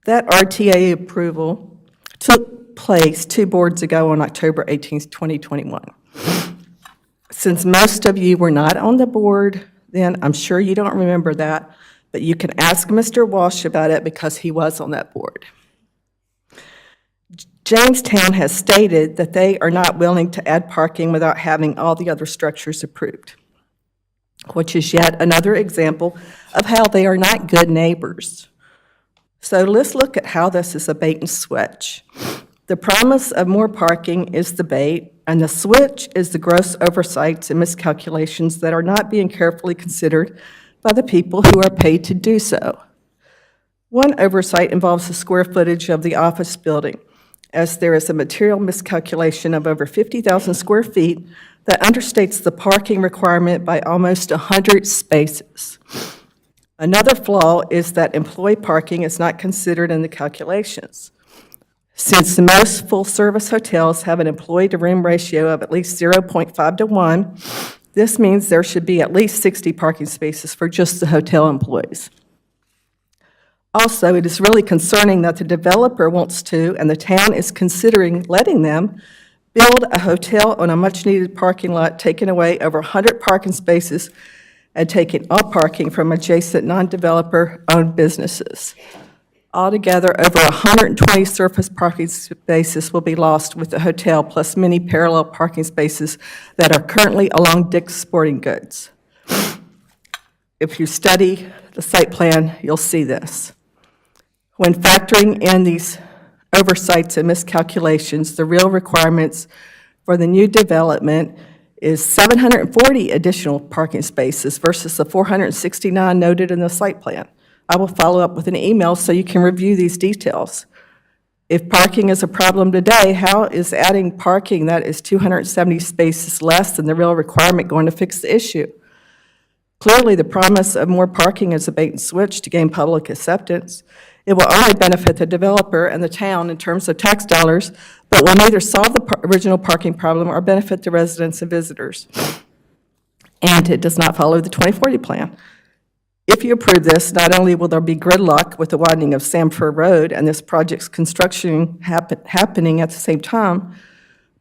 that RTA approval took place 2 boards ago on October 18th, 2021. Since most of you were not on the board then, I'm sure you don't remember that, but you can ask Mr. Walsh about it because he was on that board. Jamestown has stated that they are not willing to add parking without having all the other structures approved, which is yet another example of how they are not good neighbors. So let's look at how this is a bait and switch. The promise of more parking is the bait, and the switch is the gross oversights and miscalculations that are not being carefully considered by the people who are paid to do so. One oversight involves the square footage of the office building, as there is a material miscalculation of over 50,000 square feet that understates the parking requirement by almost 100 spaces. Another flaw is that employee parking is not considered in the calculations. Since most full-service hotels have an employee-to-room ratio of at least 0.5 to 1, this means there should be at least 60 parking spaces for just the hotel employees. Also, it is really concerning that the developer wants to, and the town is considering letting them, build a hotel on a much-needed parking lot, taking away over 100 parking spaces and taking all parking from adjacent non-developer-owned businesses. Altogether, over 120 surface parking spaces will be lost with the hotel, plus many parallel parking spaces that are currently along Dick's Sporting Goods. If you study the site plan, you'll see this. When factoring in these oversights and miscalculations, the real requirements for the new development is 740 additional parking spaces versus the 469 noted in the site plan. I will follow up with an email so you can review these details. If parking is a problem today, how is adding parking that is 270 spaces less than the real requirement going to fix the issue? Clearly, the promise of more parking is a bait and switch to gain public acceptance. It will only benefit the developer and the town in terms of tax dollars, but will neither solve the original parking problem or benefit the residents and visitors. And it does not follow the 2040 plan. If you approve this, not only will there be gridlock with the widening of Samford Road and this project's construction happening at the same time,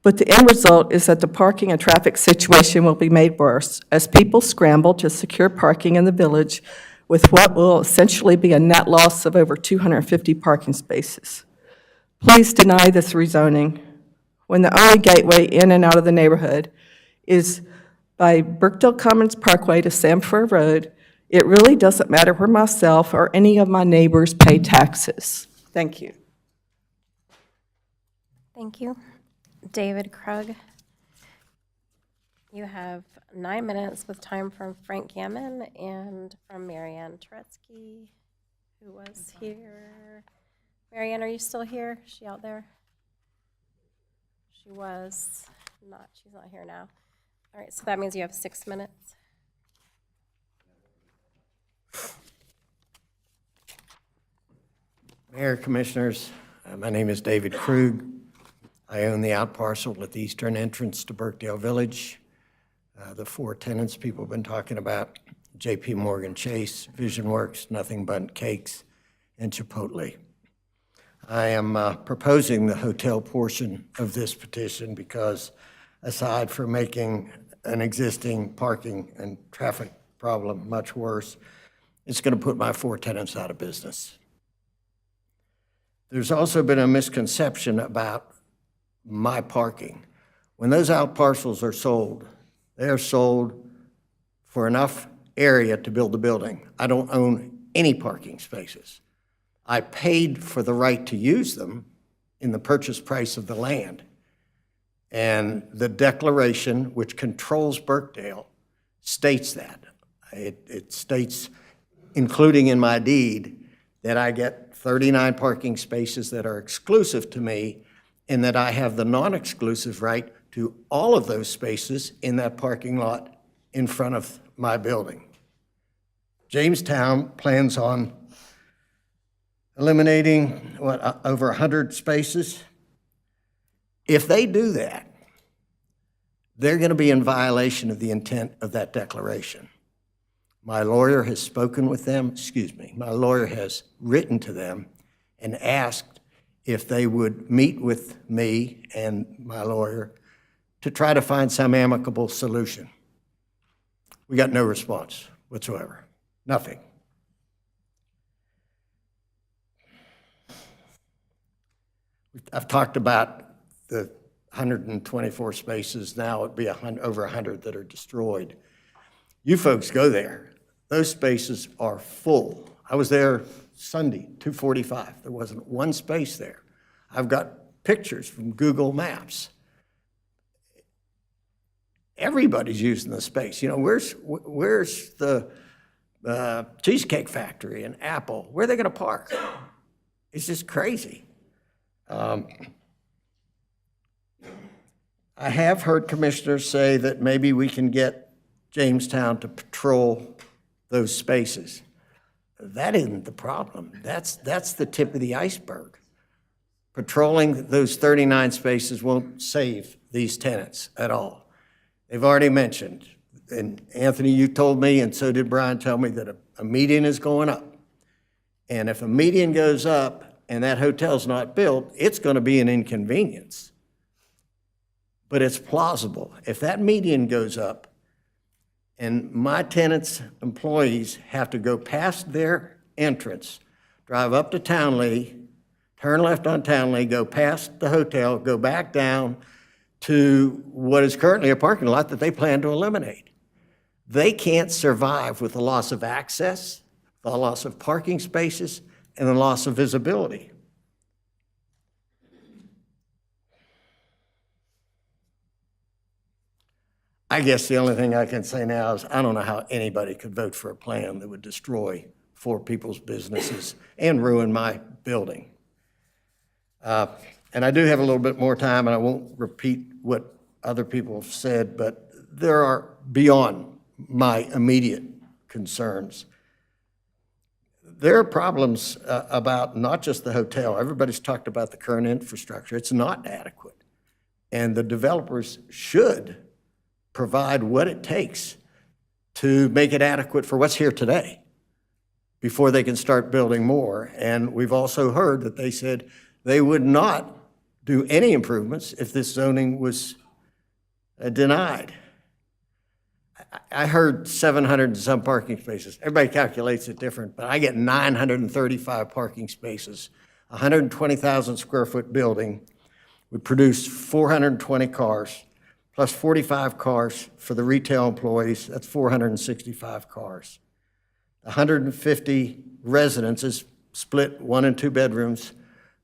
but the end result is that the parking and traffic situation will be made worse as people scramble to secure parking in the village with what will essentially be a net loss of over 250 parking spaces. Please deny this rezoning when the only gateway in and out of the neighborhood is by Birkdale Commons Parkway to Samford Road. It really doesn't matter where myself or any of my neighbors pay taxes. Thank you. Thank you. David Krug. You have 9 minutes with time from Frank Gammon and from Marianne Turetsky, who was here. Marianne, are you still here? Is she out there? She was not. She's not here now. All right, so that means you have 6 minutes. Mayor, Commissioners, my name is David Krug. I own the out parcel at the eastern entrance to Birkdale Village. The 4 tenants people have been talking about, J.P. Morgan Chase, Vision Works, Nothing But Cakes, and Chipotle. I am proposing the hotel portion of this petition because aside from making an existing parking and traffic problem much worse, it's going to put my 4 tenants out of business. There's also been a misconception about my parking. When those out parcels are sold, they are sold for enough area to build the building. I don't own any parking spaces. I paid for the right to use them in the purchase price of the land. And the declaration, which controls Birkdale, states that. It states, including in my deed, that I get 39 parking spaces that are exclusive to me and that I have the non-exclusive right to all of those spaces in that parking lot in front of my building. Jamestown plans on eliminating, over 100 spaces? If they do that, they're going to be in violation of the intent of that declaration. My lawyer has spoken with them, my lawyer has written to them and asked if they would meet with me and my lawyer to try to find some amicable solution. We got no response whatsoever, nothing. I've talked about the 124 spaces, now it'd be over 100 that are destroyed. You folks go there, those spaces are full. I was there Sunday, 2:45, there wasn't one space there. I've got pictures from Google Maps. Everybody's using the space. You know, where's the Cheesecake Factory and Apple. Where are they going to park? It's just crazy. I have heard commissioners say that maybe we can get Jamestown to patrol those spaces. That isn't the problem. That's the tip of the iceberg. Patrolling those 39 spaces won't save these tenants at all. They've already mentioned, and Anthony, you told me, and so did Brian tell me, that a median is going up. And if a median goes up and that hotel's not built, it's going to be an inconvenience. But it's plausible. If that median goes up and my tenants' employees have to go past their entrance, drive up to Townley, turn left on Townley, go past the hotel, go back down to what is currently a parking lot that they plan to eliminate. They can't survive with the loss of access, the loss of parking spaces, and the loss of visibility. I guess the only thing I can say now is I don't know how anybody could vote for a plan that would destroy 4 people's businesses and ruin my building. And I do have a little bit more time, and I won't repeat what other people have said, but there are beyond my immediate concerns. There are problems about not just the hotel. Everybody's talked about the current infrastructure. It's not adequate. And the developers should provide what it takes to make it adequate for what's here today before they can start building more. And we've also heard that they said they would not do any improvements if this zoning was denied. I heard 700 and some parking spaces. Everybody calculates it different, but I get 935 parking spaces. 120,000 square foot building would produce 420 cars, plus 45 cars for the retail employees. That's 465 cars. 150 residences, split 1 and 2 bedrooms,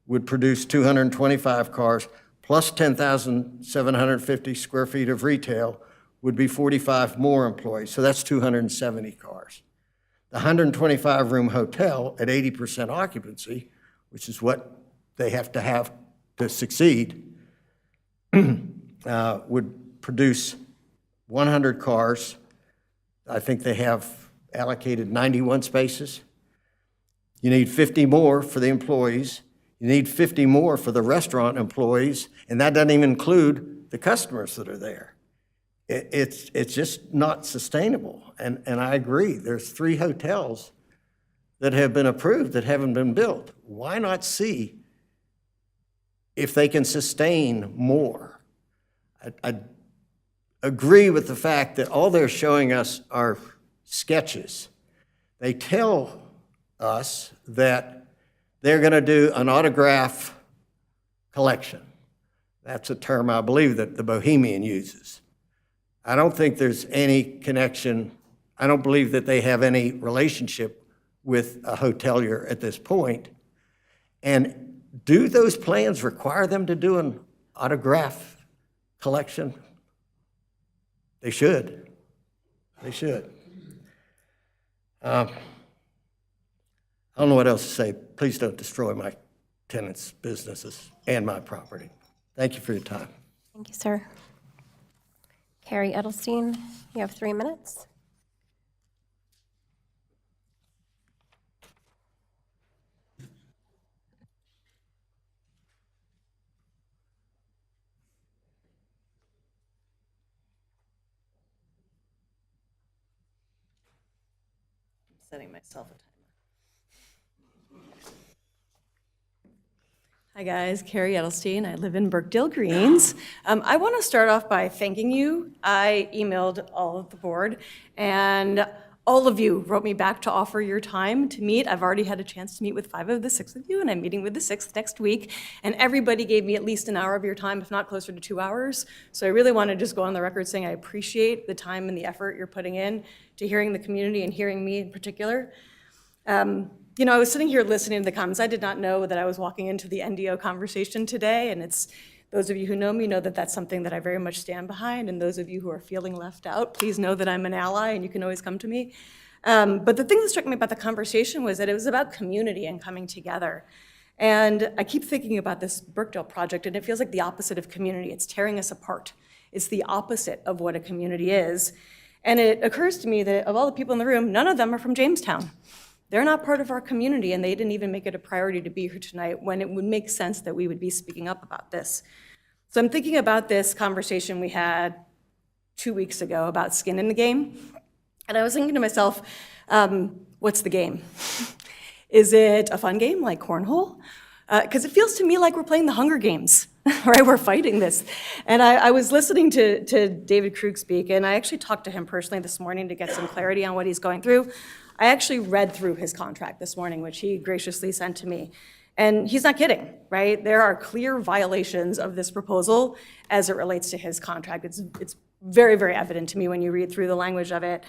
would produce 225 cars, plus 10,750 square feet of retail would be 45 more employees. So that's 270 cars. The 125-room hotel at 80% occupancy, which is what they have to succeed, would produce 100 cars. I think they have allocated 91 spaces. You need 50 more for the employees. You need 50 more for the restaurant employees, and that doesn't even include the customers that are there. It's just not sustainable. And I agree, there's 3 hotels that have been approved that haven't been built. Why not see if they can sustain more? I agree with the fact that all they're showing us are sketches. They tell us that they're going to do an autograph collection. That's a term I believe that the Bohemian uses. I don't think there's any connection. I don't believe that they have any relationship with a hotelier at this point. And do those plans require them to do an autograph collection? They should. They should. I don't know what else to say. Please don't destroy my tenants' businesses and my property. Thank you for your time. Thank you, sir. Carrie Edelstein, you have 3 minutes. I'm setting myself a timer. Hi guys, Carrie Edelstein. I live in Birkdale Greens. I want to start off by thanking you. I emailed all of the board and all of you wrote me back to offer your time to meet. I've already had a chance to meet with 5 of the 6 of you, and I'm meeting with the 6th next week. And everybody gave me at least an hour of your time, if not closer to 2 hours. So I really want to just go on the record saying I appreciate the time and the effort you're putting in to hearing the community and hearing me in particular. You know, I was sitting here listening to the comments. I did not know that I was walking into the NDO conversation today, and it's those of you who know me know that that's something that I very much stand behind, and those of you who are feeling left out, please know that I'm an ally and you can always come to me. But the thing that struck me about the conversation was that it was about community and coming together. And I keep thinking about this Birkdale project, and it feels like the opposite of community. It's tearing us apart. It's the opposite of what a community is. And it occurs to me that of all the people in the room, none of them are from Jamestown. They're not part of our community, and they didn't even make it a priority to be here tonight when it would make sense that we would be speaking up about this. So I'm thinking about this conversation we had 2 weeks ago about skin in the game. And I was thinking to myself, what's the game? Is it a fun game like cornhole? Because it feels to me like we're playing the Hunger Games, right? We're fighting this. And I was listening to David Krug speak, and I actually talked to him personally this morning to get some clarity on what he's going through. I actually read through his contract this morning, which he graciously sent to me. And he's not kidding, right? There are clear violations of this proposal as it relates to his contract. It's very, very evident to me when you read through the language of it.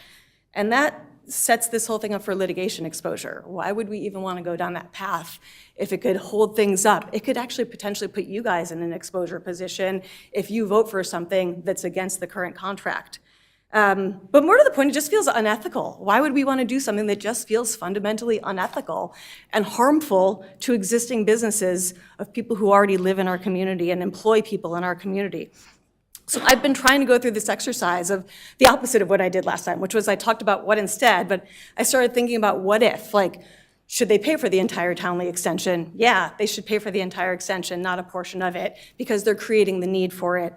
And that sets this whole thing up for litigation exposure. Why would we even want to go down that path if it could hold things up? It could actually potentially put you guys in an exposure position if you vote for something that's against the current contract. But more to the point, it just feels unethical. Why would we want to do something that just feels fundamentally unethical and harmful to existing businesses of people who already live in our community and employ people in our community? So I've been trying to go through this exercise of the opposite of what I did last time, which was I talked about what instead, but I started thinking about what if, like, should they pay for the entire Townley extension? Yeah, they should pay for the entire extension, not a portion of it, because they're creating the need for it.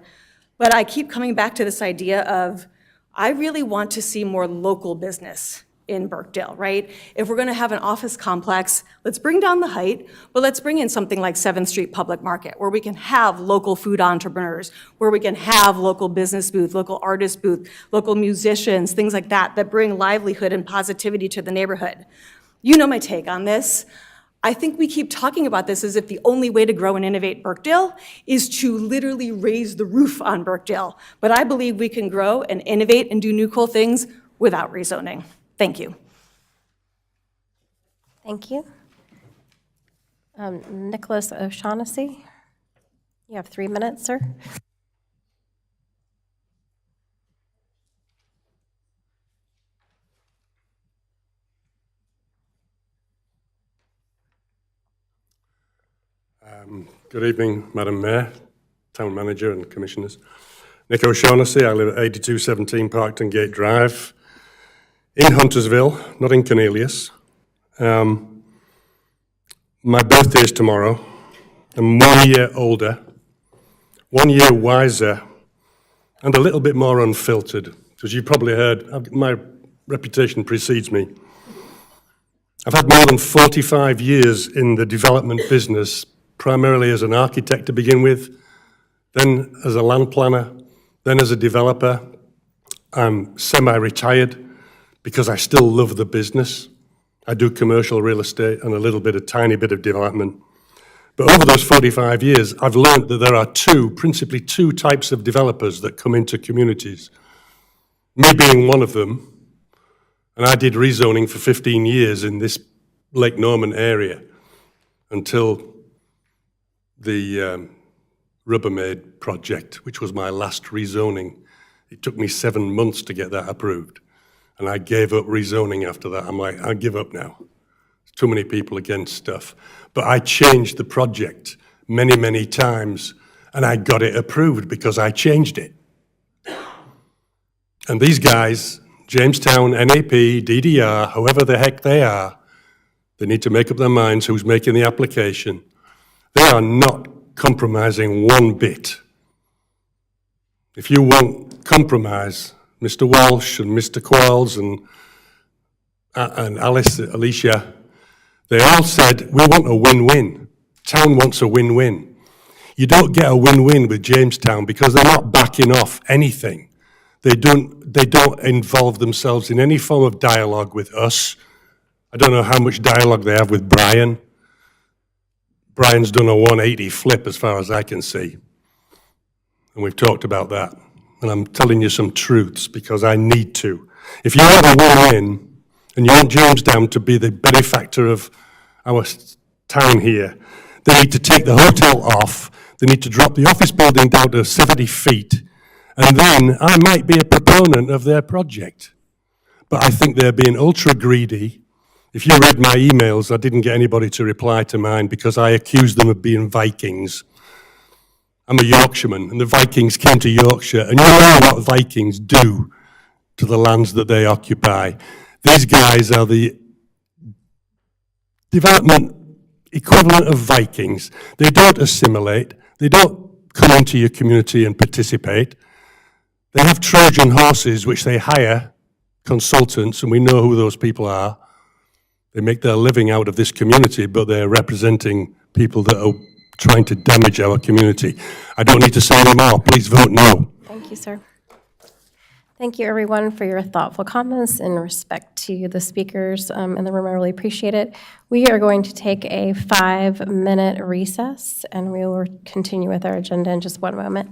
But I keep coming back to this idea of, I really want to see more local business in Birkdale, right? If we're gonna have an office complex, let's bring down the height, but let's bring in something like 7th Street Public Market, where we can have local food entrepreneurs, where we can have local business booth, local artist booth, local musicians, things like that, that bring livelihood and positivity to the neighborhood. You know my take on this. I think we keep talking about this as if the only way to grow and innovate Birkdale is to literally raise the roof on Birkdale. But I believe we can grow and innovate and do new cool things without rezoning. Thank you. Thank you. Nicholas O'Shaughnessy, you have 3 minutes, sir. Good evening, Madam Mayor, Town Manager and Commissioners. Nick O'Shaughnessy, I live at 8217 Parkton Gate Drive in Huntersville, not in Cornelius. My birthday is tomorrow. I'm 1 year older, 1 year wiser, and a little bit more unfiltered. As you've probably heard, my reputation precedes me. I've had more than 45 years in the development business, primarily as an architect to begin with, then as a land planner, then as a developer. I'm semi-retired because I still love the business. I do commercial real estate and a tiny bit of development. But over those 45 years, I've learned that there are principally two types of developers that come into communities. Me being one of them, and I did rezoning for 15 years in this Lake Norman area until the Rubbermaid project, which was my last rezoning. It took me 7 months to get that approved. And I gave up rezoning after that. I'm like, I give up now. There's too many people against stuff. But I changed the project many, many times, and I got it approved because I changed it. And these guys, Jamestown, NAP, DDR, whoever the heck they are, they need to make up their minds who's making the application. They are not compromising one bit. If you won't compromise, Mr. Walsh and Mr. Qualls and Alicia, they all said, we want a win-win. Town wants a win-win. You don't get a win-win with Jamestown because they're not backing off anything. They don't involve themselves in any form of dialogue with us. I don't know how much dialogue they have with Brian. Brian's done a 180 flip as far as I can see. And we've talked about that. And I'm telling you some truths because I need to. If you want a win-win and you want Jamestown to be the benefactor of our town here, they need to take the hotel off. They need to drop the office building down to 70 feet. And then I might be a proponent of their project. but I think they're being ultra greedy. If you read my emails, I didn't get anybody to reply to mine because I accused them of being Vikings. I'm a Yorkshireman, and the Vikings came to Yorkshire, and you know what Vikings do to the lands that they occupy. These guys are the development equivalent of Vikings. They don't assimilate. They don't come into your community and participate. They have Trojan horses, which they hire consultants, and we know who those people are. They make their living out of this community, but they're representing people that are trying to damage our community. I don't need to say any more. Please vote no. Thank you, sir. Thank you, everyone, for your thoughtful comments in respect to the speakers in the room. I really appreciate it. We are going to take a 5-minute recess, and we will continue with our agenda in just one moment.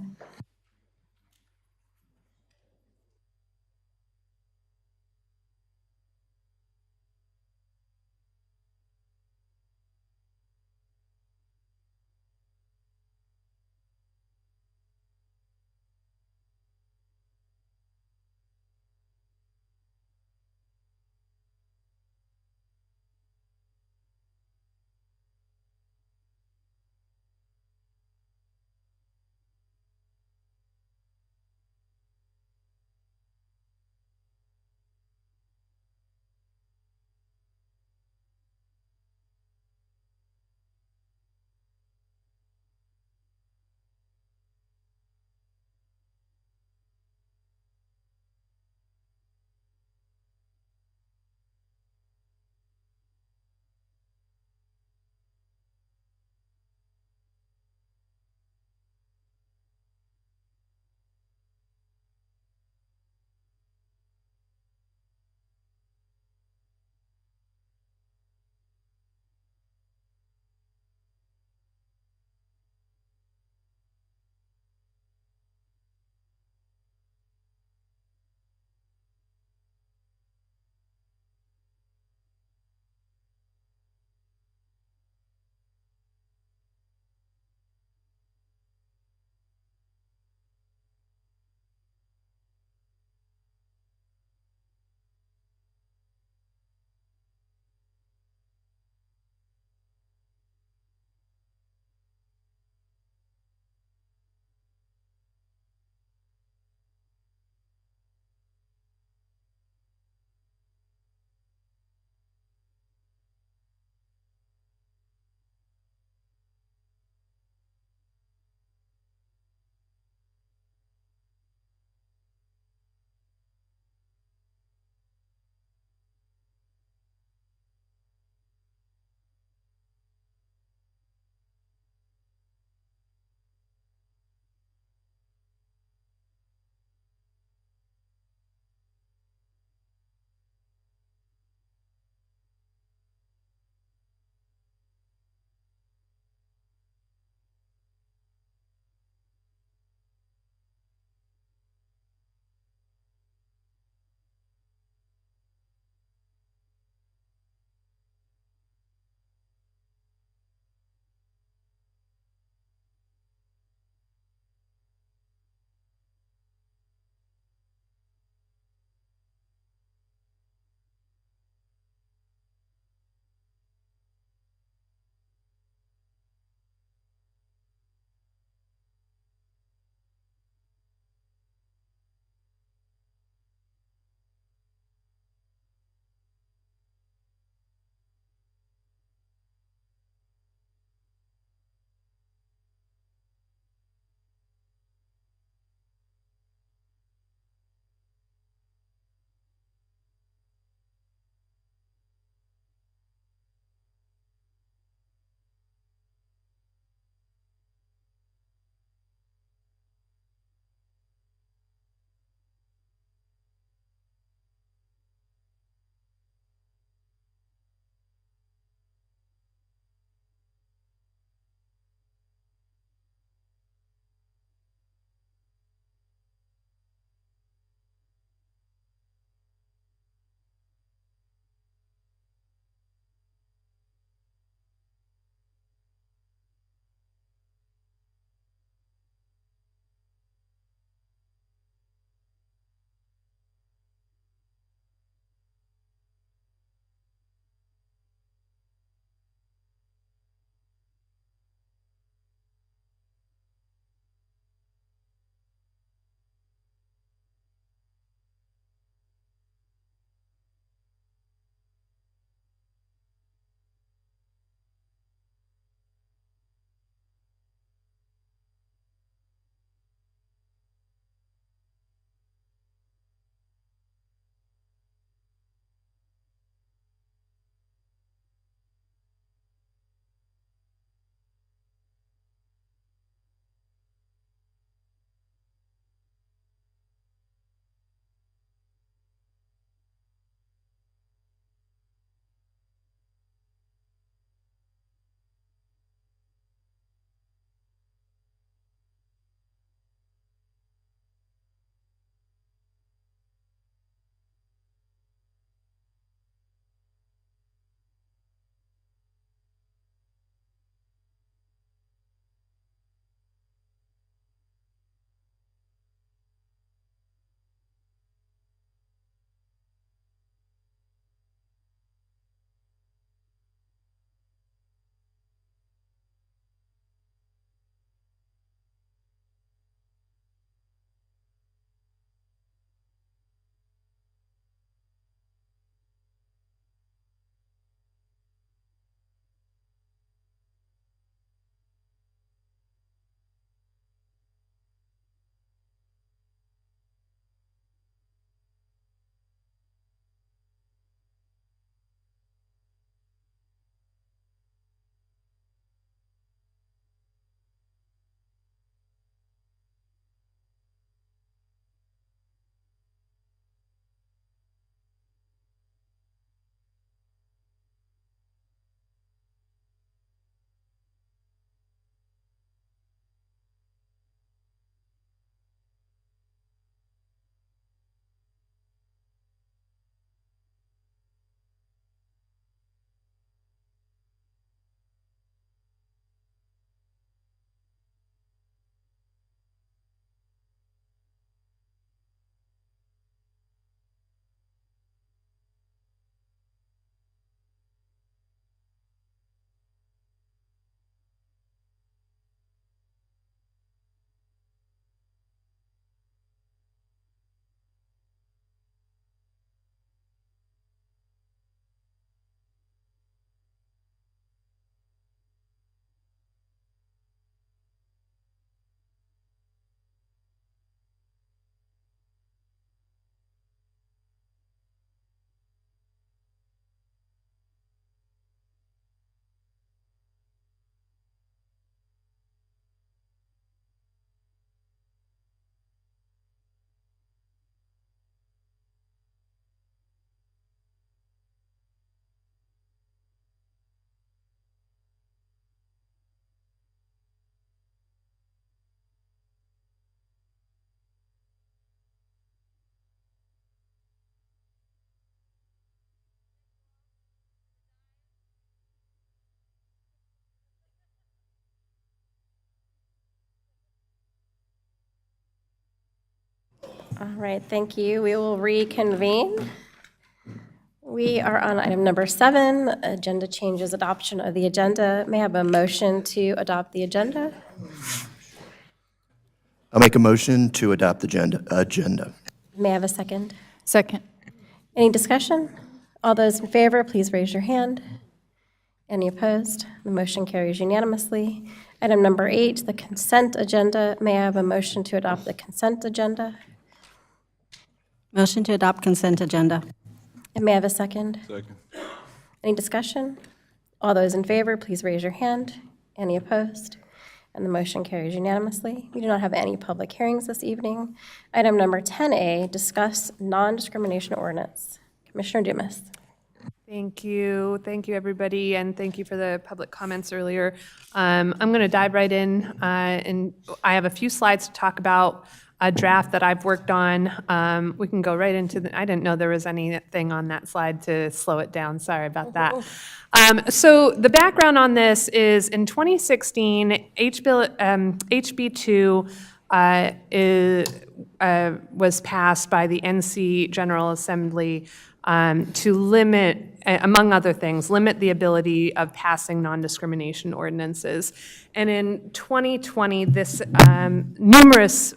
All right, thank you. We will reconvene. We are on item number 7, agenda changes, adoption of the agenda. May I have a motion to adopt the agenda? I'll make a motion to adopt the agenda. May I have a second? Second. Any discussion? All those in favor, please raise your hand. Any opposed? The motion carries unanimously. Item number 8, the consent agenda. May I have a motion to adopt the consent agenda? Motion to adopt consent agenda. And may I have a second? Second. Any discussion? All those in favor, please raise your hand. Any opposed? And the motion carries unanimously. We do not have any public hearings this evening. Item number 10A, discuss non-discrimination ordinance. Commissioner Dumas. Thank you, everybody, and thank you for the public comments earlier. I'm going to dive right in, and I have a few slides to talk about a draft that I've worked on. We can go right into I didn't know there was anything on that slide to slow it down. Sorry about that. So the background on this is in 2016, HB 2 was passed by the NC General Assembly to limit, among other things, limit the ability of passing non-discrimination ordinances. And in 2020, this numerous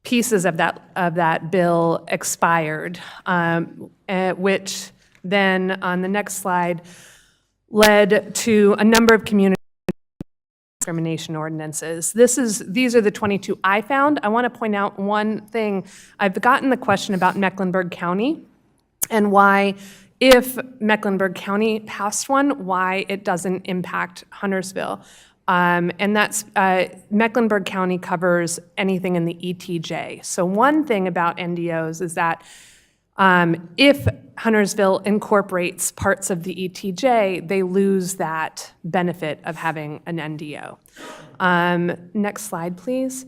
pieces of that bill expired, which then, on the next slide, led to a number of community discrimination ordinances. These are the 22 I found. I want to point out one thing. I've gotten the question about Mecklenburg County and why, if Mecklenburg County passed one, why it doesn't impact Huntersville. And that's, Mecklenburg County covers anything in the ETJ. So one thing about NDOs is that if Huntersville incorporates parts of the ETJ, they lose that benefit of having an NDO. Next slide, please.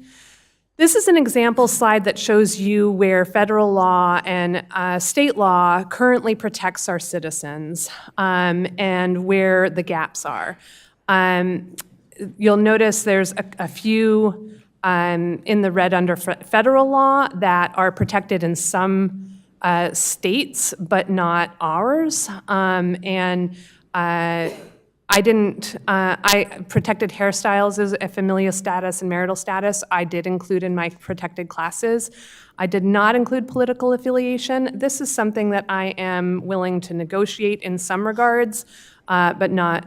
This is an example slide that shows you where federal law and state law currently protects our citizens, and where the gaps are. You'll notice there's a few in the red under federal law that are protected in some states, but not ours. I protected hairstyles as a familial status and marital status. I did include in my protected classes. I did not include political affiliation. This is something that I am willing to negotiate in some regards, but not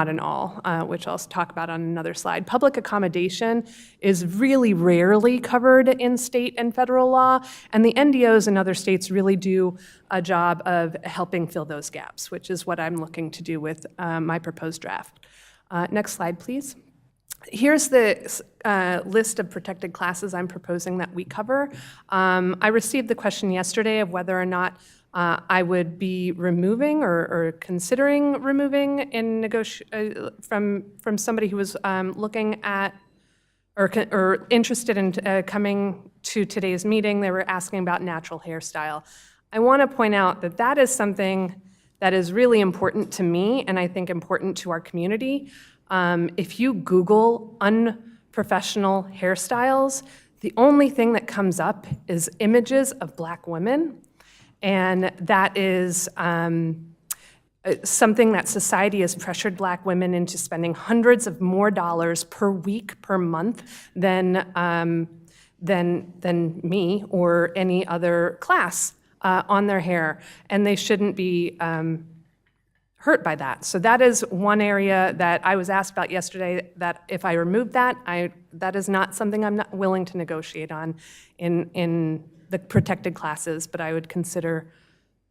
in all, which I'll talk about on another slide. Public accommodation is really rarely covered in state and federal law, and the NDOs in other states really do a job of helping fill those gaps, which is what I'm looking to do with my proposed draft. Next slide, please. Here's the list of protected classes I'm proposing that we cover. I received the question yesterday of whether or not I would be removing or considering removing from somebody who was looking at or interested in coming to today's meeting. They were asking about natural hairstyle. I want to point out that that is something that is really important to me and I think important to our community. If you Google unprofessional hairstyles, the only thing that comes up is images of Black women. And that is something that society has pressured Black women into spending hundreds of more dollars per week, per month than me or any other class on their hair. And they shouldn't be hurt by that. So that is one area that I was asked about yesterday, that if I remove that, that is not something I'm not willing to negotiate on in the protected classes, but I would consider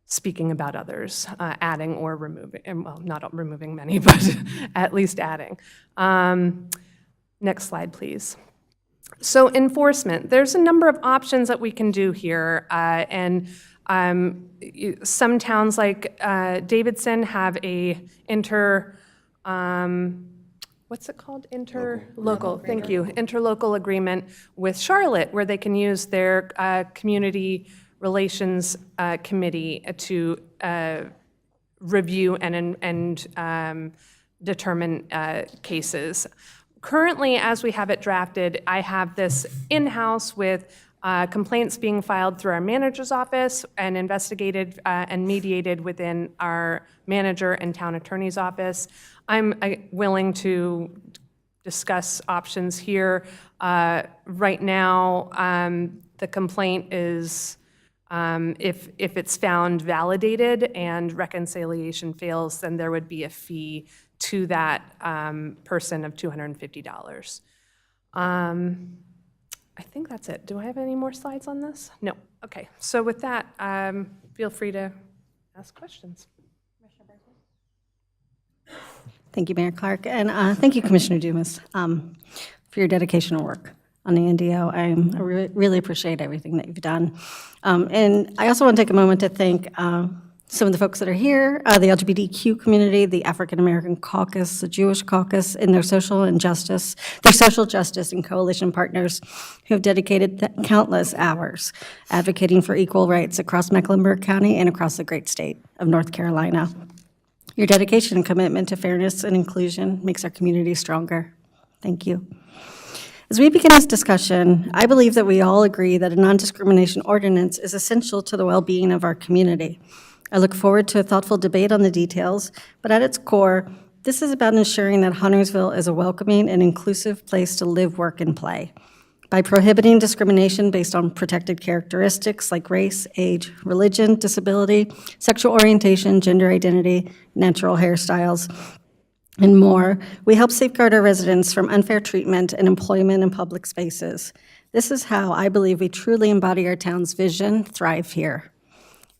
speaking about others, adding or removing, well, not removing many, but at least adding. Next slide, please. So enforcement, there's a number of options that we can do here, and some towns like Davidson have a what's it called? Interlocal, thank you. Interlocal agreement with Charlotte, where they can use their community relations committee to review and determine cases. currently, as we have it drafted, I have this in-house with complaints being filed through our manager's office and investigated and mediated within our manager and town attorney's office. I'm willing to discuss options here. Right now, the complaint is, if it's found validated and reconciliation fails, then there would be a fee to that person of $250. I think that's it. Do I have any more slides on this? No. Okay. So with that, feel free to ask questions. Thank you, Mayor Clark, and thank you, Commissioner Dumas, for your dedication and work on the NDO. I really appreciate everything that you've done. And I also want to take a moment to thank some of the folks that are here, the LGBTQ community, the African American Caucus, the Jewish Caucus, and their social justice and coalition partners who have dedicated countless hours advocating for equal rights across Mecklenburg County and across the great state of North Carolina. Your dedication and commitment to fairness and inclusion makes our community stronger. Thank you. As we begin this discussion, I believe that we all agree that a non-discrimination ordinance is essential to the well-being of our community. I look forward to a thoughtful debate on the details, but at its core, this is about ensuring that Huntersville is a welcoming and inclusive place to live, work, and play. By prohibiting discrimination based on protected characteristics like race, age, religion, disability, sexual orientation, gender identity, natural hairstyles, and more, we help safeguard our residents from unfair treatment and employment in public spaces. This is how I believe we truly embody our town's vision, thrive here.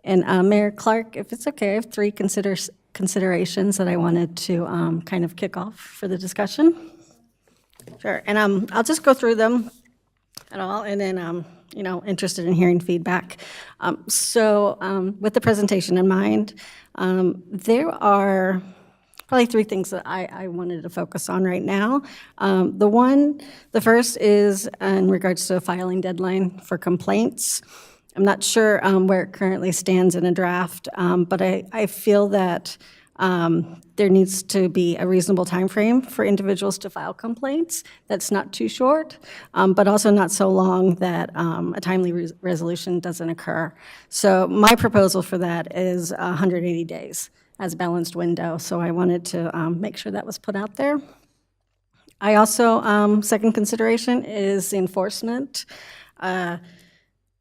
And Mayor Clark, if it's okay, I have three considerations that I wanted to kind of kick off for the discussion. Sure, and I'll just go through them at all, and then interested in hearing feedback. So with the presentation in mind, there are probably three things that I wanted to focus on right now. The first is in regards to a filing deadline for complaints. I'm not sure where it currently stands in a draft, but I feel that there needs to be a reasonable time frame for individuals to file complaints that's not too short, but also not so long that a timely resolution doesn't occur. So my proposal for that is 180 days as a balanced window. So I wanted to make sure that was put out there. I also, second consideration is enforcement.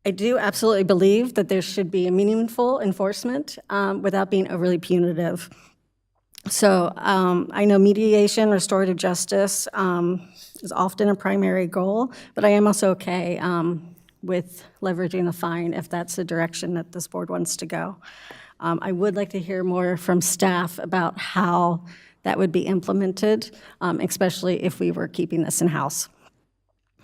I do absolutely believe that there should be a meaningful enforcement without being overly punitive. So I know mediation, restorative justice is often a primary goal, but I am also okay with leveraging the fine if that's the direction that this board wants to go. I would like to hear more from staff about how that would be implemented, especially if we were keeping this in-house.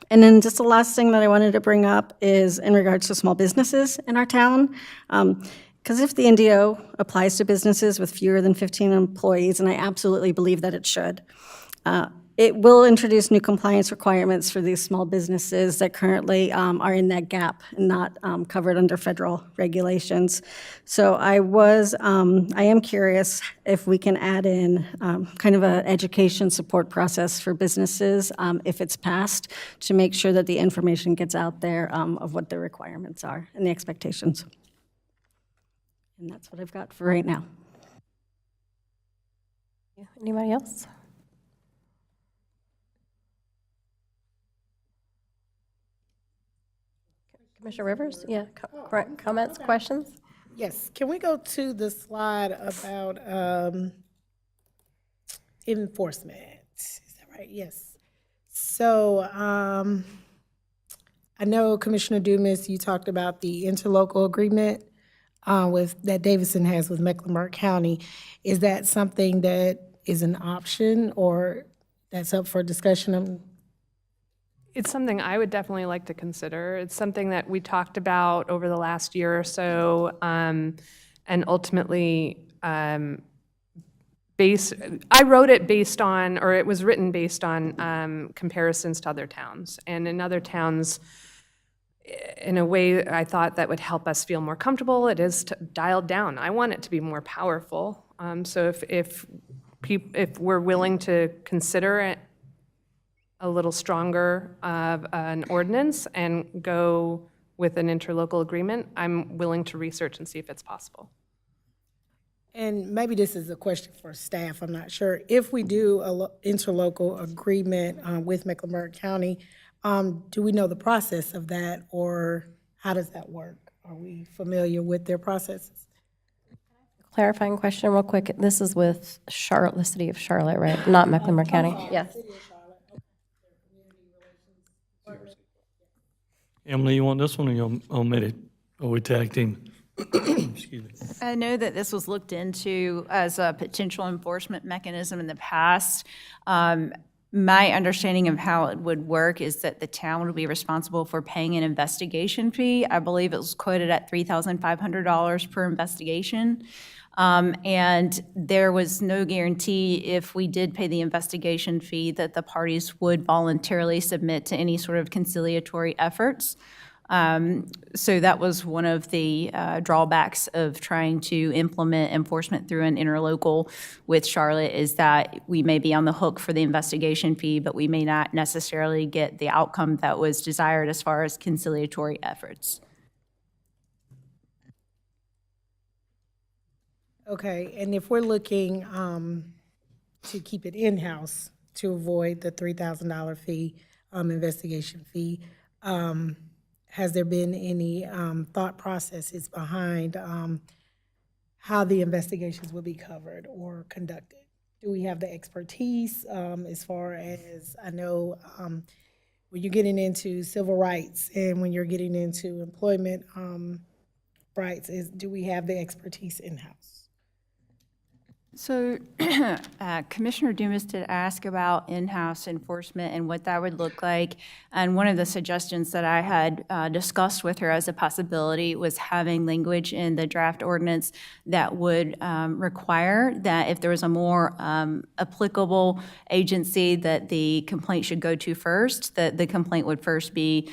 And then just the last thing that I wanted to bring up is in regards to small businesses in our town. Because if the NDO applies to businesses with fewer than 15 employees, and I absolutely believe that it should, it will introduce new compliance requirements for these small businesses that currently are in that gap and not covered under federal regulations. So I am curious if we can add in kind of an education support process for businesses if it's passed to make sure that the information gets out there of what the requirements are and the expectations. And that's what I've got for right now. Anybody else? Commissioner Rivers, yeah, comments, questions? Yes, can we go to the slide about enforcement? Is that right? Yes. So I know Commissioner Dumas, you talked about the interlocal agreement that Davidson has with Mecklenburg County. Is that something that is an option or that's up for discussion? It's something I would definitely like to consider. It's something that we talked about over the last year or so, and ultimately, I wrote it based on, or it was written based on comparisons to other towns. And in other towns, in a way I thought that would help us feel more comfortable, it is dialed down. I want it to be more powerful. So if we're willing to consider it, a little stronger of an ordinance and go with an interlocal agreement, I'm willing to research and see if it's possible. And maybe this is a question for staff, I'm not sure. If we do a interlocal agreement with Mecklenburg County, do we know the process of that, or how does that work? Are we familiar with their processes? Clarifying question real quick. This is with Charlotte, the city of Charlotte, right? Not Mecklenburg County? Yes. Emily, you want this one, or you want me to, or we tag team? Excuse me. I know that this was looked into as a potential enforcement mechanism in the past. My understanding of how it would work is that the town would be responsible for paying an investigation fee. I believe it was quoted at $3,500 per investigation. And there was no guarantee if we did pay the investigation fee that the parties would voluntarily submit to any sort of conciliatory efforts. So that was one of the drawbacks of trying to implement enforcement through an interlocal with Charlotte, is that we may be on the hook for the investigation fee, but we may not necessarily get the outcome that was desired as far as conciliatory efforts. Okay, and if we're looking to keep it in-house to avoid the $3,000 fee, investigation fee, has there been any thought processes behind how the investigations will be covered or conducted? Do we have the expertise as far as, I know when you're getting into civil rights and when you're getting into employment rights, do we have the expertise in-house? So Commissioner Dumas did ask about in-house enforcement and what that would look like. And one of the suggestions that I had discussed with her as a possibility was having language in the draft ordinance that would require that if there was a more applicable agency that the complaint should go to first, that the complaint would first be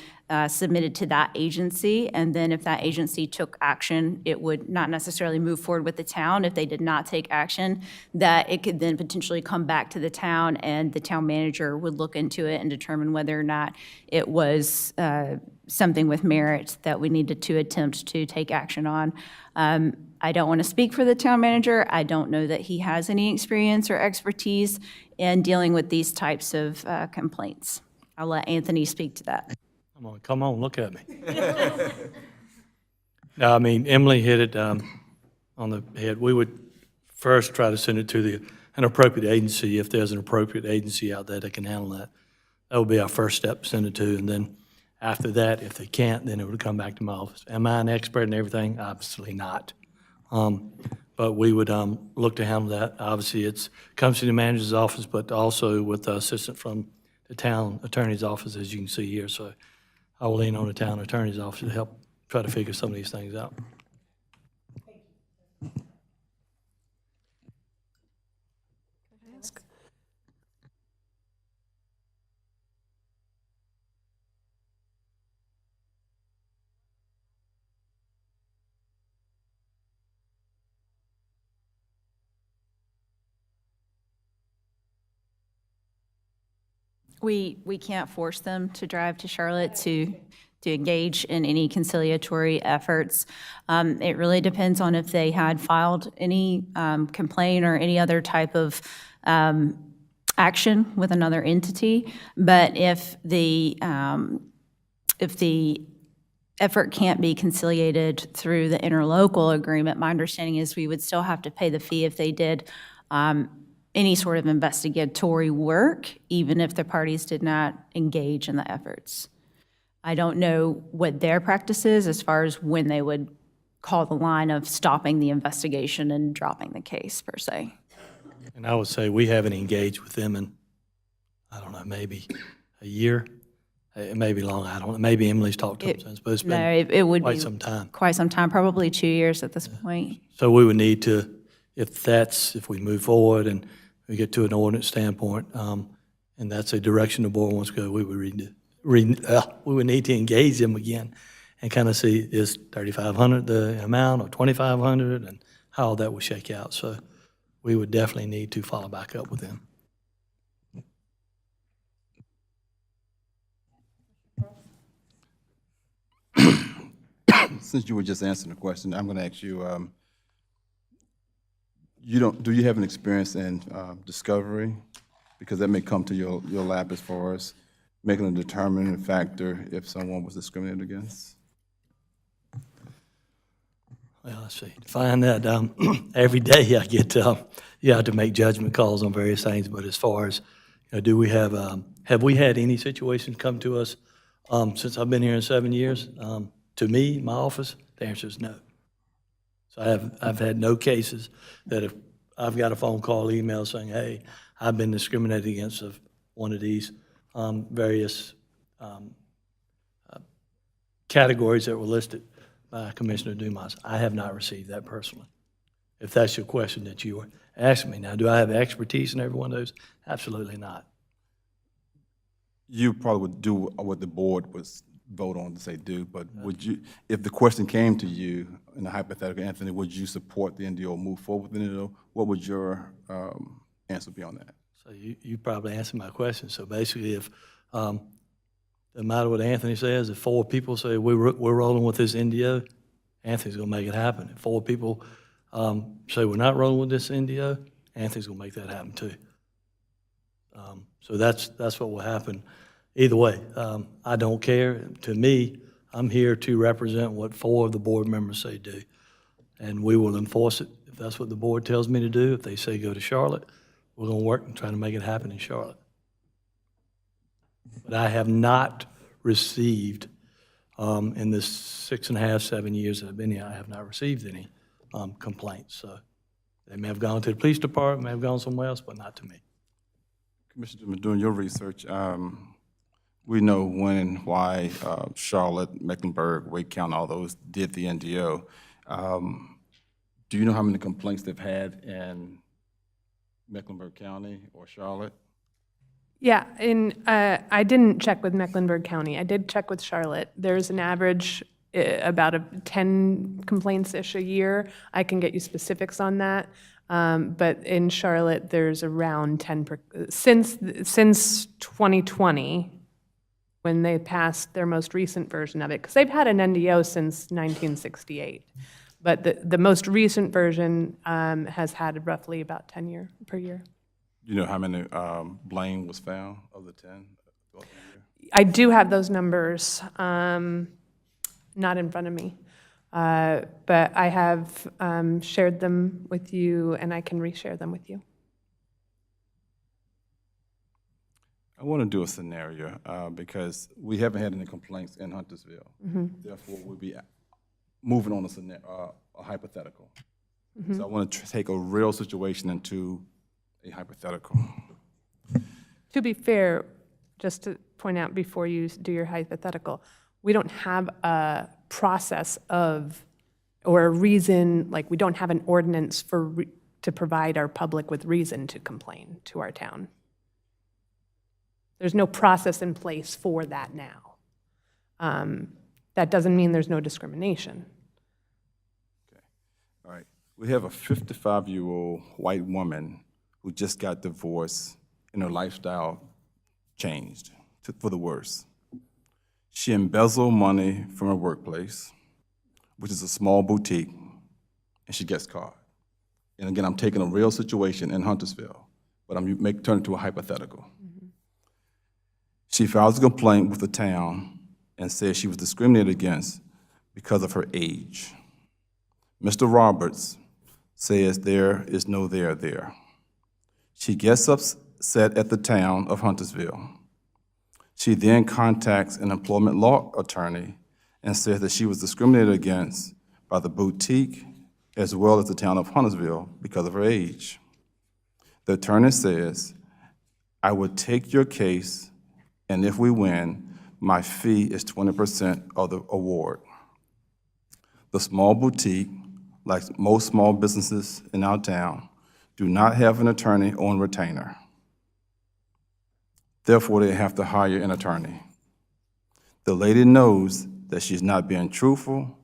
submitted to that agency, and then if that agency took action, it would not necessarily move forward with the town. If they did not take action, that it could then potentially come back to the town, and the town manager would look into it and determine whether or not it was something with merit that we needed to attempt to take action on. I don't want to speak for the town manager. I don't know that he has any experience or expertise in dealing with these types of complaints. I'll let Anthony speak to that. Come on, look at me. No, I mean, Emily hit it on the head. We would first try to send it to an appropriate agency. If there's an appropriate agency out there that can handle that, that would be our first step, send it to. And then after that, if they can't, then it would come back to my office. Am I an expert in everything? Obviously not. But we would look to handle that. Obviously, it comes to the manager's office, but also with the assistant from the town attorney's office, as you can see here. So I will lean on the town attorney's office to help try to figure some of these things out. We can't force them to drive to Charlotte to engage in any conciliatory efforts. It really depends on if they had filed any complaint or any other type of action with another entity. But if the effort can't be conciliated through the interlocal agreement, my understanding is we would still have to pay the fee if they did any sort of investigatory work, even if the parties did not engage in the efforts. I don't know what their practice is as far as when they would call the line of stopping the investigation and dropping the case, per se. And I would say we haven't engaged with them in, I don't know, maybe a year. It may be long, I don't know. Maybe Emily's talked to them since, but it's been it would quite be some time. Quite some time, probably 2 years at this point. So we would need to, if we move forward and we get to an ordinance standpoint, and that's a direction the board wants to go, we would need to engage them again and kind of see, is $3,500 the amount or $2,500, and how that would shake out. So we would definitely need to follow back up with them. since you were just answering the question, I'm going to ask you, do you have an experience in discovery? Because that may come to your lap as far as making a determining factor if someone was discriminated against. Well, let's see, to find that, every day I get, you have to make judgment calls on various things, but as far as, do we have we had any situations come to us since I've been here in 7 years? To me, my office, the answer is no. So I've had no cases that if I've got a phone call, email saying, hey, I've been discriminated against of one of these various categories that were listed by Commissioner Dumas. I have not received that personally, if that's your question that you were asking me. Now, do I have expertise in every one of those? Absolutely not. You probably would do what the board was vote on to say do, but would you, if the question came to you in a hypothetical, Anthony, would you support the NDO, move forward with the NDO? What would your answer be on that? So you probably answered my question. So basically, if no matter what Anthony says, if 4 people say we're rolling with this NDO, Anthony's going to make it happen. If 4 people say we're not rolling with this NDO, Anthony's going to make that happen too. So that's what will happen. Either way, I don't care. To me, I'm here to represent what 4 of the board members say do, and we will enforce it if that's what the board tells me to do. If they say go to Charlotte, we're going to work and try to make it happen in Charlotte. But I have not received, in the 6.5, 7 years that I've been here, I have not received any complaints. So they may have gone to the police department, may have gone somewhere else, but not to me. Commissioner, doing your research, we know when and why Charlotte, Mecklenburg, Wake County, all those did the NDO. Do you know how many complaints they've had in Mecklenburg County or Charlotte? Yeah, I didn't check with Mecklenburg County. I did check with Charlotte. There's an average about 10 complaints-ish a year. I can get you specifics on that. But in Charlotte, there's around 10 since 2020, when they passed their most recent version of it, because they've had an NDO since 1968. But the most recent version has had roughly about 10 per year. Do you know how many blame was found of the 10? I do have those numbers, not in front of me. But I have shared them with you, and I can reshare them with you. I want to do a scenario because we haven't had any complaints in Huntersville. Therefore, we'll be moving on a hypothetical. So I want to take a real situation into a hypothetical. To be fair, just to point out before you do your hypothetical, we don't have a process of, or a reason, like we don't have an ordinance to provide our public with reason to complain to our town. There's no process in place for that now. That doesn't mean there's no discrimination. Okay. All right. We have a 55-year-old white woman who just got divorced and her lifestyle changed for the worse. She embezzled money from her workplace, which is a small boutique, and she gets caught. And again, I'm taking a real situation in Huntersville, but I'm turning it to a hypothetical. She files a complaint with the town and says she was discriminated against because of her age. Mr. Roberts says there is no there. She gets upset at the town of Huntersville. She then contacts an employment law attorney and says that she was discriminated against by the boutique as well as the town of Huntersville because of her age. The attorney says, I would take your case, and if we win, my fee is 20% of the award. The small boutique, like most small businesses in our town, do not have an attorney on retainer. Therefore, they have to hire an attorney. The lady knows that she's not being truthful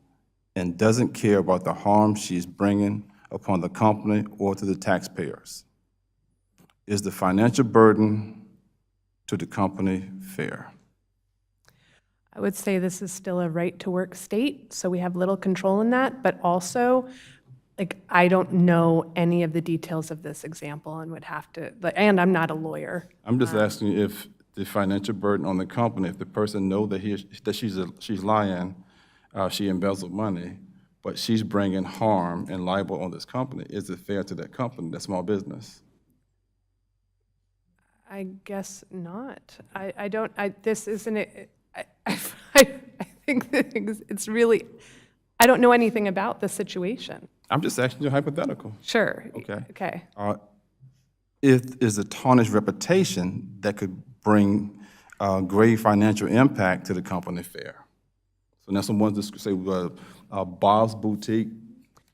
and doesn't care about the harm she's bringing upon the company or to the taxpayers. Is the financial burden to the company fair? I would say this is still a right-to-work state, so we have little control in that, but also, like, I don't know any of the details of this example and would have to, and I'm not a lawyer. I'm just asking if the financial burden on the company, if the person know that she's lying, she embezzled money, but she's bringing harm and libel on this company, is it fair to that company, that small business? I guess not. I don't, this isn't, I think that it's really, I don't know anything about the situation. I'm just asking you a hypothetical. Sure. Okay. Okay. Is a tarnished reputation that could bring grave financial impact to the company fair? So now someone just say, Bob's Boutique.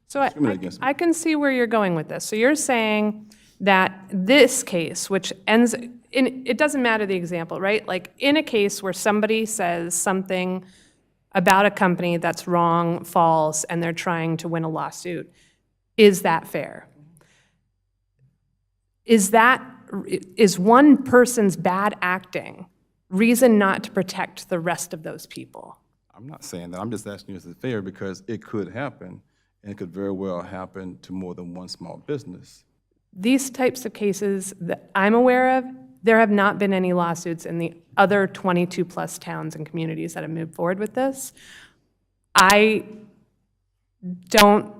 So discriminate against me. I can see where you're going with this. So you're saying that this case, which ends in, it doesn't matter the example, right? Like in a case where somebody says something about a company that's wrong, false, and they're trying to win a lawsuit, is that fair? Is one person's bad acting reason not to protect the rest of those people? I'm not saying that. I'm just asking you, is it fair? Because it could happen, and it could very well happen to more than one small business. These types of cases that I'm aware of, there have not been any lawsuits in the other 22-plus towns and communities that have moved forward with this. I don't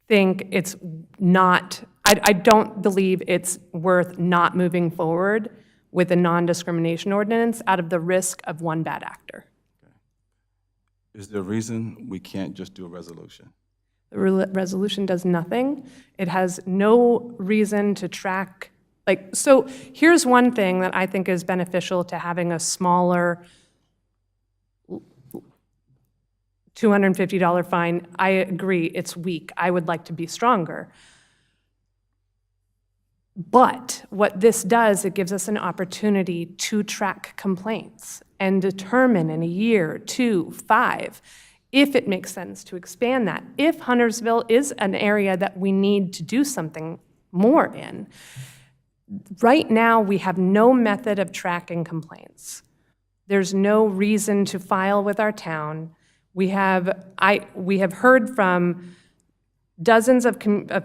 think it's not, I don't believe it's worth not moving forward with a non-discrimination ordinance out of the risk of one bad actor. Is there a reason we can't just do a resolution? The resolution does nothing. It has no reason to track, so here's one thing that I think is beneficial to having a smaller $250 fine. I agree, it's weak. I would like to be stronger. But what this does, it gives us an opportunity to track complaints and determine in a year, 2, 5, if it makes sense to expand that. If Huntersville is an area that we need to do something more in, right now we have no method of tracking complaints. There's no reason to file with our town. We have heard from dozens of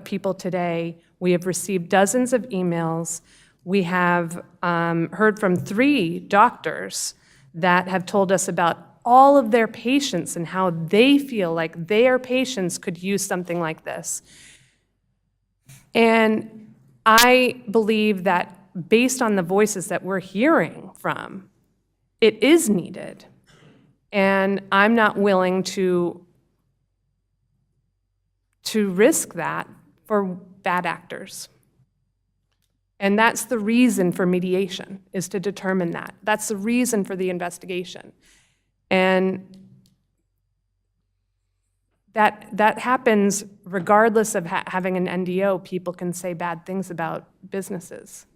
people today. We have received dozens of emails. We have heard from 3 doctors that have told us about all of their patients and how they feel like their patients could use something like this. And I believe that based on the voices that we're hearing from, it is needed. And I'm not willing to risk that for bad actors. And that's the reason for mediation, is to determine that. That's the reason for the investigation. And that happens regardless of having an NDO. People can say bad things about businesses.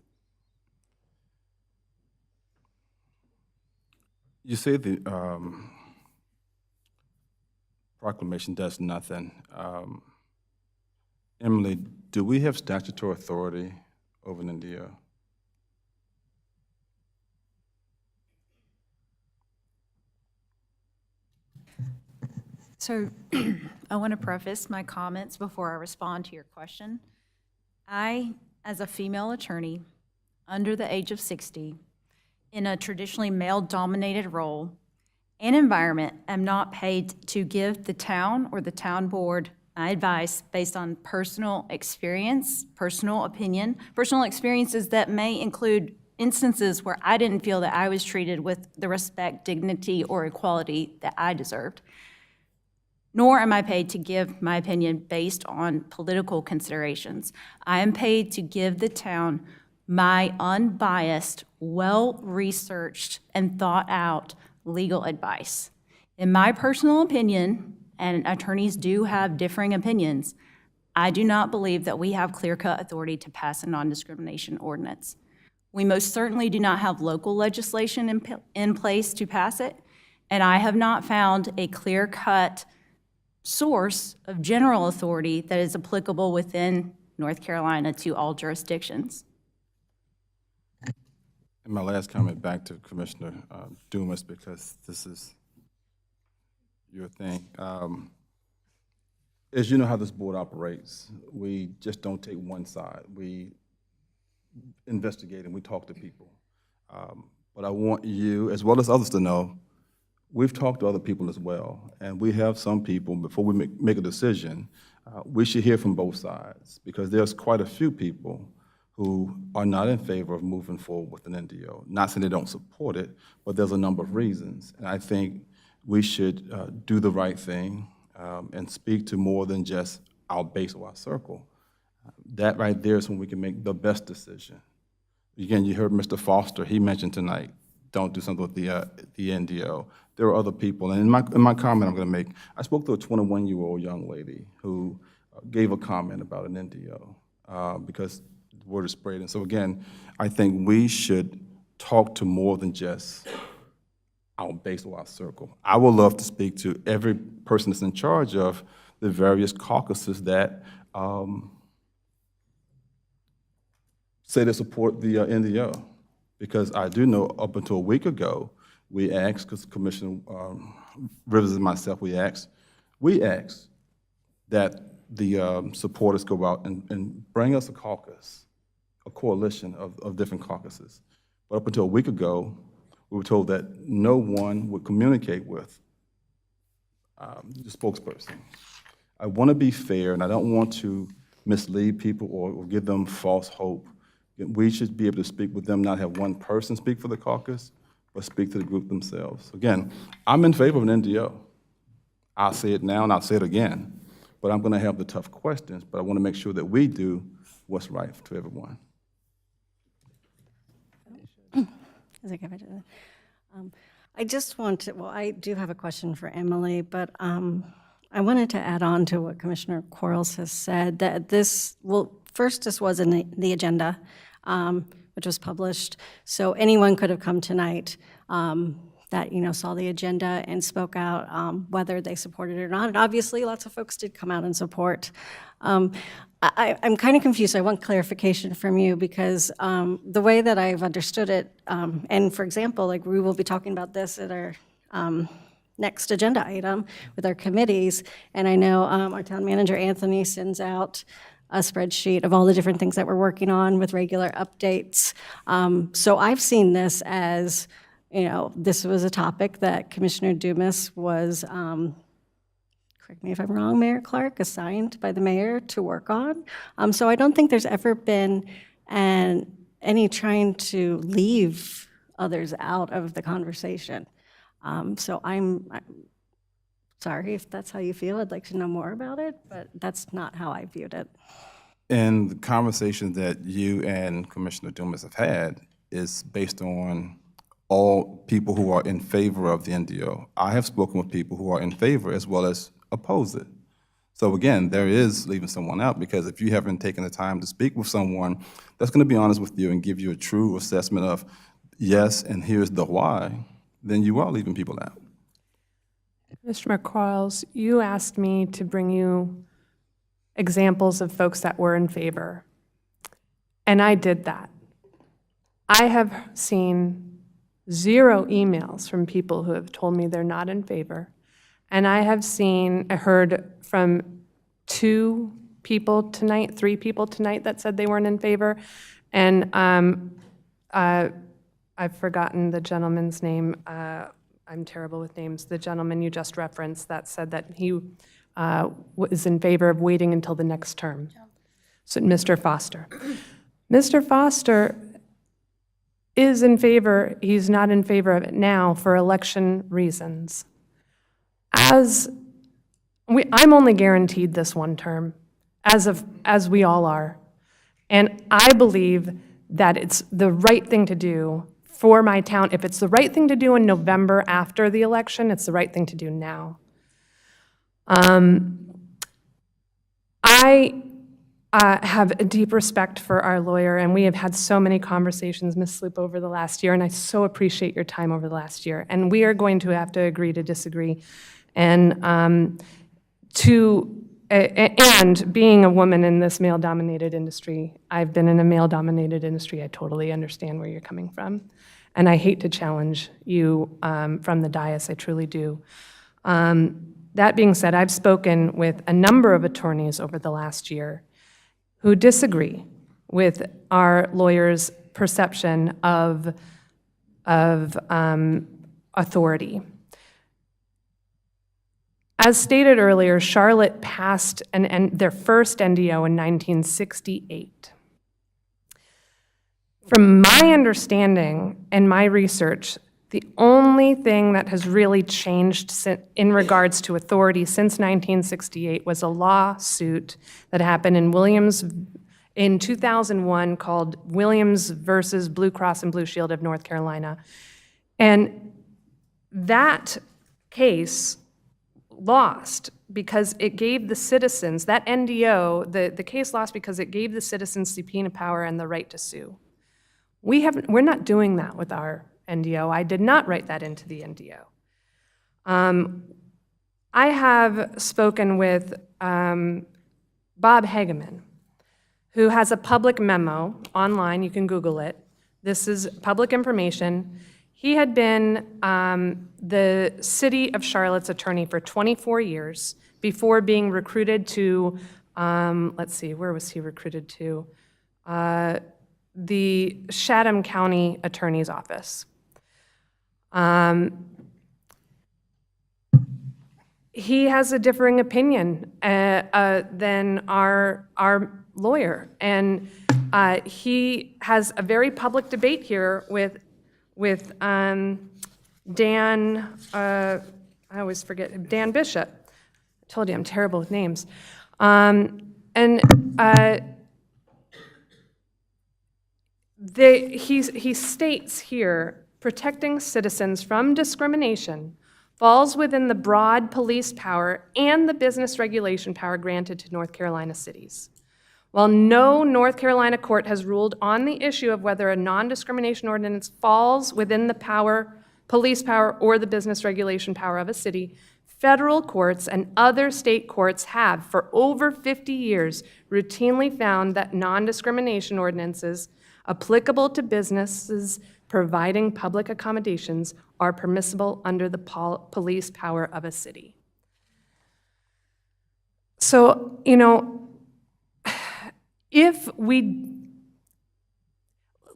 You say the proclamation does nothing. Emily, do we have statutory authority over an NDO? So I want to preface my comments before I respond to your question. I, as a female attorney, under the age of 60, in a traditionally male-dominated role and environment, am not paid to give the town or the town board my advice based on personal experience, personal opinion, personal experiences that may include instances where I didn't feel that I was treated with the respect, dignity, or equality that I deserved. Nor am I paid to give my opinion based on political considerations. I am paid to give the town my unbiased, well-researched, and thought-out legal advice. In my personal opinion, and attorneys do have differing opinions, I do not believe that we have clear-cut authority to pass a non-discrimination ordinance. We most certainly do not have local legislation in place to pass it, and I have not found a clear-cut source of general authority that is applicable within North Carolina to all jurisdictions. And my last comment back to Commissioner Dumas, because this is your thing. As you know how this board operates, we just don't take one side. We investigate and we talk to people. But I want you, as well as others, to know we've talked to other people as well, and we have some people, before we make a decision, we should hear from both sides, because there's quite a few people who are not in favor of moving forward with an NDO. Not saying they don't support it, but there's a number of reasons. And I think we should do the right thing and speak to more than just our base or our circle. That right there is when we can make the best decision. Again, you heard Mr. Foster, he mentioned tonight, don't do something with the NDO. There are other people, and in my comment I'm gonna make, I spoke to a 21-year-old young lady who gave a comment about an NDO because the word is spread. And so again, I think we should talk to more than just our base or our circle. I would love to speak to every person that's in charge of the various caucuses that say they support the NDO. Because I do know up until a week ago, we asked, because Commissioner Rivers and myself, we asked that the supporters go out and bring us a caucus, a coalition of different caucuses. But up until a week ago, we were told that no one would communicate with the spokesperson. I want to be fair, and I don't want to mislead people or give them false hope. We should be able to speak with them, not have one person speak for the caucus, but speak to the group themselves. Again, I'm in favor of an NDO. I'll say it now and I'll say it again, but I'm going to have the tough questions, but I want to make sure that we do what's right to everyone. Is it okay if I do that? I just want to, well, I do have a question for Emily, but I wanted to add on to what Commissioner Quarles has said, that this, well, first this was in the agenda, which was published, so anyone could have come tonight that, you know, saw the agenda and spoke out whether they supported it or not, and obviously lots of folks did come out and support. I'm kind of confused. I want clarification from you, because the way that I've understood it, and for example, like we will be talking about this at our next agenda item with our committees, and I know our town manager, Anthony, sends out a spreadsheet of all the different things that we're working on with regular updates. So I've seen this as, you know, this was a topic that Commissioner Dumas was, correct me if I'm wrong, Mayor Clark, assigned by the mayor to work on. So I don't think there's ever been any trying to leave others out of the conversation. So I'm sorry if that's how you feel. I'd like to know more about it, but that's not how I viewed it. And the conversation that you and Commissioner Dumas have had is based on all people who are in favor of the NDO. I have spoken with people who are in favor as well as oppose it. So again, there is leaving someone out, because if you haven't taken the time to speak with someone that's going to be honest with you and give you a true assessment of yes, and here's the why, then you are leaving people out. Mr. McCarles, you asked me to bring you examples of folks that were in favor, and I did that. I have seen 0 emails from people who have told me they're not in favor, and I heard from 2 people tonight, 3 people tonight that said they weren't in favor, and I've forgotten the gentleman's name. I'm terrible with names. The gentleman you just referenced that said that he was in favor of waiting until the next term. So Mr. Foster. Mr. Foster is in favor, he's not in favor of it now for election reasons. I'm only guaranteed this one term, as we all are. And I believe that it's the right thing to do for my town. If it's the right thing to do in November after the election, it's the right thing to do now. I have a deep respect for our lawyer, and we have had so many conversations, Ms. Sloop, over the last year, and I so appreciate your time over the last year. And we are going to have to agree to disagree. And And being a woman in this male-dominated industry, I've been in a male-dominated industry, I totally understand where you're coming from. And I hate to challenge you from the dais, I truly do. That being said, I've spoken with a number of attorneys over the last year who disagree with our lawyers' perception of authority. As stated earlier, Charlotte passed their first NDO in 1968. From my understanding and my research, the only thing that has really changed in regards to authority since 1968 was a lawsuit that happened in 2001 called Williams versus Blue Cross and Blue Shield of North Carolina. And that case lost because it gave the citizens, that NDO, the case lost because it gave the citizens subpoena power and the right to sue. We're not doing that with our NDO. I did not write that into the NDO. I have spoken with Bob Hageman, who has a public memo online, you can Google it. This is public information. He had been the City of Charlotte's attorney for 24 years before being recruited to, let's see, where was he recruited to? The Chatham County Attorney's Office. He has a differing opinion than our lawyer, and he has a very public debate here with Dan, I always forget, Dan Bishop. I told you I'm terrible with names. He states here, protecting citizens from discrimination falls within the broad police power and the business regulation power granted to North Carolina cities. While no North Carolina court has ruled on the issue of whether a non-discrimination ordinance falls within the police power or the business regulation power of a city, federal courts and other state courts have, for over 50 years, routinely found that non-discrimination ordinances applicable to businesses providing public accommodations are permissible under the police power of a city. So,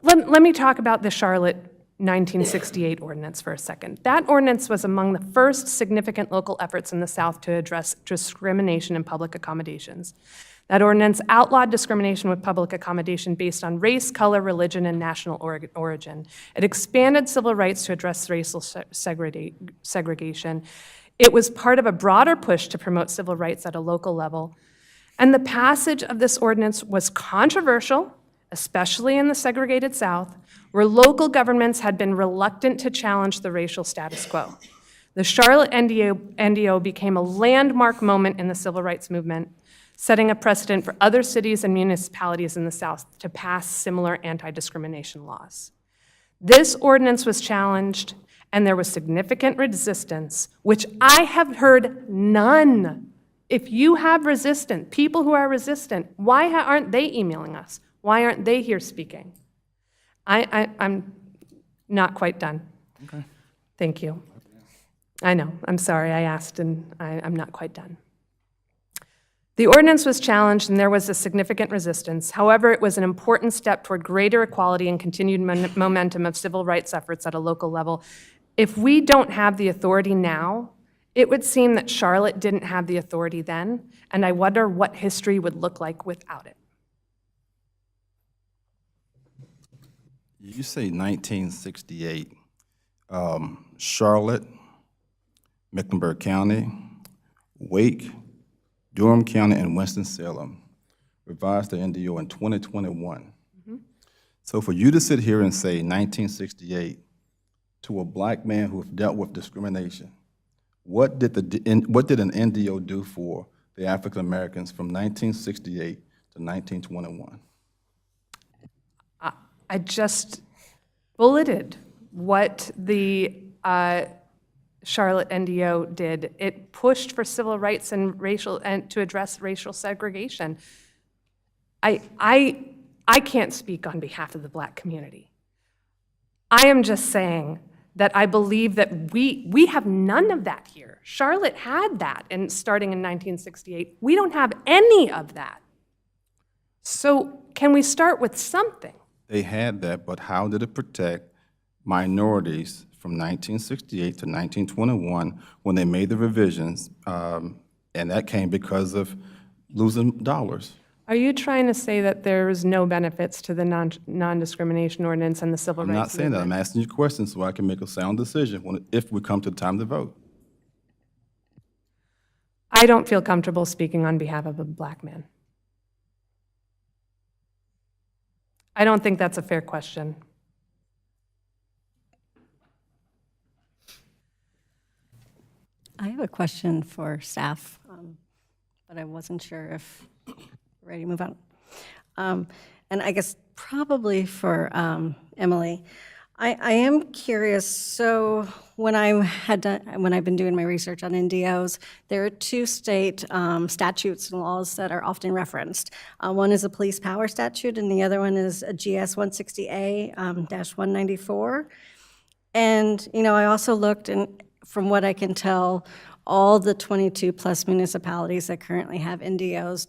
let me talk about the Charlotte 1968 ordinance for a second. That ordinance was among the first significant local efforts in the South to address discrimination in public accommodations. That ordinance outlawed discrimination with public accommodation based on race, color, religion, and national origin. It expanded civil rights to address racial segregation. It was part of a broader push to promote civil rights at a local level. And the passage of this ordinance was controversial, especially in the segregated South, where local governments had been reluctant to challenge the racial status quo. The Charlotte NDO became a landmark moment in the civil rights movement, setting a precedent for other cities and municipalities in the South to pass similar anti-discrimination laws. This ordinance was challenged, and there was significant resistance, which I have heard none. If you have people who are resistant, why aren't they emailing us? Why aren't they here speaking? I'm not quite done. Okay. Thank you. I know, I'm sorry, I asked and I'm not quite done. The ordinance was challenged and there was a significant resistance. However, it was an important step toward greater equality and continued momentum of civil rights efforts at a local level. If we don't have the authority now, it would seem that Charlotte didn't have the authority then, and I wonder what history would look like without it. You say 1968, Charlotte, Mecklenburg County, Wake, Durham County, and Winston-Salem revised the NDO in 2021. So for you to sit here and say 1968 to a black man who have dealt with discrimination, what did an NDO do for the African Americans from 1968 to 1921? I just bulleted what the Charlotte NDO did. It pushed for civil rights and to address racial segregation. I can't speak on behalf of the Black community. I am just saying that I believe that we have none of that here. Charlotte had that starting in 1968. We don't have any of that. So can we start with something? They had that, but how did it protect minorities from 1968 to 1921 when they made the revisions? And that came because of losing dollars. Are you trying to say that there is no benefits to the non-discrimination ordinance and the civil rights I'm not saying that. movement? I'm asking you questions so I can make a sound decision if we come to the time to vote. I don't feel comfortable speaking on behalf of a Black man. I don't think that's a fair question. I have a question for staff, but I wasn't sure if we're ready to move on. And I guess probably for Emily, I am curious. So when I've been doing my research on NDOs, there are two state statutes and laws that are often referenced. One is a police power statute, and the other one is a GS 160A-194. And I also looked, and from what I can tell, all the 22-plus municipalities that currently have NDOs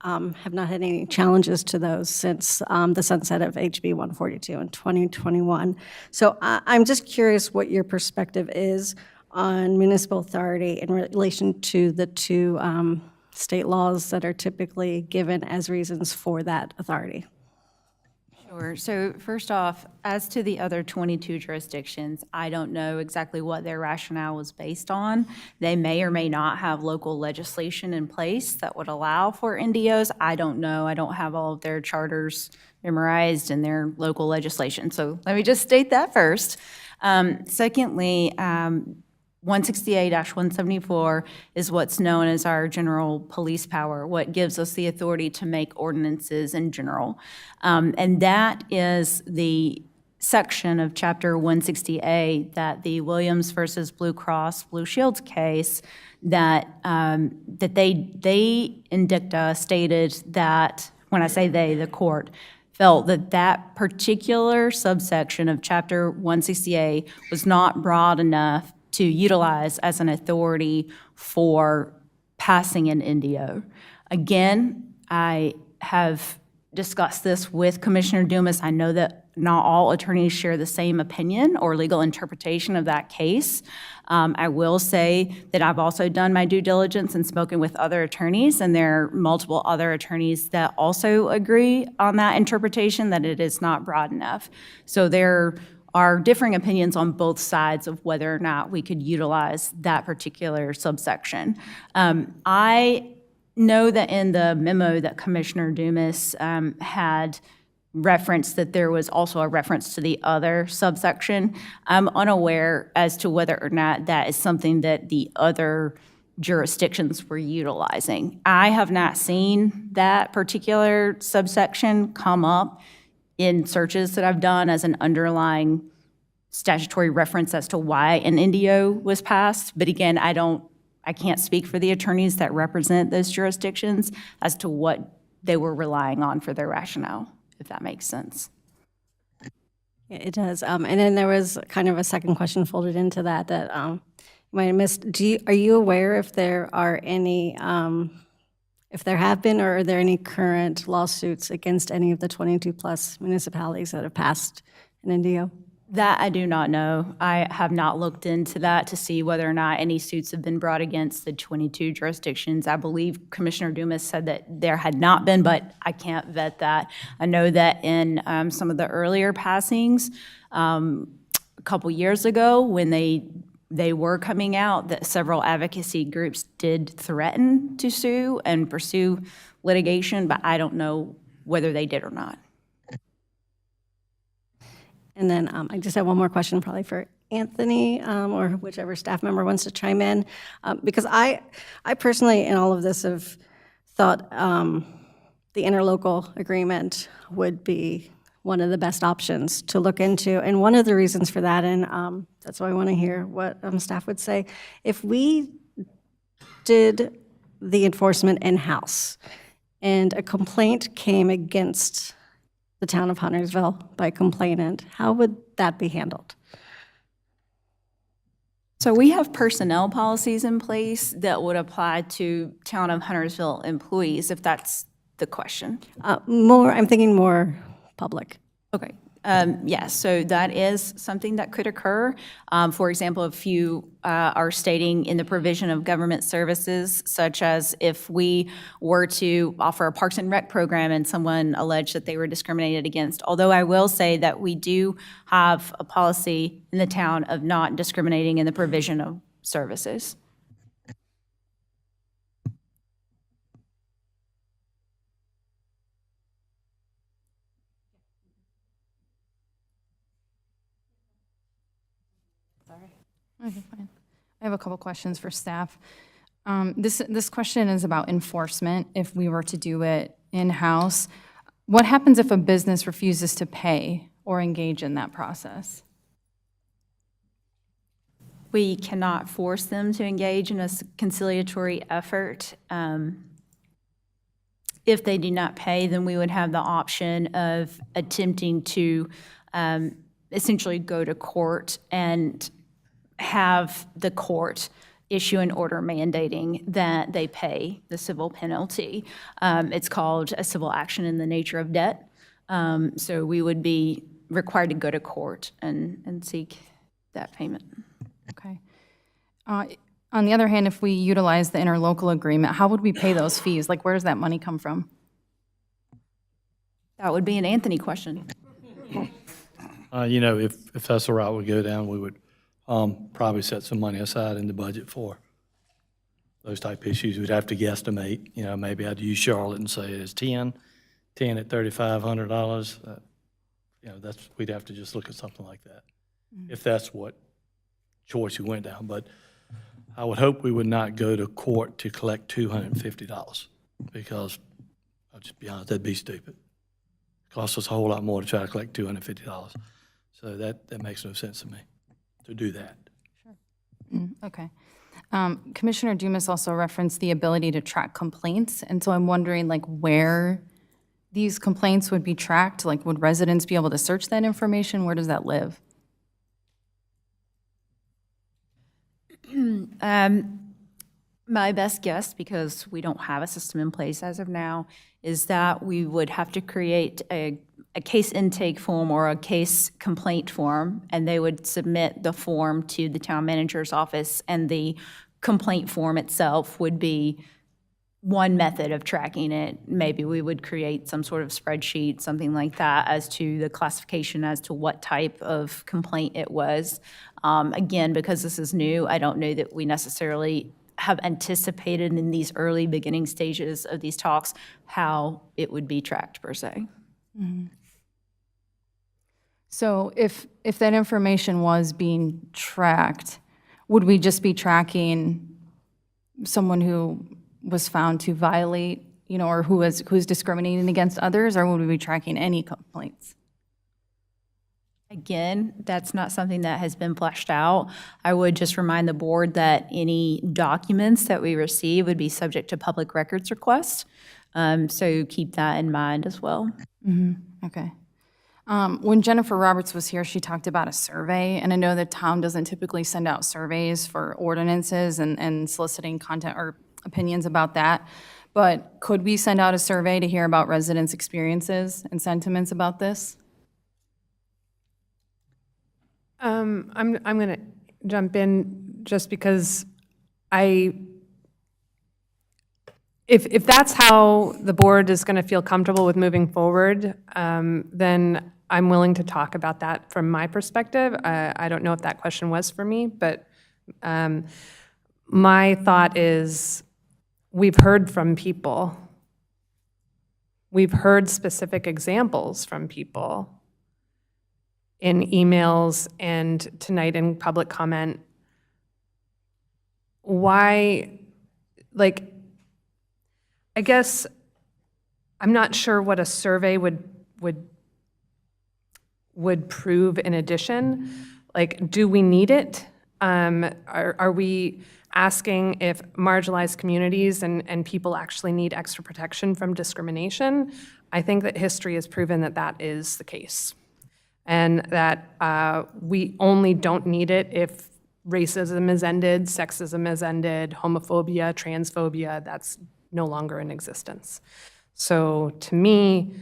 have not had any challenges to those since the sunset of HB 142 in 2021. So I'm just curious what your perspective is on municipal authority in relation to the two state laws that are typically given as reasons for that authority. Sure. So first off, as to the other 22 jurisdictions, I don't know exactly what their rationale was based on. They may or may not have local legislation in place that would allow for NDOs. I don't know. I don't have all of their charters memorized and their local legislation. So let me just state that first. Secondly, 168-174 is what's known as our general police power, what gives us the authority to make ordinances in general. And that is the section of Chapter 160A that the Williams versus Blue Cross Blue Shields case that they in dicta stated that, when I say they, the court, felt that that particular subsection of Chapter 160A was not broad enough to utilize as an authority for passing an NDO. Again, I have discussed this with Commissioner Dumas. I know that not all attorneys share the same opinion or legal interpretation of that case. I will say that I've also done my due diligence and spoken with other attorneys, and there are multiple other attorneys that also agree on that interpretation, that it is not broad enough. So there are differing opinions on both sides of whether or not we could utilize that particular subsection. I know that in the memo that Commissioner Dumas had referenced that there was also a reference to the other subsection. I'm unaware as to whether or not that is something that the other jurisdictions were utilizing. I have not seen that particular subsection come up in searches that I've done as an underlying statutory reference as to why an NDO was passed. But again, I can't speak for the attorneys that represent those jurisdictions as to what they were relying on for their rationale, if that makes sense. Yeah, it does. And then there was kind of a second question folded into that you might have missed. Are you aware if there are any, if there have been, or are there any current lawsuits against any of the 22-plus municipalities that have passed an NDO? That I do not know. I have not looked into that to see whether or not any suits have been brought against the 22 jurisdictions. I believe Commissioner Dumas said that there had not been, but I can't vet that. I know that in some of the earlier passings, a couple years ago, when they were coming out, that several advocacy groups did threaten to sue and pursue litigation, but I don't know whether they did or not. And then I just have one more question probably for Anthony or whichever staff member wants to chime in. Because I personally, in all of this, have thought the interlocal agreement would one of the best options to look into. And one of the reasons for that, and that's why I want to hear what staff would say, if we did the enforcement in-house and a complaint came against the town of Huntersville by a complainant, how would that be handled? So we have personnel policies in place that would apply to town of Huntersville employees, if that's the question. I'm thinking more public. Okay. Yes, so that is something that could occur. For example, if you are stating in the provision of government services, such as if we were to offer a Parks and Rec program and someone alleged that they were discriminated against. Although I will say that we do have a policy in the town of not discriminating in the provision of services. Okay, fine. I have a couple questions for staff. This question is about enforcement. If we were to do it in-house, what happens if a business refuses to pay or engage in that process? We cannot force them to engage in a conciliatory effort. If they do not pay, then we would have the option of attempting to essentially go to court and have the court issue an order mandating that they pay the civil penalty. It's called a civil action in the nature of debt. So we would be required to go to court and seek that payment. Okay. On the other hand, if we utilize the interlocal agreement, how would we pay those fees? Like, where does that money come from? That would be an Anthony question. You know, if that's the route we go down, we would probably set some money aside in the budget for those type issues. We'd have to guesstimate, you know, maybe I'd use Charlotte and say it's 10 at $3,500. You know, we'd have to just look at something like that, if that's what choice we went down. But I would hope we would not go to court to collect $250, because I'll just be honest, that'd be stupid. It costs us a whole lot more to try to collect $250. So that makes no sense to me, to do that. Okay. Commissioner Dumas also referenced the ability to track complaints, and so I'm wondering, like, where these complaints would be tracked. Like, would residents be able to search that information? Where does that live? My best guess, because we don't have a system in place as of now, is that we would have to create a case intake form or a case complaint form, and they would submit the form to the town manager's office, and the complaint form itself would be one method of tracking it. Maybe we would create some sort of spreadsheet, something like that, as to the classification as to what type of complaint it was. Again, because this is new, I don't know that we necessarily have anticipated in these early beginning stages of these talks how it would be tracked per se. Mm-hmm. So if that information was being tracked, would we just be tracking someone who was found to violate, you know, or who's discriminating against others, or would we be tracking any complaints? Again, that's not something that has been fleshed out. I would just remind the board that any documents that we receive would be subject to public records request. So keep that in mind as well. Mm-hmm. Okay. When Jennifer Roberts was here, she talked about a survey, and I know that town doesn't typically send out surveys for ordinances and soliciting content or opinions about that, but could we send out a survey to hear about residents' experiences and sentiments about this? I'm going to jump in just because if that's how the board is going to feel comfortable with moving forward, then I'm willing to talk about that from my perspective. I don't know if that question was for me, but my thought is we've heard from people. We've heard specific examples from people in emails and tonight in public comment. Why, like, I guess I'm not sure what a survey would would prove in addition. Like, do we need it? Are we asking if marginalized communities and people actually need extra protection from discrimination? I think that history has proven that that is the case. And that we only don't need it if racism is ended, sexism is ended, homophobia, transphobia, that's no longer in existence. So to me,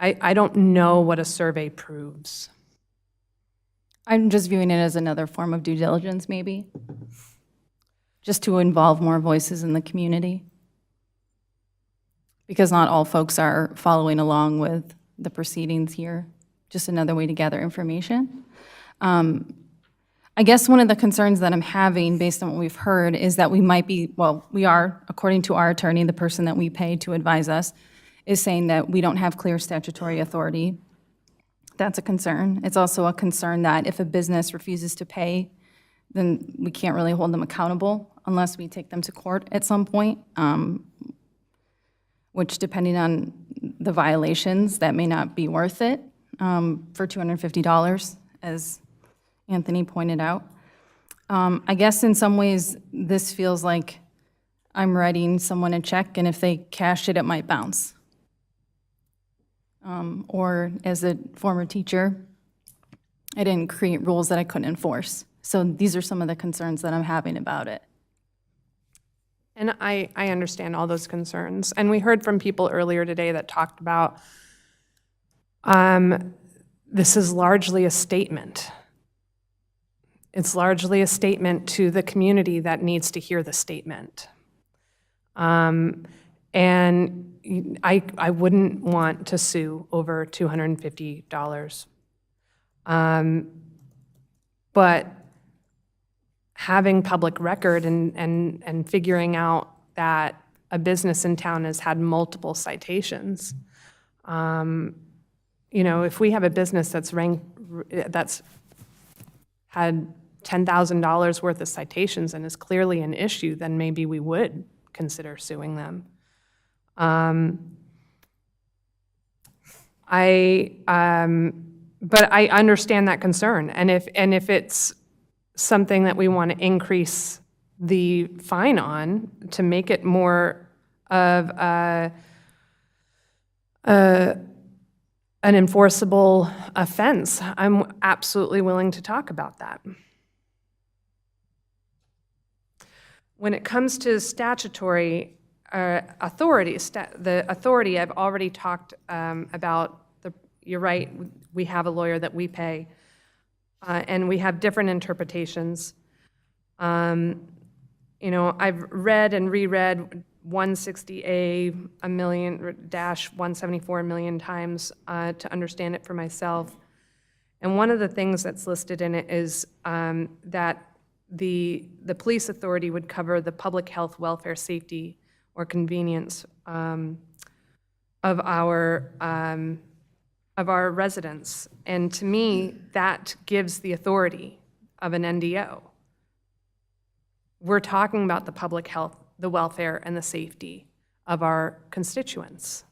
I don't know what a survey proves. I'm just viewing it as another form of due diligence, maybe, just to involve more voices in the community. Because not all folks are following along with the proceedings here. Just another way to gather information. I guess one of the concerns that I'm having, based on what we've heard, is that we might be, well, we are, according to our attorney, the person that we pay to advise us, is saying that we don't have clear statutory authority. That's a concern. It's also a concern that if a business refuses to pay, then we can't really hold them accountable unless we take them to court at some point, which, depending on the violations, that may not be worth it for $250, as Anthony pointed out. I guess in some ways, this feels like I'm writing someone a check, and if they cash it, it might bounce. Or as a former teacher, I didn't create rules that I couldn't enforce. So these are some of the concerns that I'm having about it. And I understand all those concerns. And we heard from people earlier today that talked about this is largely a statement. It's largely a statement to the community that needs to hear the statement. And I wouldn't want to sue over $250. But having public record and figuring out that a business in town has had multiple citations, if we have a business that's had $10,000 worth of citations and is clearly an issue, then maybe we would consider suing them. But I understand that concern, and if it's something that we want to increase the fine on to make it more of an enforceable offense, I'm absolutely willing to talk about that. When it comes to statutory authority, the authority, I've already talked about. You're right, we have a lawyer that we pay, and we have different interpretations. I've read and reread 160A a million -174 a million times to understand it for myself. And one of the things that's listed in it is that the police authority would cover the public health, welfare, safety, or convenience of our residents. And to me, that gives the authority of an NDO. We're talking about the public health, the welfare, and the safety of our constituents.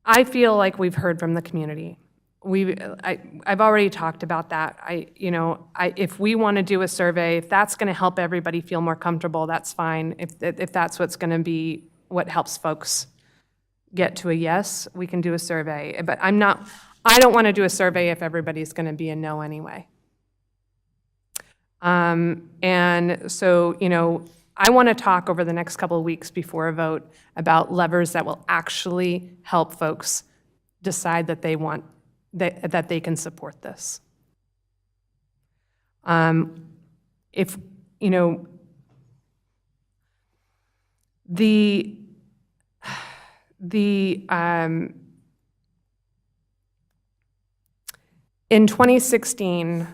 I feel like we've heard from the community. I've already talked about that. If we want to do a survey, if that's going to help everybody feel more comfortable, that's fine. If that's what's going to be what helps folks get to a yes, we can do a survey. But I don't want to do a survey if everybody's going to be a no anyway. And so, I want to talk over the next couple of weeks before a vote about levers that will actually help folks decide that they want that they can support this. If in 2016,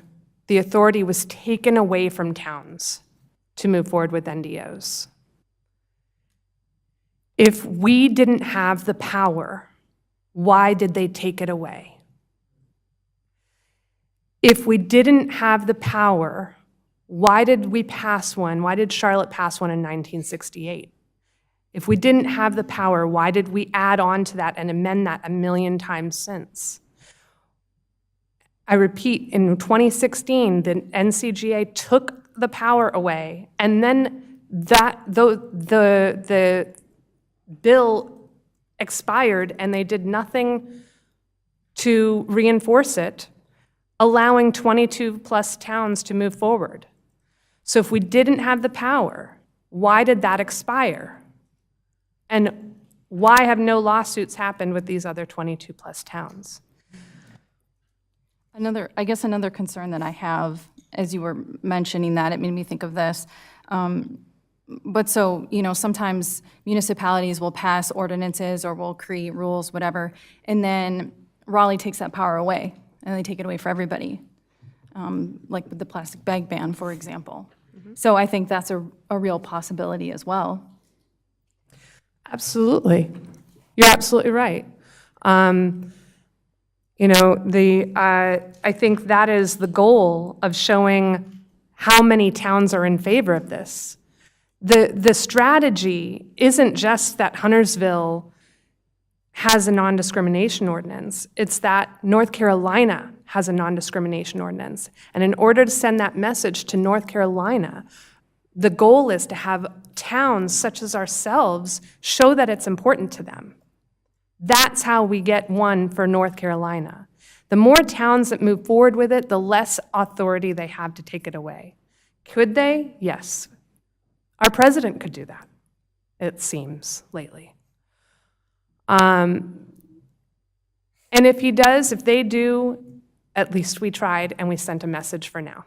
the authority was taken away from towns to move forward with NDOs. If we didn't have the power, why did they take it away? If we didn't have the power, Why did we pass one? Why did Charlotte pass one in 1968? If we didn't have the power, why did we add on to that and amend that a million times since? I repeat, in 2016, the NCGA took the power away, and then the bill expired, and they did nothing to reinforce it, allowing 22-plus towns to move forward. So if we didn't have the power, why did that expire? And why have no lawsuits happened with these other 22-plus towns? I guess another concern that I have, as you were mentioning that, it made me think of this. But so, sometimes municipalities will pass ordinances or will create rules, whatever, and then Raleigh takes that power away, and they take it away for everybody, like with the plastic bag ban, for example. So I think that's a real possibility as well. Absolutely. You're absolutely right. I think that is the goal of showing how many towns are in favor of this. The strategy isn't just that Huntersville has a non-discrimination ordinance. It's that North Carolina has a non-discrimination ordinance. And in order to send that message to North Carolina, the goal is to have towns such as ourselves show that it's important to them. That's how we get one for North Carolina. The more towns that move forward with it, the less authority they have to take it away. Could they? Yes. Our president could do that, it seems, lately. And if he does, if they do, at least we tried and we sent a message for now.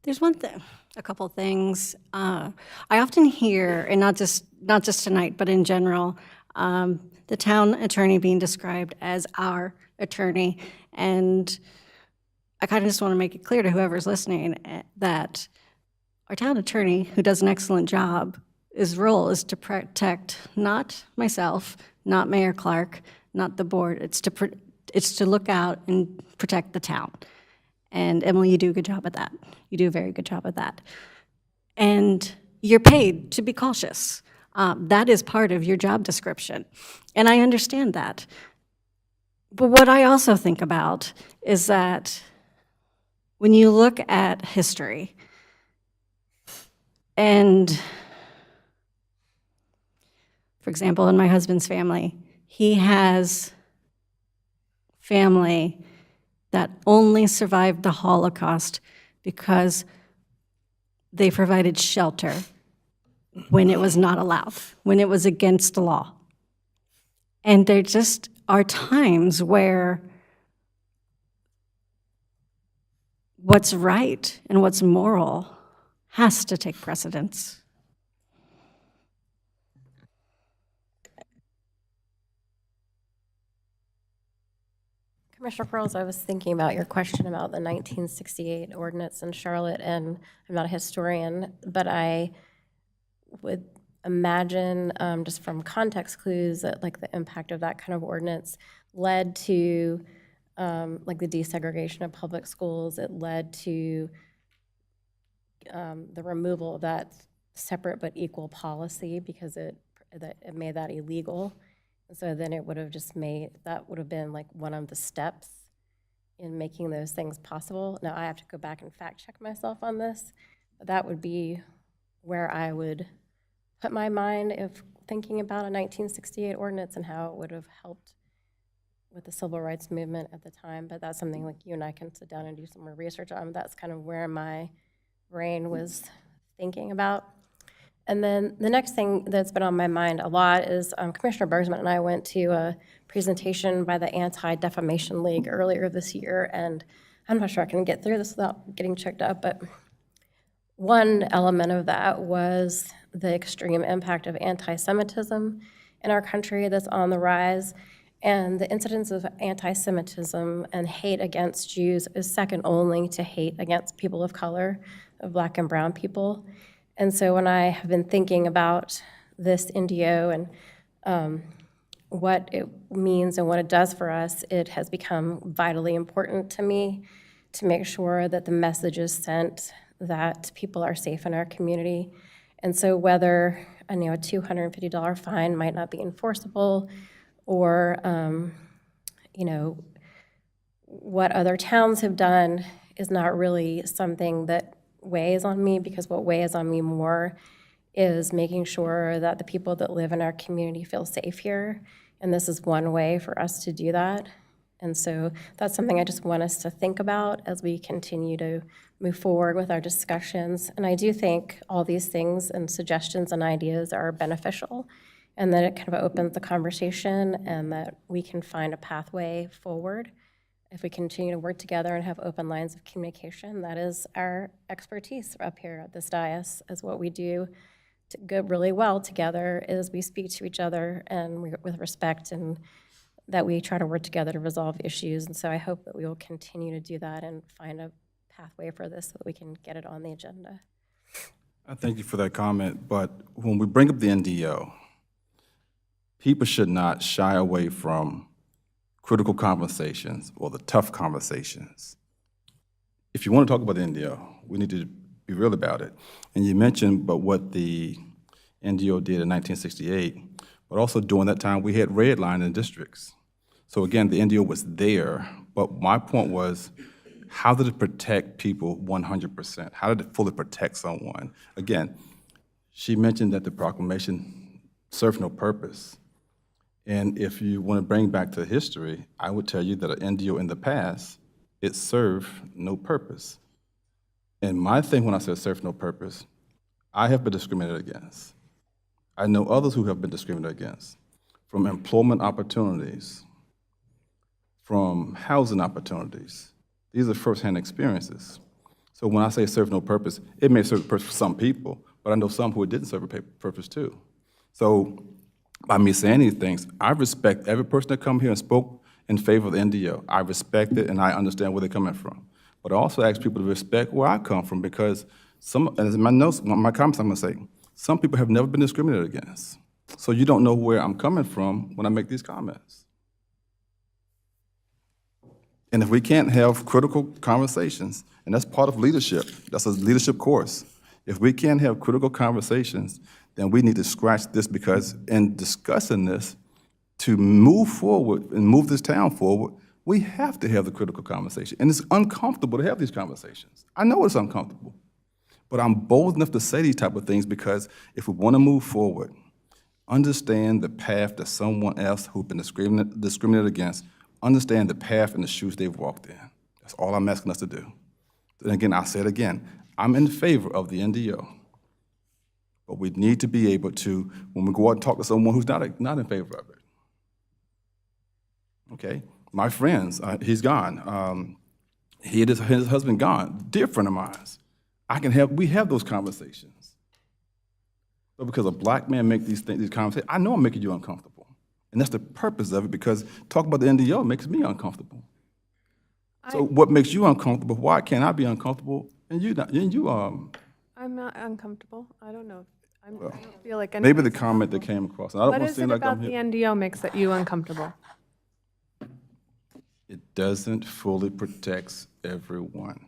There's a couple things. I often hear, and not just tonight, but in general, the town attorney being described as our attorney. And I kind of just want to make it clear to whoever's listening that our town attorney, who does an excellent job, his role is to protect not myself, not Mayor Clark, not the board. It's to look out and protect the town. And Emily, you do a good job at that. You do a very good job at that. And you're paid to be cautious. That is part of your job description. And I understand that. But what I also think about is that when you look at history, and for example, in my husband's family, he has family that only survived the Holocaust because they provided shelter when it was not allowed, when it was against the law. And there just are times where what's right and what's moral has to take precedence. Commissioner Pearls, I was thinking about your question about the 1968 ordinance in Charlotte, and I'm not a historian, but I would imagine, just from context clues, that like the impact of that kind of ordinance led to like the desegregation of public schools. It led to the removal of that separate but equal policy because it made that illegal. And so then it would have that would have been like one of the steps in making those things possible. Now I have to go back and fact check myself on this, but that would be where I would put my mind if thinking about a 1968 ordinance and how it would have helped with the civil rights movement at the time. But that's something like you and I can sit down and do some more research on. That's kind of where my brain was thinking about. And then the next thing that's been on my mind a lot is Commissioner Bergsman and I went to a presentation by the Anti-Defamation League earlier this year, and I'm not sure I can get through this without getting checked up, but one element of that was the extreme impact of anti-Semitism in our country that's on the rise, and the incidence of anti-Semitism and hate against Jews is second only to hate against people of color, of Black and brown people. And so when I have been thinking about this NDO and what it means and what it does for us, it has become vitally important to me to make sure that the message is sent that people are safe in our community. And so whether a $250 fine might not be enforceable, or what other towns have done is not really something that weighs on me, because what weighs on me more is making sure that the people that live in our community feel safe here. And this is one way for us to do that. And so that's something I just want us to think about as we continue to move forward with our discussions. And I do think all these things and suggestions and ideas are beneficial, and that it kind of opens the conversation, and that we can find a pathway forward if we continue to work together and have open lines of communication. That is our expertise up here at this dais, is what we do to go really well together, is we speak to each other and with respect, and that we try to work together to resolve issues. And so I hope that we will continue to do that and find a pathway for this so that we can get it on the agenda. I thank you for that comment, but when we bring up the NDO, people should not shy away from critical conversations or the tough conversations. If you want to talk about the NDO, we need to be real about it. And you mentioned but what the NDO did in 1968, but also during that time we had redlining districts. So again, the NDO was there, but my point was, how did it protect people 100%? How did it fully protect someone? Again, she mentioned that the proclamation served no purpose. And if you want to bring back to history, I would tell you that an NDO in the past, it served no purpose. And my thing when I say served no purpose, I have been discriminated against. I know others who have been discriminated against, from employment opportunities, from housing opportunities. These are firsthand experiences. So when I say serve no purpose, it may serve a purpose for some people, but I know some who it didn't serve a purpose too. So by me saying these things, I respect every person that come here and spoke in favor of the NDO. I respect it and I understand where they're coming from. But I also ask people to respect where I come from, because as my notes, my comments I'm gonna say, some people have never been discriminated against. So you don't know where I'm coming from when I make these comments. And if we can't have critical conversations, and that's part of leadership, that's a leadership course. If we can't have critical conversations, then we need to scratch this, because in discussing this, to move forward and move this town forward, we have to have the critical conversation. And it's uncomfortable to have these conversations. I know it's uncomfortable, but I'm bold enough to say these type of things, because if we want to move forward, understand the path that someone else who's been discriminated against, understand the path and the shoes they've walked in. That's all I'm asking us to do. And again, I'll say it again, I'm in favor of the NDO. But we need to be able to, when we go out and talk to someone who's not in favor of it. Okay, my friends, he's gone. He and his husband gone, dear friend of mine. We have those conversations. But because a black man make these conversations, I know I'm making you uncomfortable. And that's the purpose of it, because talking about the NDO makes me uncomfortable. So what makes you uncomfortable? Why can't I be uncomfortable and you not? I'm not uncomfortable. I don't know. I don't feel like maybe the comment that came across. And I don't what want to is seem it like I'm about the here. NDO makes that you uncomfortable? It doesn't fully protect everyone.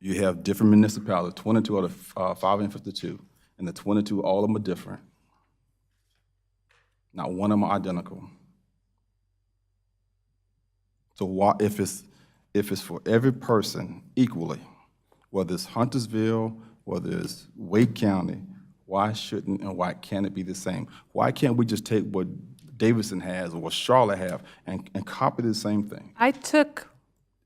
You have different municipalities, 22 out of 552, and the 22, all of them are different. Not one of them are identical. So if it's for every person equally, whether it's Huntersville, whether it's Wake County, why shouldn't and why can't it be the same? Why can't we just take what Davidson has or what Charlotte have and copy the same thing? I took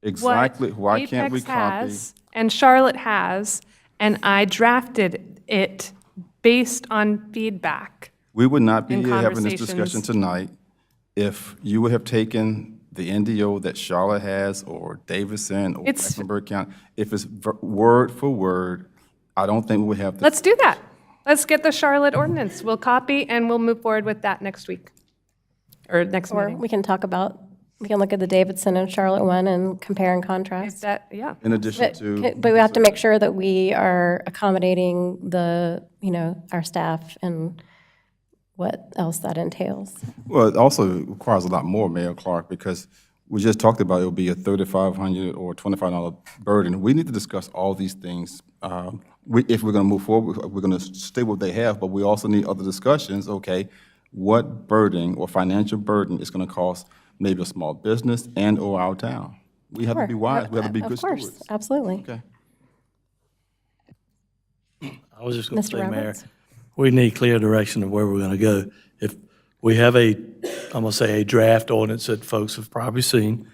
exactly. what Why can't we Apex copy? has and Charlotte has, and I drafted it based on feedback. We would not be in here having this discussion conversations. tonight if you would have taken the NDO that Charlotte has or Davidson or Mecklenburg County. If it's word for word, I don't think we would have this. Let's do that. Let's get the Charlotte ordinance. We'll copy and we'll move forward with that next week or next Or meeting. we can look at the Davidson and Charlotte one and compare and contrast. In addition to. But we have to make sure that we are accommodating our staff and what else that entails. Well, it also requires a lot more, Mayor Clark, because we just talked about it will be a $3,500 or $25 burden. We need to discuss all these things. If we're going to move forward, we're going to stay with what they have, but we also need other discussions. Okay, what burden or financial burden is going to cost maybe a small business and or our town? We have to be wise. We have to be good stewards. Of course, absolutely. Okay. I was just going to Mr. say, Mayor, Roberts? we need clear direction of where we're going to go. If we have I'm going to say a draft ordinance that folks have probably seen,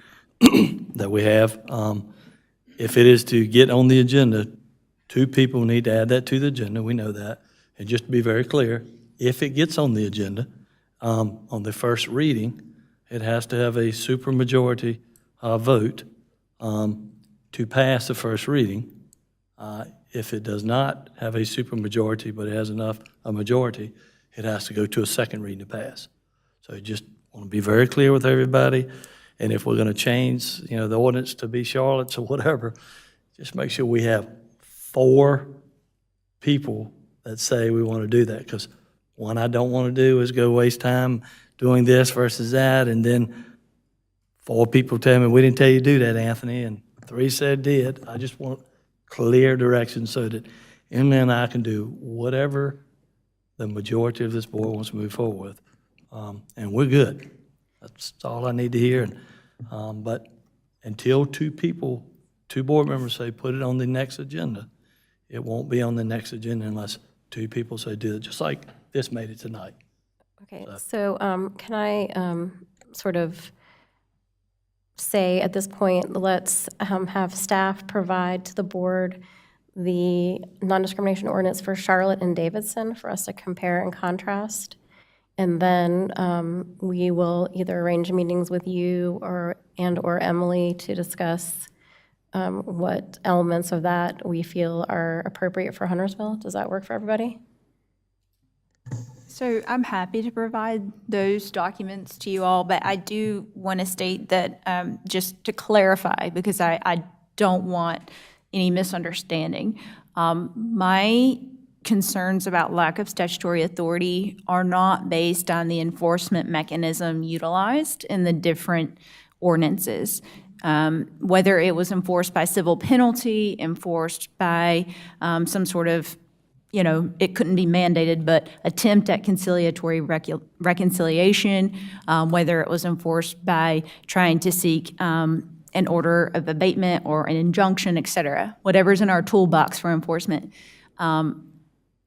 that we have, if it is to get on the agenda, 2 people need to add that to the agenda, we know that. And just to be very clear, if it gets on the agenda, on the first reading, it has to have a supermajority vote to pass the first reading. If it does not have a supermajority, but it has a majority, it has to go to a second reading to pass. So just want to be very clear with everybody. And if we're going to change, the ordinance to be Charlotte's or whatever, just make sure we have 4 people that say we want to do that. Because one I don't want to do is go waste time doing this versus that, and then 4 people tell me, we didn't tell you to do that, Anthony, and 3 said did. I just want clear direction so that Emily and I can do whatever the majority of this board wants to move forward with. And we're good. That's all I need to hear. But until 2 board members say put it on the next agenda, it won't be on the next agenda unless 2 people say do it, just like this made it tonight. Okay, so can I sort of say at this point, let's have staff provide to the board the non-discrimination ordinance for Charlotte and Davidson for us to compare and contrast. And then we will either arrange meetings with you or Emily to discuss what elements of that we feel are appropriate for Huntersville. Does that work for everybody? So I'm happy to provide those documents to you all, but I do want to state that, just to clarify, because I don't want any misunderstanding. My concerns about lack of statutory authority are not based on the enforcement mechanism utilized in the different ordinances. Whether it was enforced by civil penalty, enforced by some sort of, it couldn't be mandated, but attempt at conciliatory reconciliation, whether it was enforced by trying to seek an order of abatement or an injunction, et cetera, whatever's in our toolbox for enforcement.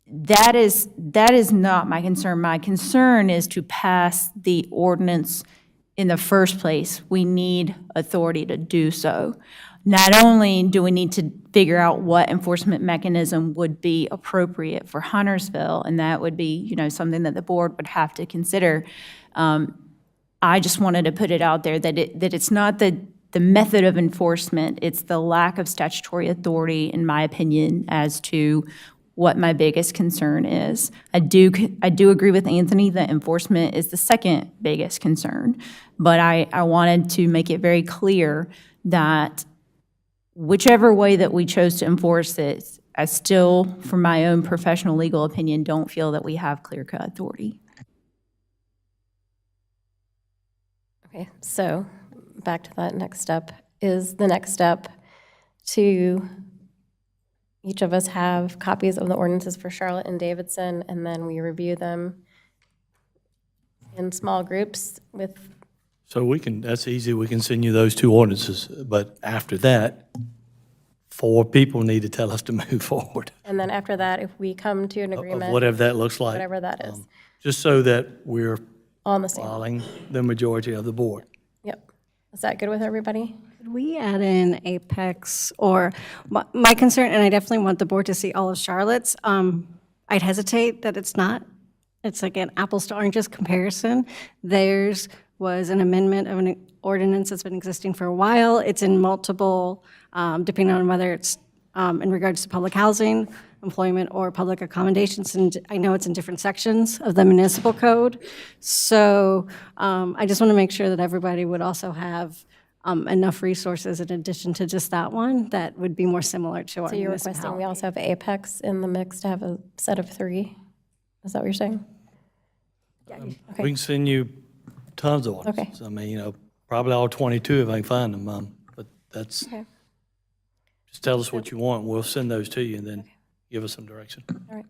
That is not my concern. My concern is to pass the ordinance in the first place. We need authority to do so. Not only do we need to figure out what enforcement mechanism would be appropriate for Huntersville, and that would be, something that the board would have to consider. I just wanted to put it out there that it's not the method of enforcement, it's the lack of statutory authority, in my opinion, as to what my biggest concern is. I do agree with Anthony that enforcement is the second biggest concern, but I wanted to make it very clear that whichever way that we chose to enforce it, I still, from my own professional legal opinion, don't feel that we have clear-cut authority. Okay, so back to that next step. Is the next step to each of us have copies of the ordinances for Charlotte and Davidson, and then we review them in small groups with... So that's easy, we can send you those 2 ordinances, but after that, 4 people need to tell us to move forward. And then after that, if we come to an agreement... Of whatever that looks like. Whatever that is. Just so that we're on the same. following the majority of the board. Yep. Is that good with everybody? Could we add in Apex, or my concern, and I definitely want the board to see all of Charlotte's, I'd hesitate that it's not. It's like an apples to oranges comparison. Theirs was an amendment of an ordinance that's been existing for a while. It's in multiple, depending on whether it's in regards to public housing, employment, or public accommodations, and I know it's in different sections of the municipal code. So I just want to make sure that everybody would also have enough resources in addition to just that one that would be more similar to our So you're requesting we also have Apex in the mix to have a set of 3? Is that what you're saying? Okay. We can send you tons of Okay. ones. I mean, probably all 22 if I can find them. But that's, Okay. just tell us what you want. We'll send those to you and then give us some direction. All right.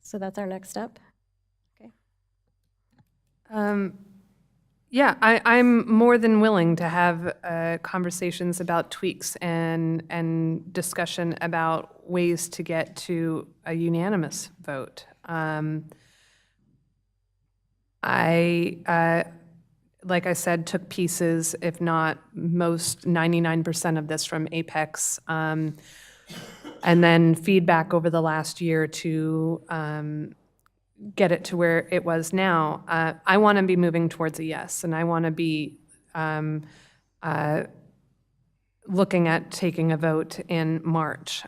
So that's our next step. Yeah, I'm more than willing to have conversations about tweaks and discussion about ways to get to a unanimous vote. I, like I said, took pieces, if not most, 99% of this from Apex, and then feedback over the last year to get it to where it was now. I want to be moving towards a yes, and I want to be looking at taking a vote in March.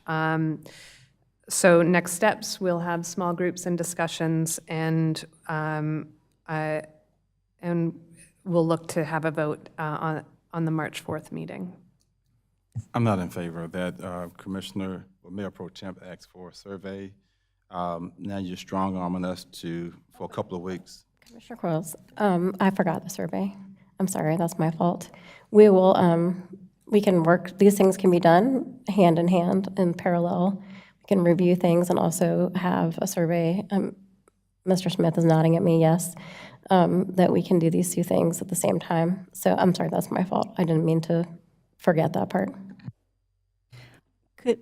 So next steps, we'll have small groups and discussions, and we'll look to have a vote on the March 4th meeting. I'm not in favor of that. Mayor Pro Temp asked for a survey. Now you're strong-arming us for a couple of weeks. Commissioner Quarles, I forgot the survey. I'm sorry, that's my fault. We will, we can work, these things can be done hand in hand in parallel. We can review things and also have a survey. Mr. Smith is nodding at me, yes, that we can do these two things at the same time. So I'm sorry, that's my fault. I didn't mean to forget that part.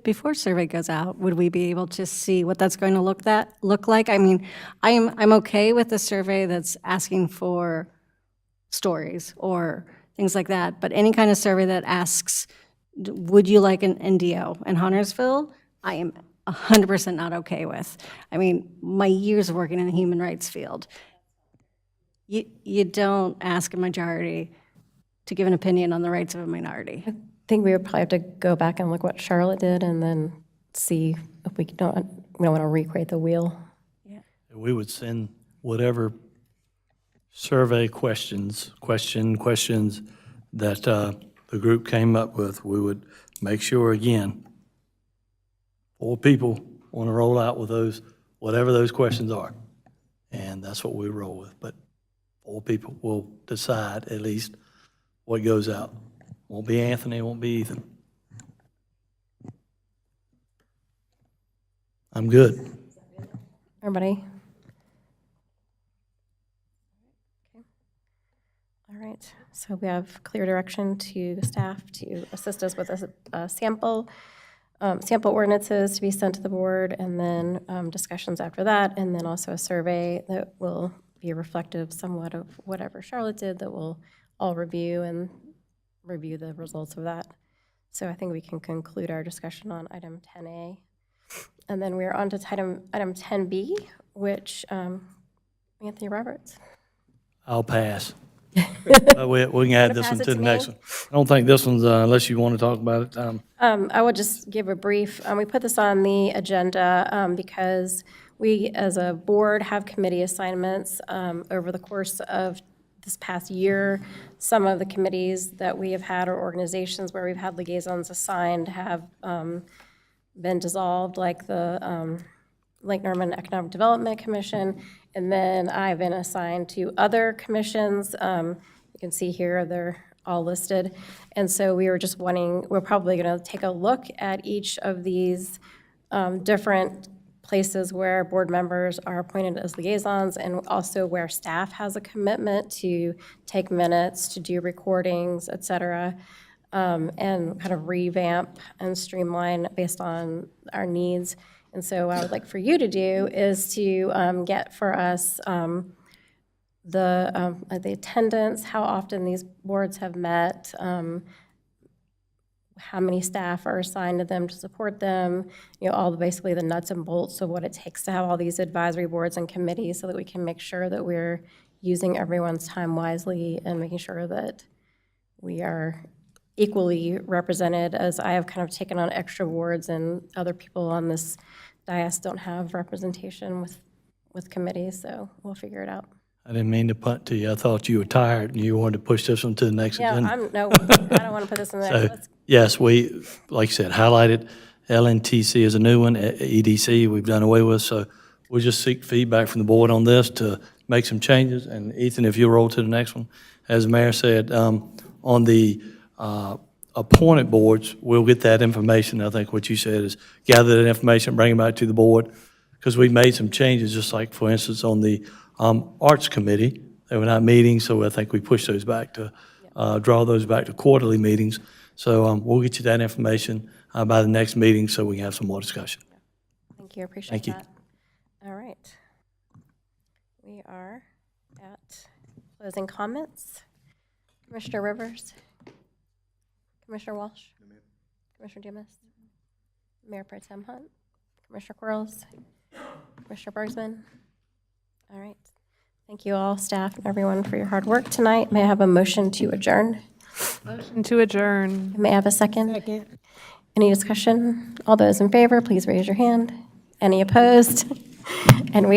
Before survey goes out, would we be able to see what that's going to look like? I mean, I'm okay with the survey that's asking for stories or things like that, but any kind of survey that asks, would you like an NDO in Huntersville, I am 100% not okay with. I mean, my years of working in the human rights field, you don't ask a majority to give an opinion on the rights of a minority. I think we would probably have to go back and look what Charlotte did and then see if we don't want to recreate the wheel. We would send whatever survey questions that the group came up with. We would make sure, again, 4 people want to roll out with those, whatever those questions are. And that's what we roll with. But 4 people will decide at least what goes out. Won't be Anthony, won't be Ethan. I'm good. Everybody? Okay. All right, so we have clear direction to staff to assist us with a sample ordinances to be sent to the board, and then discussions after that, and then also a survey that will be reflective somewhat of whatever Charlotte did that we'll all review and review the results of that. So I think we can conclude our discussion on item 10A. And then we're on to item 10B, which, Anthony Roberts. I'll pass. We can add this one to the next one. I don't think this one's, unless you want to talk about it. I will just give a brief, we put this on the agenda because we, as a board, have committee assignments over the course of this past year. Some of the committees that we have had or organizations where we've had liaisons assigned have been dissolved, like the Lake Norman Economic Development Commission, and then I've been assigned to other commissions. You can see here they're all listed. And so we were just we're probably going to take a look at each of these different places where board members are appointed as liaisons, and also where staff has a commitment to take minutes, to do recordings, et cetera, and kind of revamp and streamline based on our needs. And so what I would like for you to do is to get for us the attendance, how often these boards have met, how many staff are assigned to them to support them, basically the nuts and bolts of what it takes to have all these advisory boards and committees so that we can make sure that we're using everyone's time wisely and making sure that we are equally represented, as I have kind of taken on extra boards and other people on this dais don't have representation with committees, so we'll figure it out. I didn't mean to punt to you. I thought you were tired and you wanted to push this one to the next agenda. I don't want to put this in the next. Yes, we, like I said, highlighted LNTC as a new one, EDC we've done away with, so we'll just seek feedback from the board on this to make some changes. And Ethan, if you'll roll to the next one. As the mayor said, on the appointed boards, we'll get that information. I think what you said is gather that information, bring it back to the board, because we made some changes, just like, for instance, on the Arts Committee. They were not meeting, so I think we pushed those back to, draw those back to quarterly meetings. So we'll get you that information by the next meeting so we can have some more discussion. Thank you, I appreciate Thank you. that. All right. We are at closing comments. Commissioner Rivers? Commissioner Walsh? Commissioner Dumas? Mayor Pro Tem Hunt? Commissioner Quarles? Commissioner Bergsman? All right. Thank you all, staff and everyone, for your hard work tonight. May I have a motion to adjourn? Motion to adjourn. May I have a second? Second. Any discussion? All those in favor, please raise your hand. Any opposed? And we